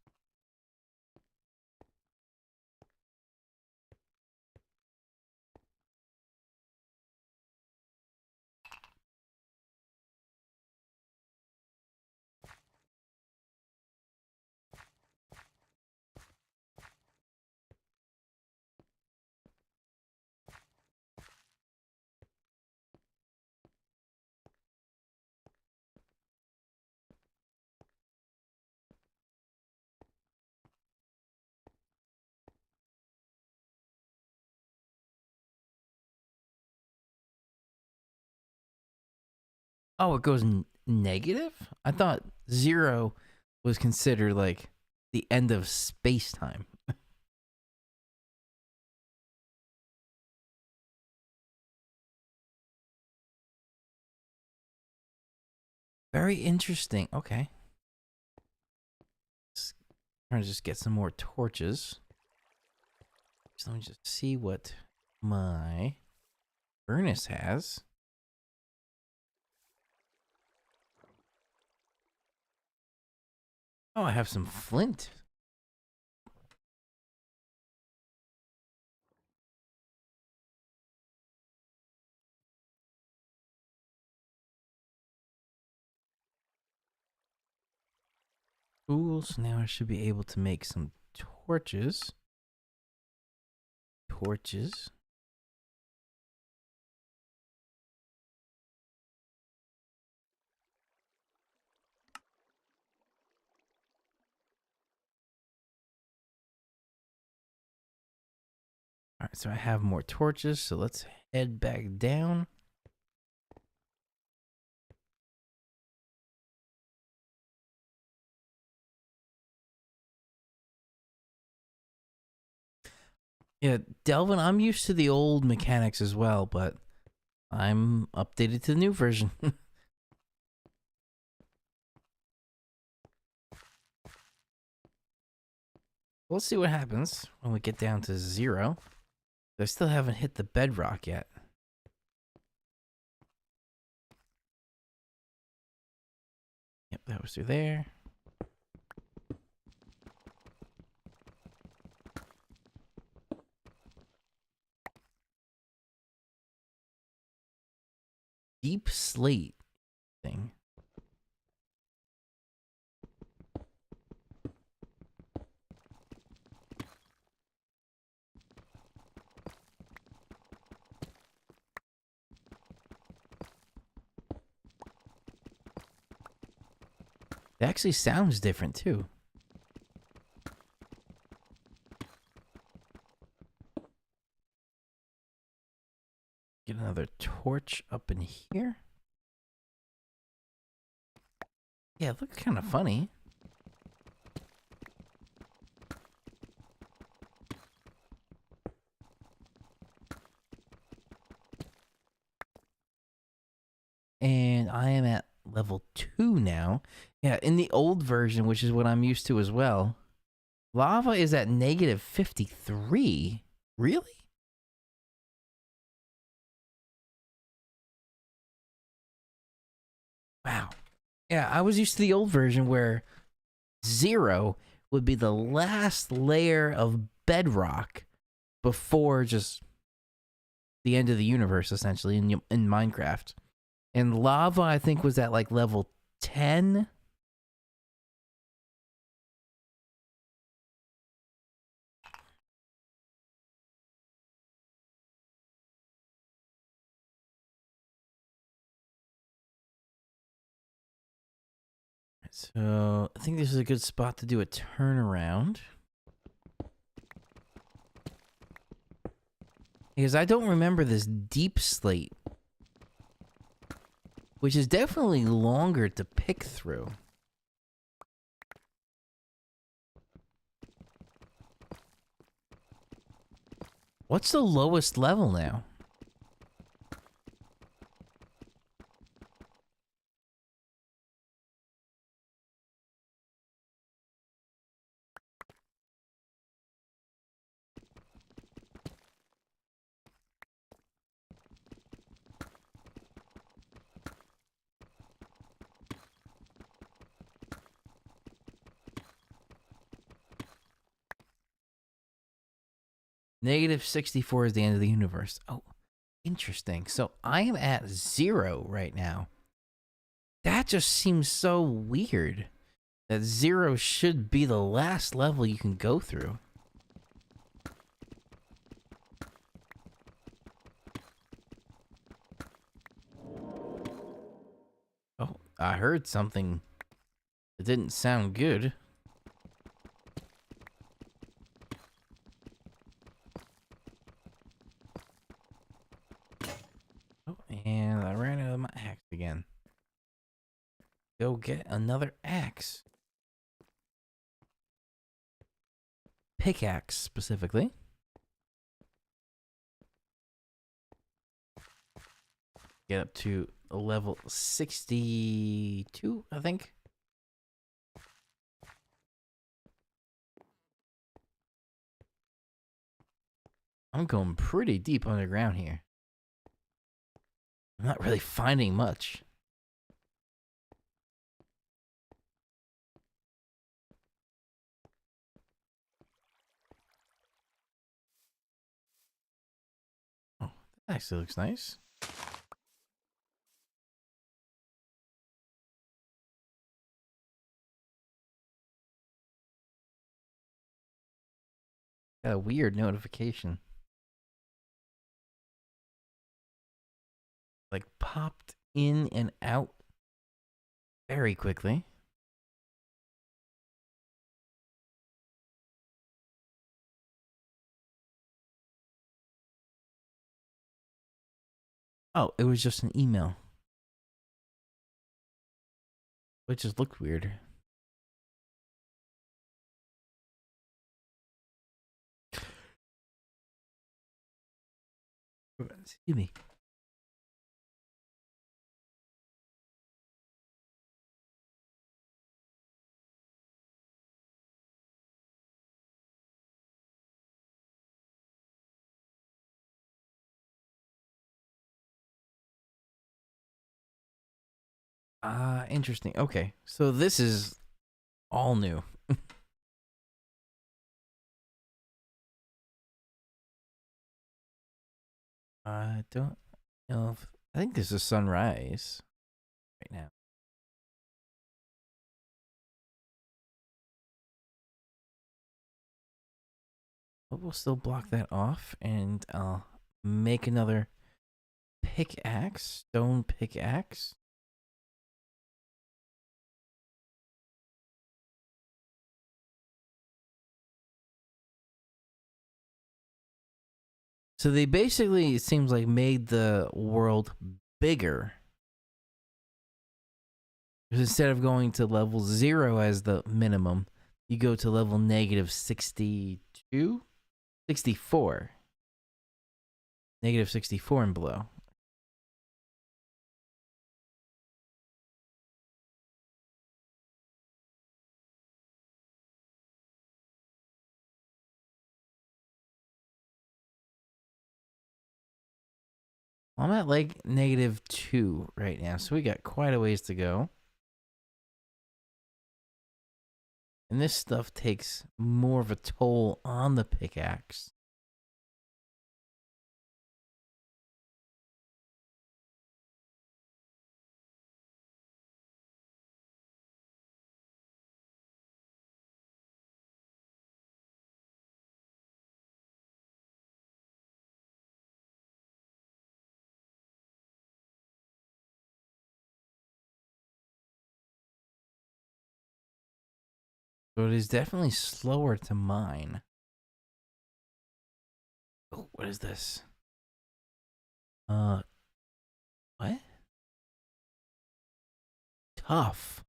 Oh, it goes negative? I thought 0 was considered like the end of space time. Very interesting. Okay. Trying to just get some more torches. So let me just see what my furnace has. Oh, I have some flint. Cool, so now I should be able to make some torches. Torches. Alright, so I have more torches, so let's head back down. Yeah, Delvin, I'm used to the old mechanics as well, but I'm updated to the new version. We'll see what happens when we get down to 0. I still haven't hit the bedrock yet. Yep, that was through there. Deep slate thing. It actually sounds different too. torch up in here. Yeah, it looks kind of funny. And I am at level 2 now. Yeah, in the old version, which is what I'm used to as well, lava is at negative 53. Really? Wow. Yeah, I was used to the old version where 0 would be the last layer of bedrock before just the end of the universe, essentially, in Minecraft. And lava, I think, was at like level 10. So I think this is a good spot to do a turnaround. Because I don't remember this deep slate, which is definitely longer to pick through. What's the lowest level now? Negative 64 is the end of the universe. Oh, interesting. So I am at 0 right now. That just seems so weird. That 0 should be the last level you can go through. Oh, I heard something that didn't sound good. Oh, and I ran out of my axe again. Go get another axe. Pickaxe, specifically. Get up to level 62, I think. I'm going pretty deep underground here. I'm not really finding much. Oh, that actually looks nice. Got a weird notification. Like popped in and out very quickly. Oh, it was just an email. It just looked weird. Excuse me. Interesting. Okay, so this is all new. I don't know if... I think this is sunrise right now. But we'll still block that off, and I'll make another pickaxe, stone pickaxe. So they basically, it seems like, made the world bigger. Because instead of going to level 0 as the minimum, you go to level negative 62? 64. Negative 64 and below. I'm at like negative 2 right now, so we got quite a ways to go. And this stuff takes more of a toll on the pickaxe. So it is definitely slower to mine. Oh, what is this? What? Tough.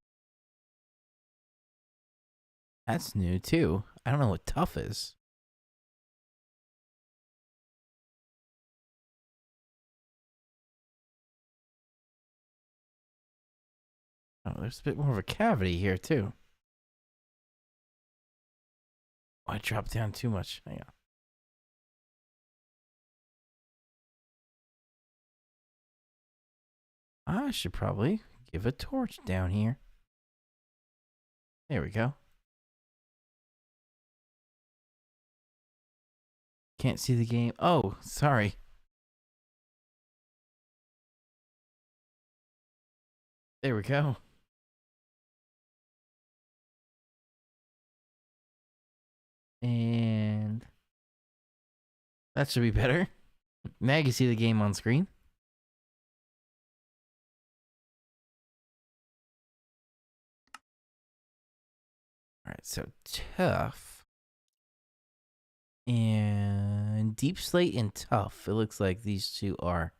That's new too. I don't know what tough is. Oh, there's a bit more of a cavity here too. Oh, I dropped down too much. Hang on. I should probably give a torch down here. There we go. Can't see the game. Oh, sorry. There we go. And that should be better. Now you can see the game on screen. Alright, so tough. And deep slate and tough. It looks like these two are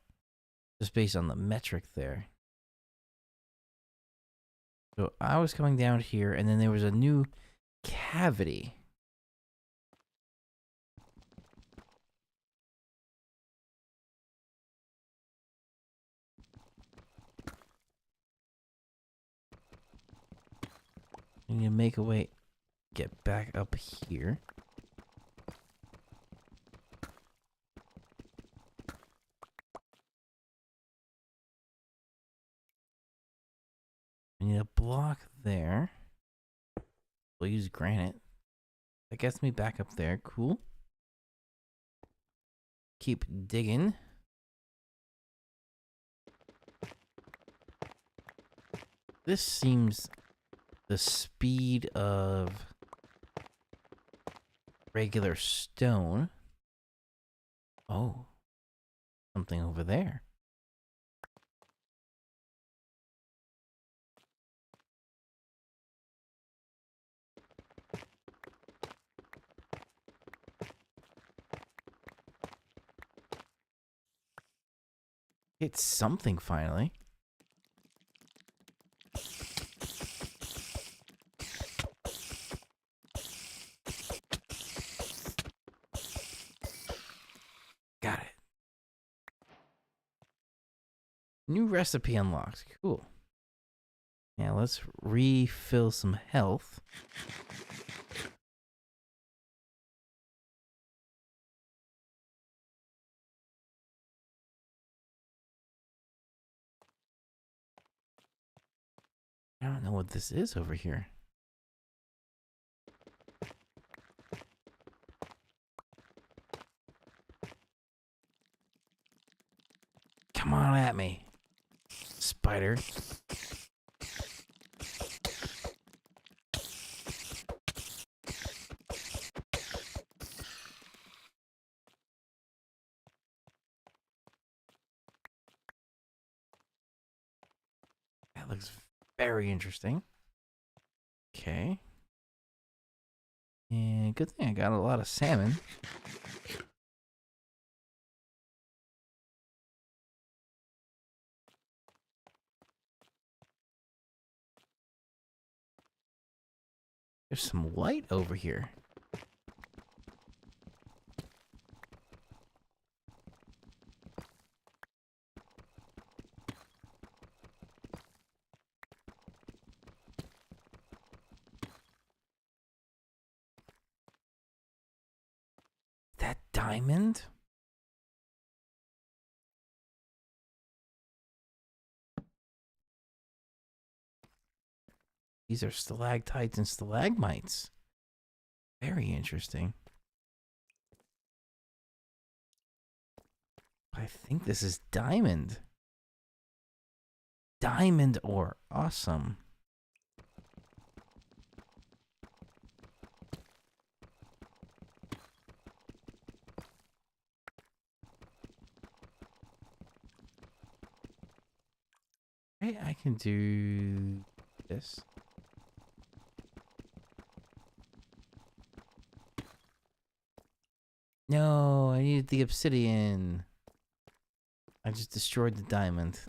just based on the metric there. So I was coming down here, and then there was a new cavity. I need to make a way, get back up here. I need a block there. We'll use granite. That gets me back up there. Cool. Keep digging. This seems the speed of regular stone. Oh, something over there. It's something finally. Got it. New recipe unlocked. Cool. Now let's refill some health. I don't know what this is over here. Come on at me, spider. That looks very interesting. Okay. And good thing I got a lot of salmon. There's some light over here. That diamond? These are stalactites and stalagmites. Very interesting. I think this is diamond. Diamond ore. Awesome. Okay, I can do this. No, I needed the obsidian. I just destroyed the diamond.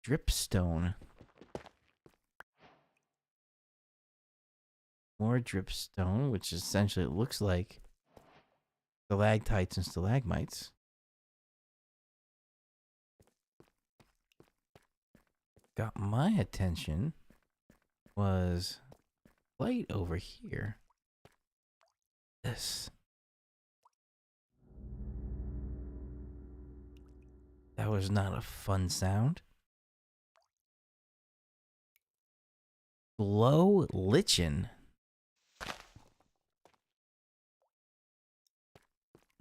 Dripstone. More dripstone, which essentially it looks like stalactites and stalagmites. Got my attention was light over here. This. That was not a fun sound. Glow lichen. I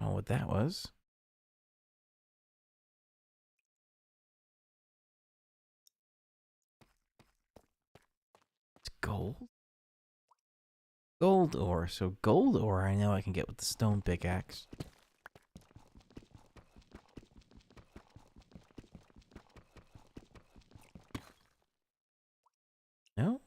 don't know what that was. It's gold. Gold ore. So gold ore I know I can get with the stone pickaxe. No?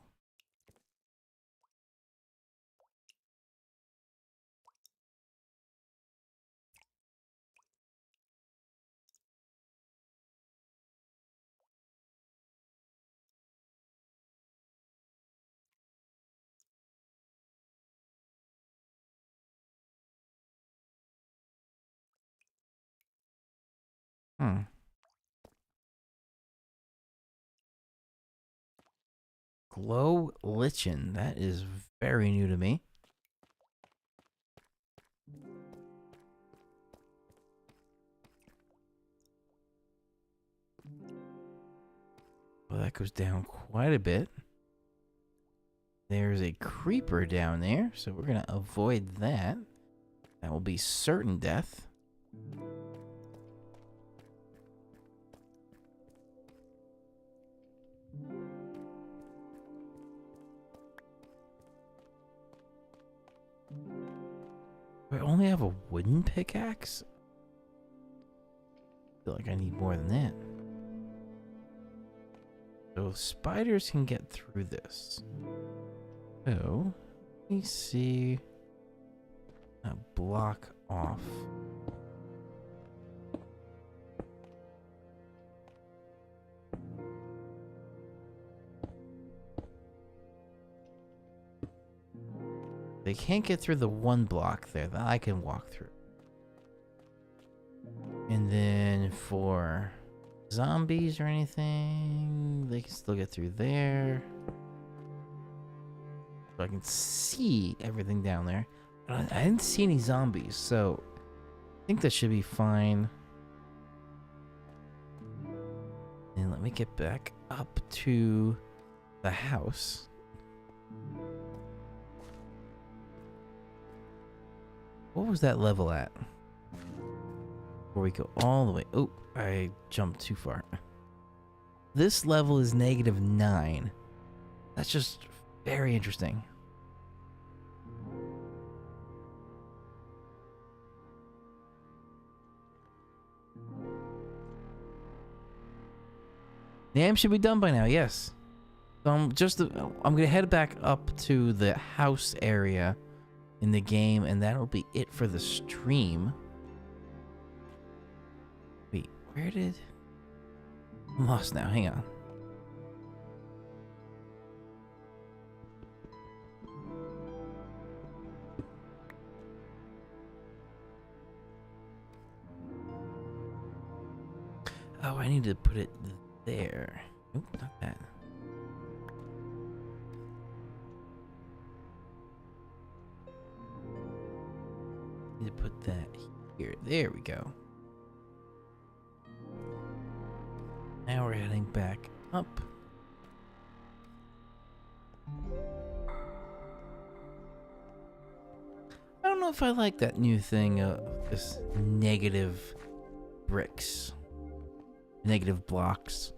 Hmm. Glow lichen. That is very new to me. Well, that goes down quite a bit. There's a creeper down there, so we're going to avoid that. That will be certain death. I only have a wooden pickaxe? I feel like I need more than that. So spiders can get through this. So, let me see. Block off. They can't get through the one block there that I can walk through. And then for zombies or anything, they can still get through there. So I can see everything down there. I didn't see any zombies, so I think that should be fine. And let me get back up to the house. What was that level at? Before we go all the way. Oh, I jumped too far. This level is -9. That's just very interesting. The game should be done by now, yes. So I'm gonna head back up to the house area in the game, and that'll be it for the stream. Wait, where did... I'm lost now, hang on. Oh, I need to put it there. Nope, not that. Need to put that here. There we go. Now we're heading back up. I don't know if I like that new thing of this negative bricks. Negative blocks.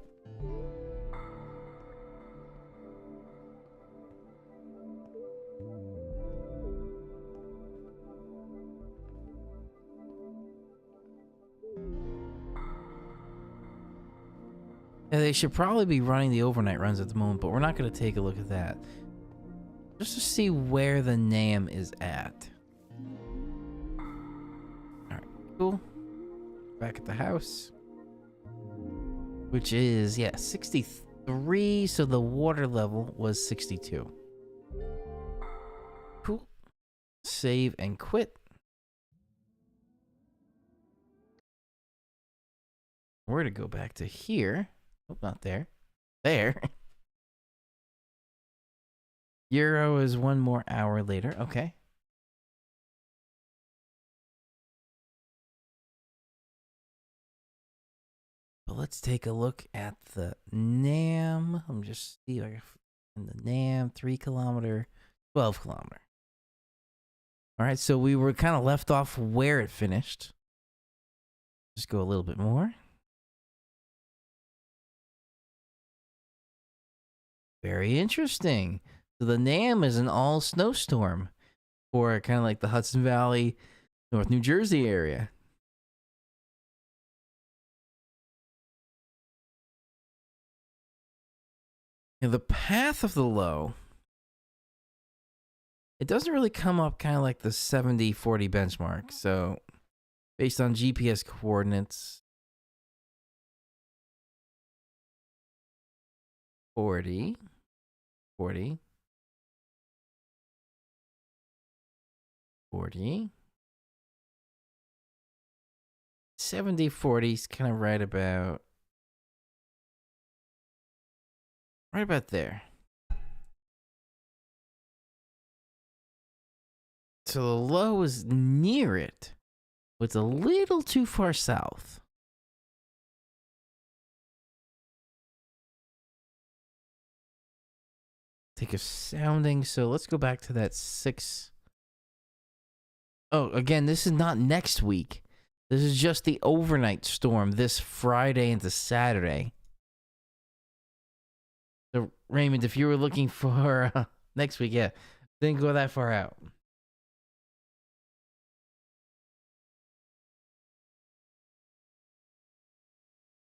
Yeah, they should probably be running the overnight runs at the moment, but we're not going to take a look at that. Just to see where the NAM is at. Alright, cool. Back at the house. Which is, yeah, 63, so the water level was 62. Cool. Save and quit. We're to go back to here. Oh, not there. There. Euro is 1 more hour later. Okay. But let's take a look at the NAM. Let me just see if I can find the NAM. 3 kilometer, 12 kilometer. All right, so we were kind of left off where it finished. Just go a little bit more. Very interesting. So the NAM is an all snowstorm for kind of like the Hudson Valley, North New Jersey area. Now, the path of the low, it doesn't really come up kind of like the 70-40 benchmark. So based on GPS coordinates, 40, 40, 40, 70-40 is kind of right about there. So the low is near it, but it's a little too far south. Take a sounding. So let's go back to that 6. Oh, again, this is not next week. This is just the overnight storm this Friday into Saturday. So, Raymond, if you were looking for next week, yeah, didn't go that far out.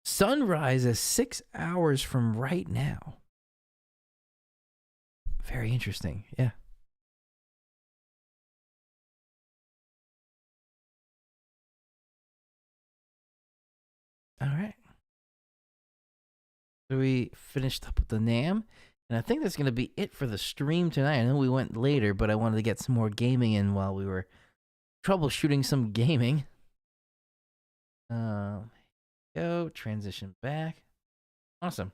Sunrise is 6 hours from right now. Very interesting, yeah. All right. So we finished up with the NAM, and I think that's going to be it for the stream tonight. I know we went later, but I wanted to get some more gaming in while we were troubleshooting some gaming. Go, transition back. Awesome.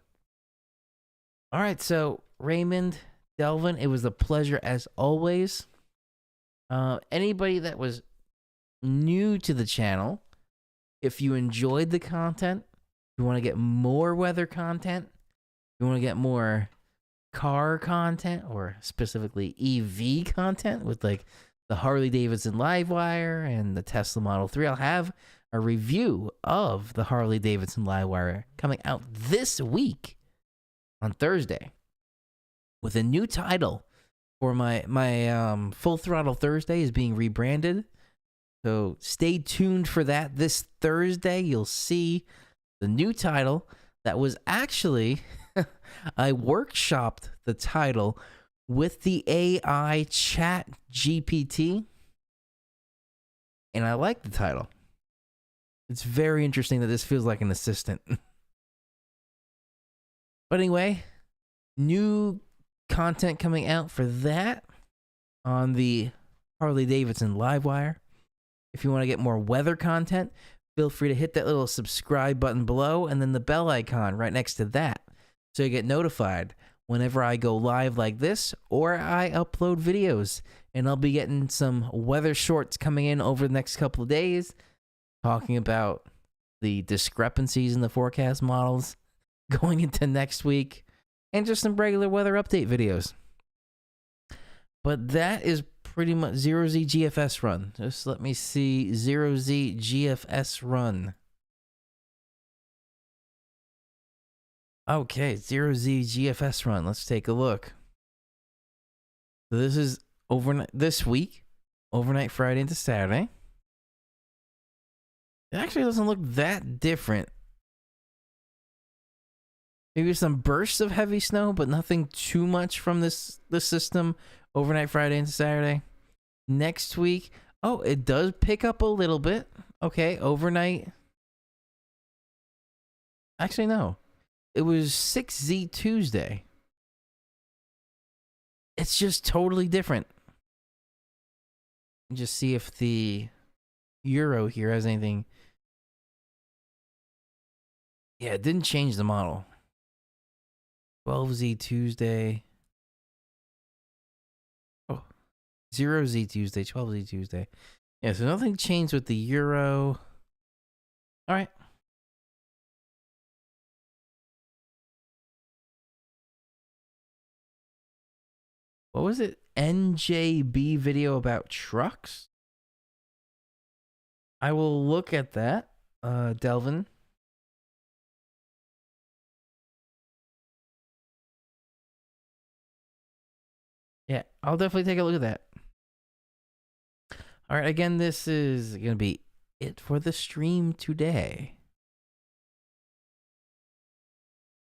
All right, so Raymond, Delvin, it was a pleasure as always. Anybody that was new to the channel, if you enjoyed the content, you want to get more weather content, you want to get more car content, or specifically EV content with like the Harley Davidson Livewire and the Tesla Model 3, I'll have a review of the Harley Davidson Livewire coming out this week on Thursday with a new title for my Full Throttle Thursday is being rebranded. So stay tuned for that. This Thursday, you'll see the new title that was actually, I workshopped the title with the AI ChatGPT, and I like the title. It's very interesting that this feels like an assistant. But anyway, new content coming out for that on the Harley Davidson Livewire. If you want to get more weather content, feel free to hit that little subscribe button below and then the bell icon right next to that so you get notified whenever I go live like this or I upload videos. And I'll be getting some weather shorts coming in over the next couple of days, talking about the discrepancies in the forecast models going into next week, and just some regular weather update videos. But that is pretty much Zero Z GFS run. Just let me see Zero Z GFS run. Okay, Zero Z GFS run. Let's take a look. So this is overnight this week, overnight Friday into Saturday. It actually doesn't look that different. Maybe some bursts of heavy snow, but nothing too much from this system overnight Friday into Saturday. Next week, oh, it does pick up a little bit. Okay, overnight. Actually, no. It was 6Z Tuesday. It's just totally different. Just see if the Euro here has anything. Yeah, it didn't change the model. 12Z Tuesday. Oh, 0Z Tuesday, 12Z Tuesday. Yeah, so nothing changed with the Euro. All right. What was it? NJB video about trucks? I will look at that, Delvin. Yeah, I'll definitely take a look at that. All right, again, this is going to be it for the stream today.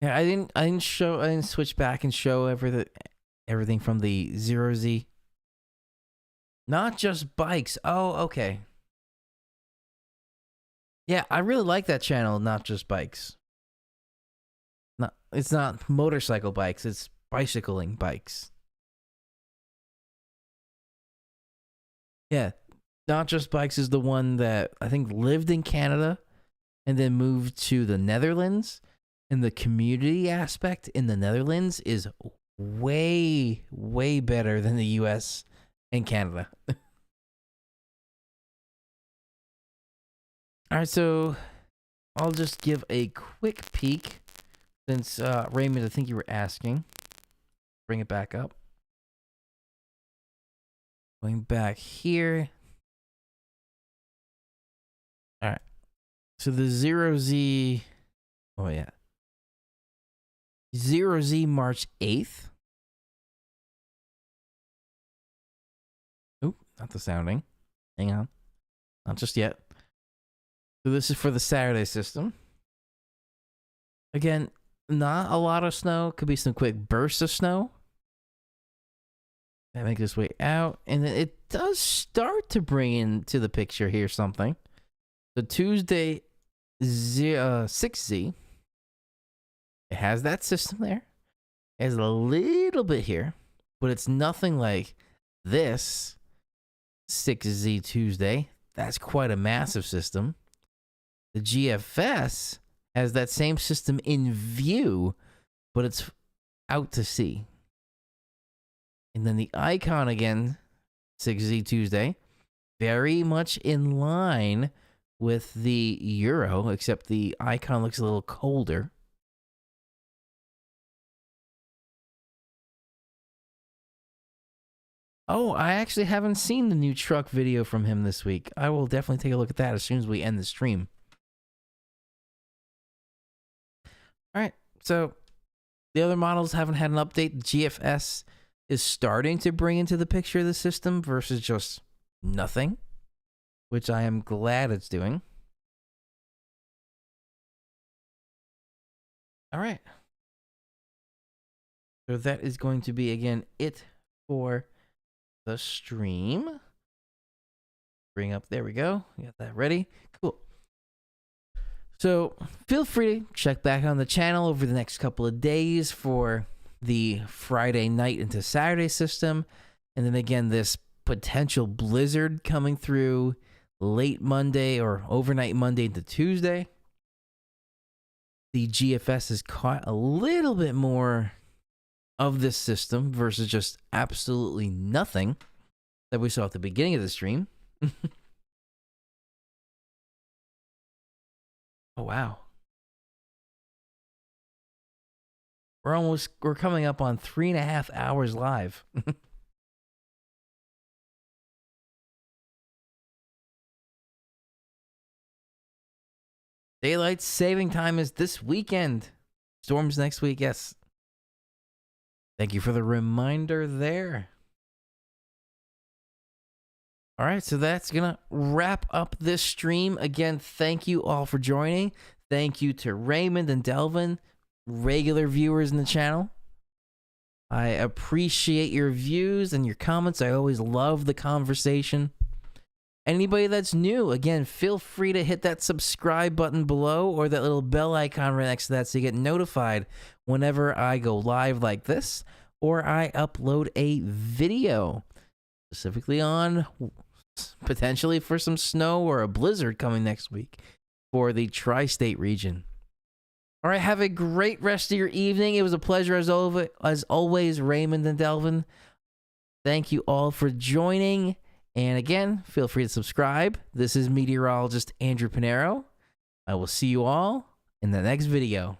Yeah, I didn't switch back and show everything from the Zero Z. Not just bikes. Oh, okay. Yeah, I really like that channel, Not Just Bikes. It's not motorcycle bikes, it's bicycling bikes. Yeah, Not Just Bikes is the one that I think lived in Canada and then moved to the Netherlands. And the community aspect in the Netherlands is way, way better than the US and Canada. All right, so I'll just give a quick peek since Raymond, I think you were asking. Bring it back up. Going back here. All right. So the Zero Z. Oh, yeah. Zero Z March 8th. Oop, not the sounding. Hang on. Not just yet. So this is for the Saturday system. Again, not a lot of snow. Could be some quick bursts of snow. I make this way out. And then it does start to bring into the picture here something. So Tuesday, 6Z. It has that system there. It has a little bit here. But it's nothing like this 6Z Tuesday. That's quite a massive system. The GFS has that same system in view, but it's out to sea. And then the icon again, 6Z Tuesday, very much in line with the Euro, except the icon looks a little colder. Oh, I actually haven't seen the new truck video from him this week. I will definitely take a look at that as soon as we end the stream. All right, so the other models haven't had an update. The GFS is starting to bring into the picture the system versus just nothing, which I am glad it's doing. All right. So that is going to be, again, it for the stream. Bring up, there we go. We got that ready. Cool. So feel free to check back on the channel over the next couple of days for the Friday night into Saturday system. And then again, this potential blizzard coming through late Monday or overnight Monday into Tuesday. The GFS has caught a little bit more of this system versus just absolutely nothing that we saw at the beginning of the stream. Oh, wow. We're coming up on 3.5 hours live. Daylight saving time is this weekend. Storms next week, yes. Thank you for the reminder there. All right, so that's going to wrap up this stream. Again, thank you all for joining. Thank you to Raymond and Delvin, regular viewers in the channel. I appreciate your views and your comments. I always love the conversation. Anybody that's new, again, feel free to hit that subscribe button below or that little bell icon right next to that so you get notified whenever I go live like this or I upload a video, specifically on potentially for some snow or a blizzard coming next week for the tri-state region. All right, have a great rest of your evening. It was a pleasure as always, Raymond and Delvin. Thank you all for joining. And again, feel free to subscribe. This is meteorologist Andrew Pinero. I will see you all in the next video.